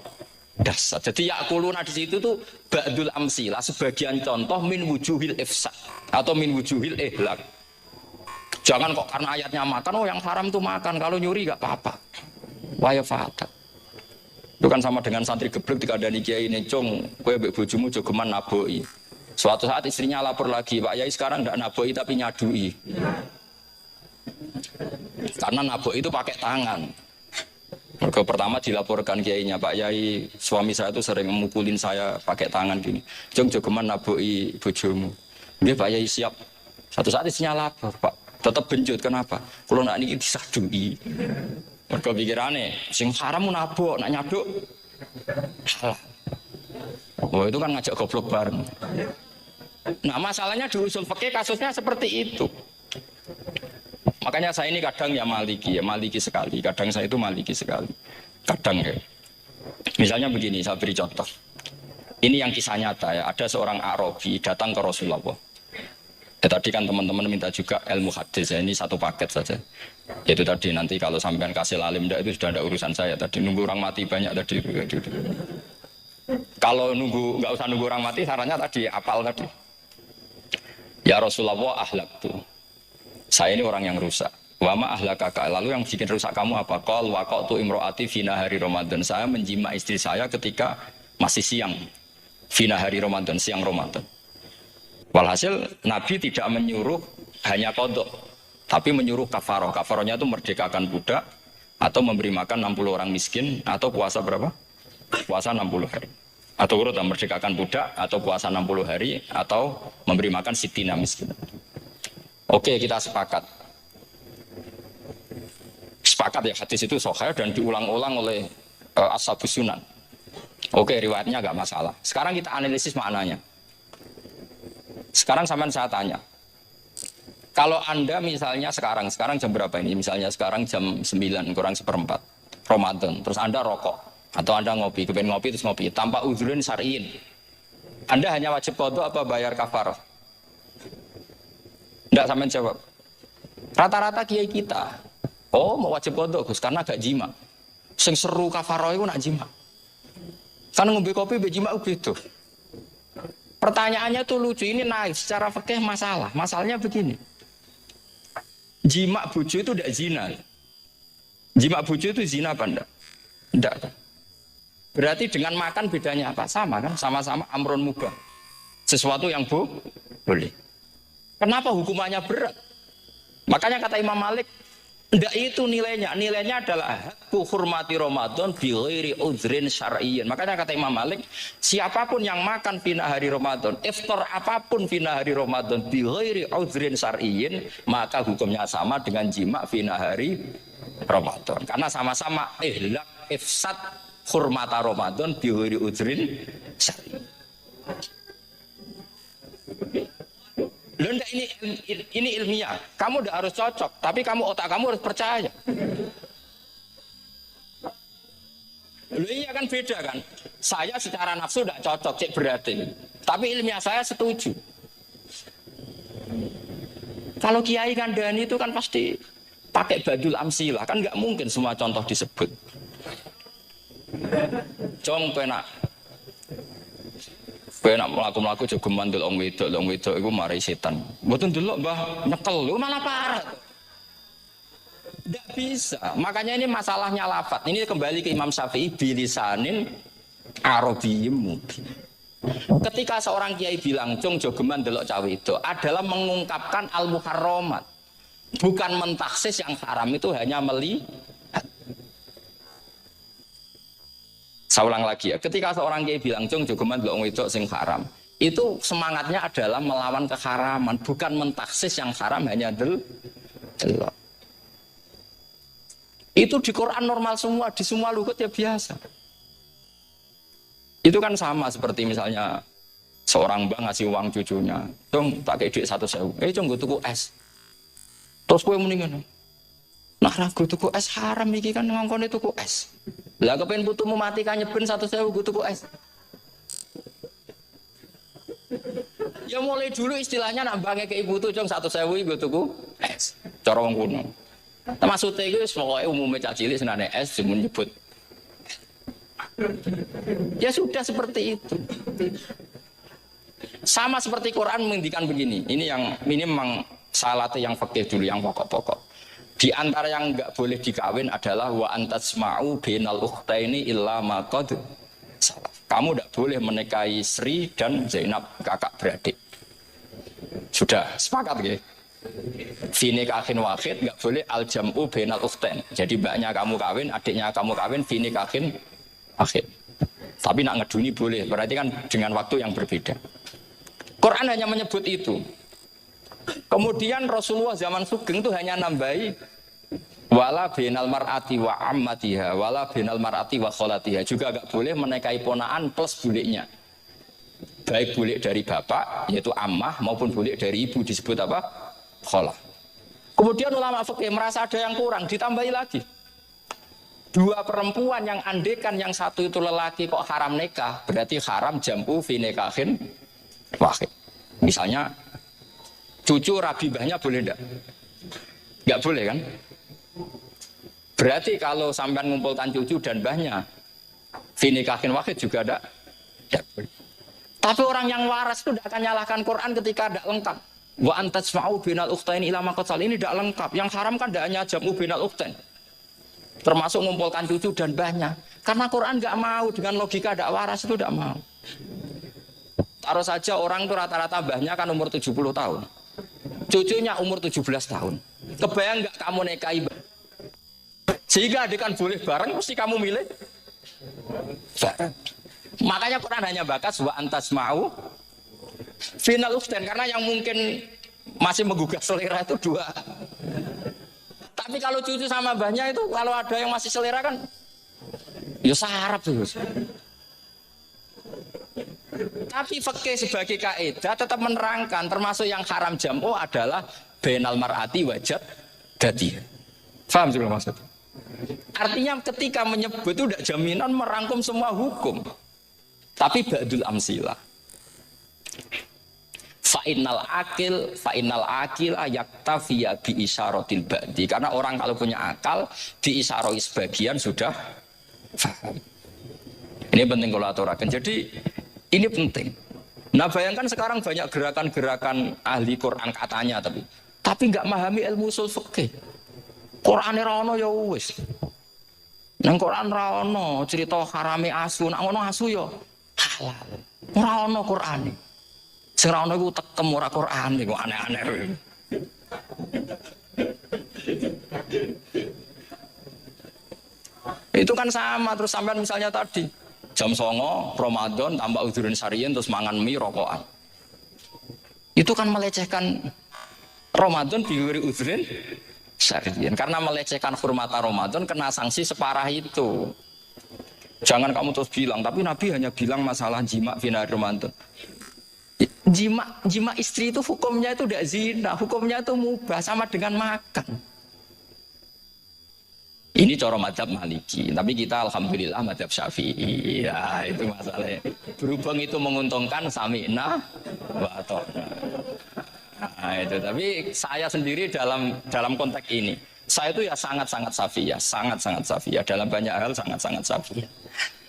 Dasar. Jadi yakuluna di situ tuh ba'dul amsilah, sebagian contoh min wujuhil ifsad atau min wujuhil ihlak. Jangan kok karena ayatnya makan, oh yang haram tuh makan, kalau nyuri gak apa-apa. Wah ya fatal. Itu kan sama dengan santri geblek ketika ada kiai ini, "Cung, kowe mbek bojomu jogeman naboi." Suatu saat istrinya lapor lagi, "Pak Yai sekarang ndak naboi tapi nyadui." Karena naboi itu pakai tangan. Mereka pertama dilaporkan kiainya, "Pak Yai, suami saya itu sering memukulin saya pakai tangan gini. Cung, jogeman naboi bojomu." Nggih Pak Yai, siap. Satu saat istrinya lapor, "Pak, tetap benjut, kenapa? Kalau nak ini disadui." Mereka pikirannya, sing haram nabok, nak nyaduk salah. Oh itu kan ngajak goblok bareng. Nah masalahnya di usul fikih kasusnya seperti itu. Makanya saya ini kadang ya maliki sekali. Kadang saya itu maliki sekali. Kadang ya. Misalnya begini, saya beri contoh. Ini yang kisah nyata ya. Ada seorang Arabi datang ke Rasulullah. Tadi kan teman-teman minta juga ilmu hadis ya, ini satu paket saja. Itu tadi nanti kalau sampean kasih lalim itu sudah ada urusan saya. Tadi nunggu orang mati banyak tadi. Kalau nggak usah nunggu orang mati, sarannya tadi apal tadi. Ya Rasulullah ahlaktu. Saya ini orang yang rusak. Wama ahlakaka. Lalu yang bikin rusak kamu apa? Qal waqatu imro'ati fina hari Ramadan. Saya menjima istri saya ketika masih siang. Fina hari Ramadan, siang Ramadan. Walhasil Nabi tidak menyuruh hanya kodok, tapi menyuruh kafaroh. Kafarohnya itu merdekakan budak, atau memberi makan 60 orang miskin, atau puasa berapa? Puasa 60 hari. Atau urut merdekakan budak, atau puasa 60 hari, atau memberi makan sitina miskin. Oke, kita sepakat. Sepakat ya, hadis itu sahih dan diulang-ulang oleh Ashabus Sunan. Oke, riwayatnya agak masalah. Sekarang kita analisis maknanya. Sekarang sampean saya tanya, kalau Anda misalnya sekarang jam berapa ini? Misalnya sekarang jam 9 kurang seperempat Ramadan, terus Anda rokok atau Anda ngopi, kepengen ngopi terus ngopi tanpa uzurin syar'iin. Anda hanya wajib qadha apa bayar kafarah? Enggak, sampean jawab. Rata-rata kiai kita, oh mau wajib qadha Gus karena gak jima. Sing seru kafarah itu nak jima. Kan ngombe kopi mbek jima beda. Pertanyaannya tuh lucu, ini naik secara fikih masalah. Masalahnya begini. Jima bojo itu tidak zina. Jima bojo itu zina apa enggak? Enggak kan? Berarti dengan makan bedanya apa? Sama kan? Sama-sama amrun mubah. Sesuatu yang boleh. Kenapa hukumannya berat? Makanya kata Imam Malik, Ndak itu nilainya. Nilainya adalah hakku hurmati Ramadan bi ghairi uzrin syar'iyyin. Makanya kata Imam Malik, siapapun yang makan fina hari Ramadan, iftar apapun fina hari Ramadan bi ghairi uzrin syar'iyyin, maka hukumnya sama dengan jima fina hari Ramadan. Karena sama-sama ihlak ifsad hurmata Ramadan bi ghairi uzrin syar'iyyin. Loh, enggak, ini ilmiah. Kamu udah harus cocok, tapi otak kamu harus percaya. Loh, iya kan beda kan? Saya secara nafsu tidak cocok, cek berarti. Tapi ilmiah saya setuju. Kalau Kiai Kandani itu kan pasti pakai badul amsilah, kan nggak mungkin semua contoh disebut. Jong penak. Kowe nak mlaku-mlaku jogeman delok wong wedok iku mari setan. Mboten delok Mbah, nyekel lu malah parah. Tidak bisa. Makanya ini masalahnya lafadz. Ini kembali ke Imam Syafi'i bilisanin arabiyyim mubin. Ketika seorang kiai bilang cung jogeman delok cawe itu adalah mengungkapkan al-muharramat. Bukan mentaksis yang haram itu hanya melihat. Saya ulang lagi ya, ketika seorang kiai bilang cung jogeman delok wedok sing haram, itu semangatnya adalah melawan keharaman, bukan mentaksis yang haram hanya delok. Itu di Quran normal semua, di semua lugat ya biasa. Itu kan sama seperti misalnya seorang mbak ngasih uang cucunya, cung tak kayak duit 100.000, cung gue tuku es. Terus gue mendingan, nah gue tuku es haram iki kan ngongkone tuku es. Lah kepen putumu mati kan nyeben 100.000 gue tuku es. Ya mulai dulu istilahnya nak bange ke ibu tuh cung 100.000 gue tuku es. Cara wong kuno. Maksudnya itu pokoknya umumnya cah cilik senane es menyebut. Ya sudah seperti itu. Sama seperti Quran menghentikan begini. Ini memang salatnya yang fikih dulu, yang pokok-pokok. Di antara yang enggak boleh dikawin adalah wa antasma'u bainal ukhtaini illa ma qad salaf. Kamu enggak boleh menikahi Sri dan Zainab, kakak beradik. Sudah sepakat nggih? Fi nikahin wahid enggak boleh al jam'u bainal ukhtain. Jadi mbaknya kamu kawin, adiknya kamu kawin fi nikahin wahid. Tapi nak ngeduni boleh, berarti kan dengan waktu yang berbeda. Quran hanya menyebut itu. Kemudian Rasulullah zaman Sugeng itu hanya nambahi wala binal mar'ati wa ammatiha wala binal mar'ati wa kholatiha, juga agak boleh menikahi ponaan plus buliknya, baik bulik dari bapak yaitu ammah maupun bulik dari ibu disebut apa? Kholah. Kemudian ulama fikih merasa ada yang kurang, ditambahi lagi. Dua perempuan yang andekan yang satu itu lelaki kok haram nikah, berarti haram jam'u fi nikahin wahid. Misalnya cucu Rabibahnya boleh enggak? Enggak boleh kan? Berarti kalau sampean ngumpulkan cucu dan mbahnya fi nikahin wahid juga enggak boleh. Tapi orang yang waras itu tidak akan nyalahkan Quran ketika tidak lengkap. Wa antasma'u bainal ukhtaini ila ma qad salaf, ini tidak lengkap. Yang haram kan tidak hanya jam'u bainal ukhtain, termasuk mengumpulkan cucu dan mbahnya. Karena Quran enggak mau dengan logika tidak waras, itu tidak mau. Taruh saja orang itu rata-rata mbahnya kan umur 70 tahun. Cucunya umur 17 tahun. Kebayang enggak kamu nikahi? Sehingga adik kan boleh bareng, mesti kamu milih bareng. Makanya Quran hanya bakas wa antasma'u final ukhtain, karena yang mungkin masih menggugah selera itu dua. Tapi kalau cucu sama mbahnya itu, kalau ada yang masih selera kan ya sarap tuh. Tapi fikih sebagai kaidah tetap menerangkan termasuk yang haram jam'u adalah bainal mar'ati wajad dadi. Paham juga maksud? Artinya ketika menyebut itu tidak jaminan merangkum semua hukum. Tapi ba'dul amsilah. Fa'innal akil yaktafiya bi isyaratil ba'di. Karena orang kalau punya akal diisyaroi sebagian sudah paham. Ini penting kalau aturakan. Jadi ini penting. Nah bayangkan sekarang banyak gerakan-gerakan ahli Quran katanya tapi nggak memahami ilmu usul fikih. Quran ra ono ya wis. Nang Quran ra ono cerita harame asu, nak ono asu ya halal. Ora ono Quran. Sing ra ono iku tekem ora Quran iku aneh-aneh. Itu kan sama terus sampean misalnya tadi jam 09.00 Ramadan tambah udhurin sariyin terus mangan mie rokokan. Itu kan melecehkan Ramadan biwiri udhurin sariyin karena melecehkan hurmata Ramadan kena sanksi separah itu. Jangan kamu terus bilang tapi Nabi hanya bilang masalah jima finari Ramadan. Jima istri itu hukumnya itu tidak zina, hukumnya itu mubah sama dengan makan. Ini cara madzhab Maliki, tapi kita alhamdulillah madzhab Syafi'i. Ya, itu masalahnya. Berhubung itu menguntungkan sami'na wa ata'na. Nah, itu tapi saya sendiri dalam konteks ini, saya itu ya sangat-sangat Syafi'iyah, sangat-sangat Syafi'iyah dalam banyak hal sangat-sangat Syafi'iyah.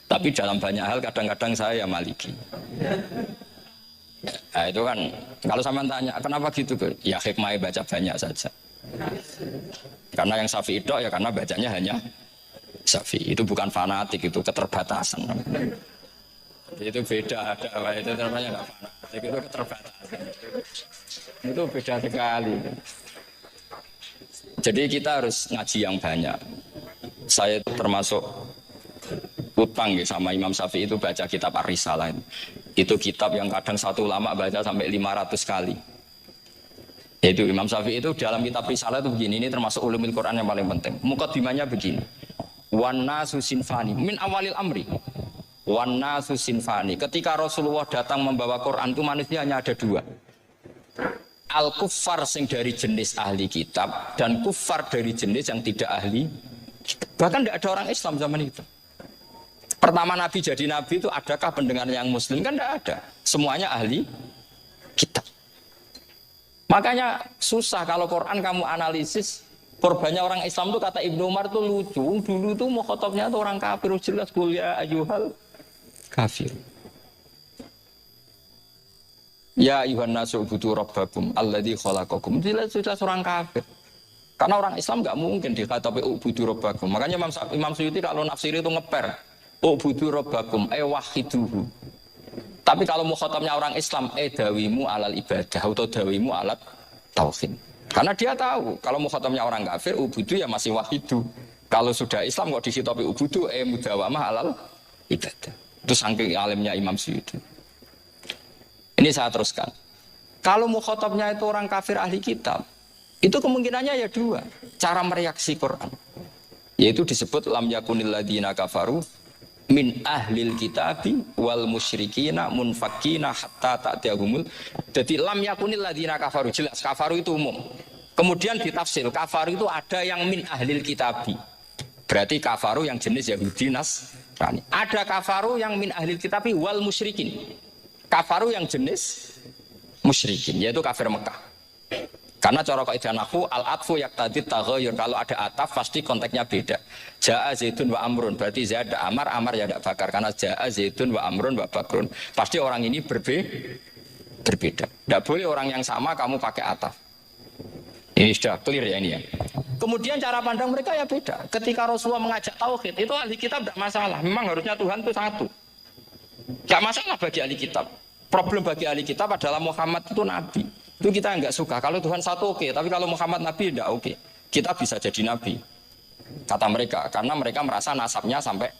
Tapi dalam banyak hal kadang-kadang saya ya Maliki. Nah, itu kan kalau sama tanya kenapa gitu, ya hikmahnya baca banyak saja. Karena yang Syafi'i itu ya karena bacanya hanya Syafi'i. Itu bukan fanatik, itu keterbatasan. Itu beda, itu namanya nggak fanatik, itu keterbatasan. Itu beda sekali. Jadi kita harus ngaji yang banyak. Saya itu termasuk utang ya, sama Imam Syafi'i itu baca kitab Ar-Risalah. Itu kitab yang kadang satu ulama baca sampai 500 kali. Yaitu Imam Syafi'i itu dalam kitab Risalah itu begini, ini termasuk ulumul Quran yang paling penting. Muqaddimahnya begini. Wan nasu sinfani min awalil amri. Wan nasu sinfani. Ketika Rasulullah datang membawa Quran itu manusia hanya ada dua. Al kuffar sing dari jenis ahli kitab dan kuffar dari jenis yang tidak ahli. Bahkan tidak ada orang Islam zaman itu. Pertama Nabi jadi Nabi itu adakah pendengar yang Muslim? Kan tidak ada. Semuanya ahli kitab. Makanya susah kalau Quran kamu analisis korbannya orang Islam tuh kata Ibnu Umar tuh lucu. Dulu tuh mukhotobnya tuh orang kafir jelas kuliah ayuhal kafir. Ya ayuhan nasu ubudu rabbakum alladzi khalaqakum. Jelas orang kafir. Karena orang Islam nggak mungkin dikatakan ubudu rabbakum. Makanya Imam Suyuti kalau nafsiri itu ngeper ubudu rabbakum wahiduhu. Tapi kalau mukhatabnya orang Islam, dawimu alal ibadah atau dawimu alat tauhid. Karena dia tahu kalau mukhatabnya orang kafir, ubudu ya masih wahidu. Kalau sudah Islam kok disitopi ubudu, mudawamah alal ibadah. Itu saking alimnya Imam Suyuti. Ini saya teruskan. Kalau mukhatabnya itu orang kafir ahli kitab, itu kemungkinannya ya dua. Cara mereaksi Quran. Yaitu disebut lam yakunil ladina kafaru min ahlil kitabi wal musyrikina munfakina hatta ta'tiyahumul. Jadi lam yakunil ladina kafaru, jelas kafaru itu umum. Kemudian ditafsir kafaru itu ada yang min ahlil kitabi. Berarti kafaru yang jenis Yahudi Nasrani. Ada kafaru yang min ahlil kitabi wal musyrikin. Kafaru yang jenis musyrikin, yaitu kafir Mekah. Karena cara kaidah nahwu al-atfu yaqtadi taghayyur, kalau ada ataf pasti konteksnya beda. Jaa Zaidun wa Amrun, berarti Zaid ada Amar, Amar ya ada Bakar. Karena jaa Zaidun wa Amrun wa Bakrun. Pasti orang ini berbeda. Tidak boleh orang yang sama kamu pakai ataf. Ini sudah clear ya ini ya. Kemudian cara pandang mereka ya beda. Ketika Rasulullah mengajak tauhid, itu ahli kitab tidak masalah. Memang harusnya Tuhan itu satu. Tidak masalah bagi ahli kitab. Problem bagi ahli kitab adalah Muhammad itu nabi. Itu kita enggak suka. Kalau Tuhan satu oke, tapi kalau Muhammad Nabi enggak oke. Kita bisa jadi Nabi. Kata mereka. Karena mereka merasa nasabnya sampai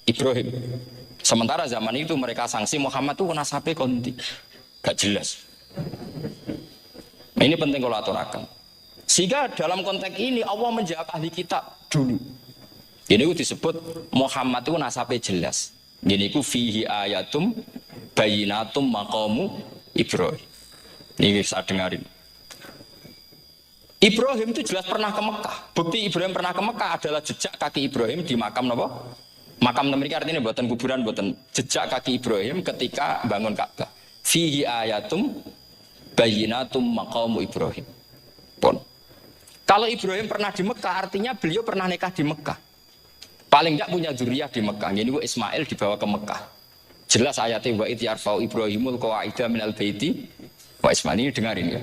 Ibrahim. Sementara zaman itu mereka sanksi Muhammad itu nasabnya konti. Enggak jelas. Ini penting kalau aturakan. Sehingga dalam konteks ini Allah menjawab ahli kitab dulu. Ini disebut Muhammad itu nasabnya jelas. Ini ku fihi ayatum bayinatum maqamu Ibrahim. Ini saya dengarin. Ibrahim itu jelas pernah ke Mekah. Bukti Ibrahim pernah ke Mekah adalah jejak kaki Ibrahim di makam apa? Makam mereka artinya buatan kuburan, buatan jejak kaki Ibrahim ketika bangun Ka'bah. Fihi ayatum bayinatum maqamu Ibrahim. Pun. Kalau Ibrahim pernah di Mekah artinya beliau pernah nikah di Mekah. Paling enggak punya dzurriyyah di Mekah. Ini Ismail dibawa ke Mekah. Jelas ayatnya wa idh yarfa'u Ibrahimul qawaida minal baiti. Pak Ismail ini dengarin ya.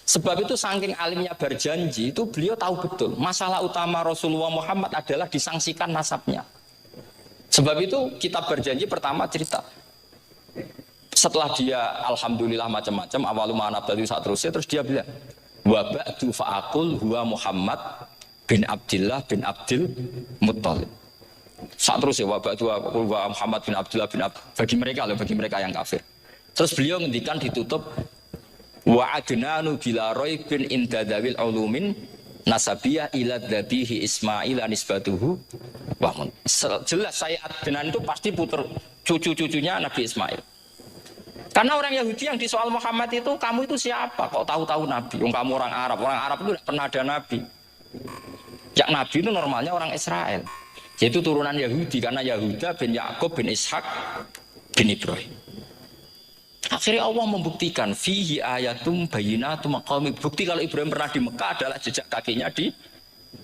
Sebab itu saking alimnya berjanji itu beliau tahu betul masalah utama Rasulullah Muhammad adalah disangsikan nasabnya. Sebab itu kitab berjanji pertama cerita. Setelah dia alhamdulillah macam-macam awalu ma'anab tadi saat terusnya terus dia bilang wa ba'du fa'akul huwa Muhammad bin Abdillah bin Abdul Muttalib. Saat terus ya wabak dua Muhammad bin Abdullah bin bagi mereka yang kafir. Terus beliau ngendikan ditutup wa adnanu bila raibin inda dawil ulumin nasabiyah ila dhabihi Ismail nisbatuhu wa jelas saya adnan itu pasti puter cucu-cucunya Nabi Ismail. Karena orang Yahudi yang disoal Muhammad itu, kamu itu siapa? Kok tahu-tahu Nabi? Kamu orang Arab itu tidak pernah ada Nabi. Yang Nabi itu normalnya orang Israel. Yaitu turunan Yahudi, karena Yahuda bin Yakub bin Ishak bin Ibrahim. Akhirnya Allah membuktikan fihi ayatum bayyinatum maqami. Bukti kalau Ibrahim pernah di Mekah adalah jejak kakinya di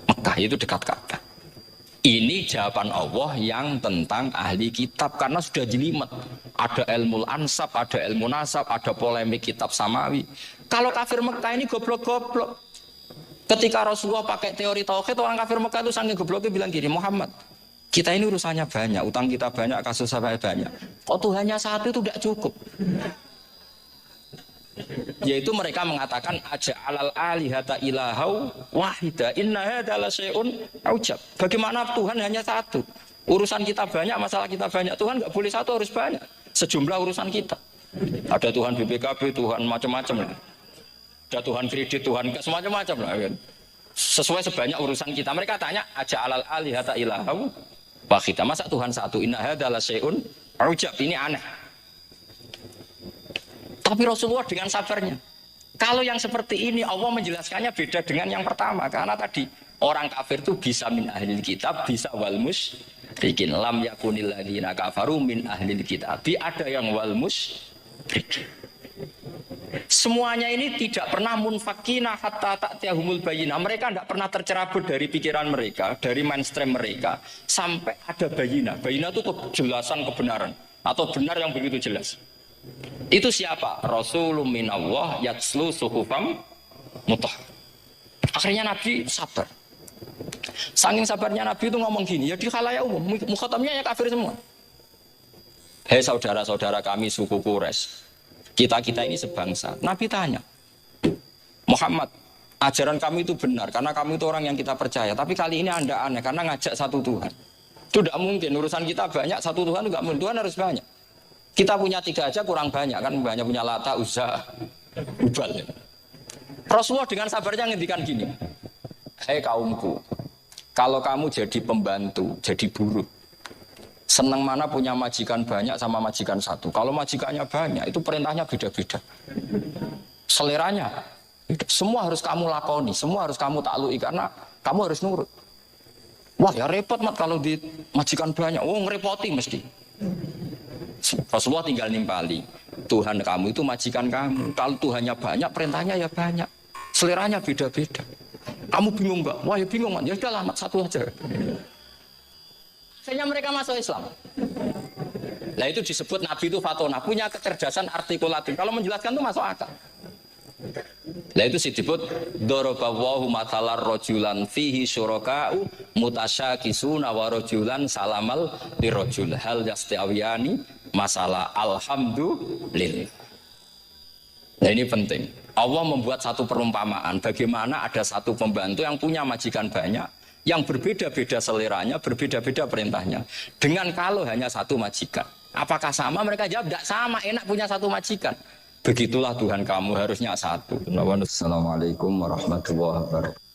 Mekah, itu dekat Ka'bah. Ini jawaban Allah yang tentang ahli kitab karena sudah jelimet. Ada ilmu ansab, ada ilmu nasab, ada polemik kitab samawi. Kalau kafir Mekah ini goblok-goblok. Ketika Rasulullah pakai teori tauhid, orang kafir Mekah itu saking gobloknya bilang gini, Muhammad, kita ini urusannya banyak, utang kita banyak, kasus saya banyak. Kok Tuhannya satu itu tidak cukup? Yaitu mereka mengatakan aja alal alihata ilahau wahida inna hadza la syai'un ujab. Bagaimana Tuhan hanya satu? Urusan kita banyak, masalah kita banyak. Tuhan enggak boleh satu, harus banyak. Sejumlah urusan kita. Ada Tuhan BPKB, Tuhan macam-macam. Ada Tuhan kredit, Tuhan semacam-macam lah kan. Sesuai sebanyak urusan kita. Mereka tanya aja alal alihata ilahau wahida. Masa Tuhan satu? Inna hadza la syai'un ujab. Ini aneh. Tapi Rasulullah dengan sabarnya. Kalau yang seperti ini Allah menjelaskannya beda dengan yang pertama. Karena tadi orang kafir itu bisa min ahlil kitab, bisa wal musyrikin. Lam yakunil ladzina kafaru min ahlil kitab. Ada yang wal musyrikin. Semuanya ini tidak pernah munfakina hatta ta'tiyahumul bayyinah. Mereka tidak pernah tercerabut dari pikiran mereka, dari mainstream mereka sampai ada bayyinah. Bayyinah itu kejelasan kebenaran atau benar yang begitu jelas. Itu siapa? Rasulun minallah yatslu suhufam mutahhar. Akhirnya Nabi sabar. Saking sabarnya Nabi itu ngomong gini, ya di khalayak umum, mukhatamnya ya kafir semua. Hei saudara-saudara kami suku Quraisy, kita ini sebangsa. Nabi tanya, Muhammad, ajaran kami itu benar karena kami itu orang yang kita percaya. Tapi kali ini Anda aneh karena ngajak satu Tuhan. Itu tidak mungkin. Urusan kita banyak, satu Tuhan itu tidak mungkin. Tuhan harus banyak. Kita punya 3 aja kurang banyak kan, banyak punya Lata, Uzza, Hubal. Rasulullah dengan sabarnya ngendikan gini, hei kaumku, kalau kamu jadi pembantu, jadi buruh, senang mana punya majikan banyak sama majikan satu. Kalau majikannya banyak, itu perintahnya beda-beda. Seleranya, semua harus kamu lakoni, semua harus kamu taklui karena kamu harus nurut. Wah ya repot mat kalau di majikan banyak, oh ngerepoti mesti. Rasulullah tinggal nimpali, Tuhan kamu itu majikan kamu. Kalau Tuhannya banyak, perintahnya ya banyak. Seleranya beda-beda. Kamu bingung mbak? Wah ya bingung mat, ya sudah mat satu aja. Akhirnya mereka masuk Islam. Nah itu disebut Nabi itu fatona, punya kecerdasan artikulatif. Kalau menjelaskan itu masuk akal. Nah itu disebut dorobawahu matalar rojulan fihi syuraka'u mutasyakisuna wa rojulan salamal dirojul hal yastiawiyani masalah alhamdulillah. Nah ini penting. Allah membuat satu perumpamaan bagaimana ada satu pembantu yang punya majikan banyak, yang berbeda-beda seleranya, berbeda-beda perintahnya. Dengan kalau hanya satu majikan. Apakah sama? Mereka jawab, tidak sama, enak punya satu majikan. Begitulah Tuhan kamu harusnya satu. Assalamualaikum warahmatullahi wabarakatuh.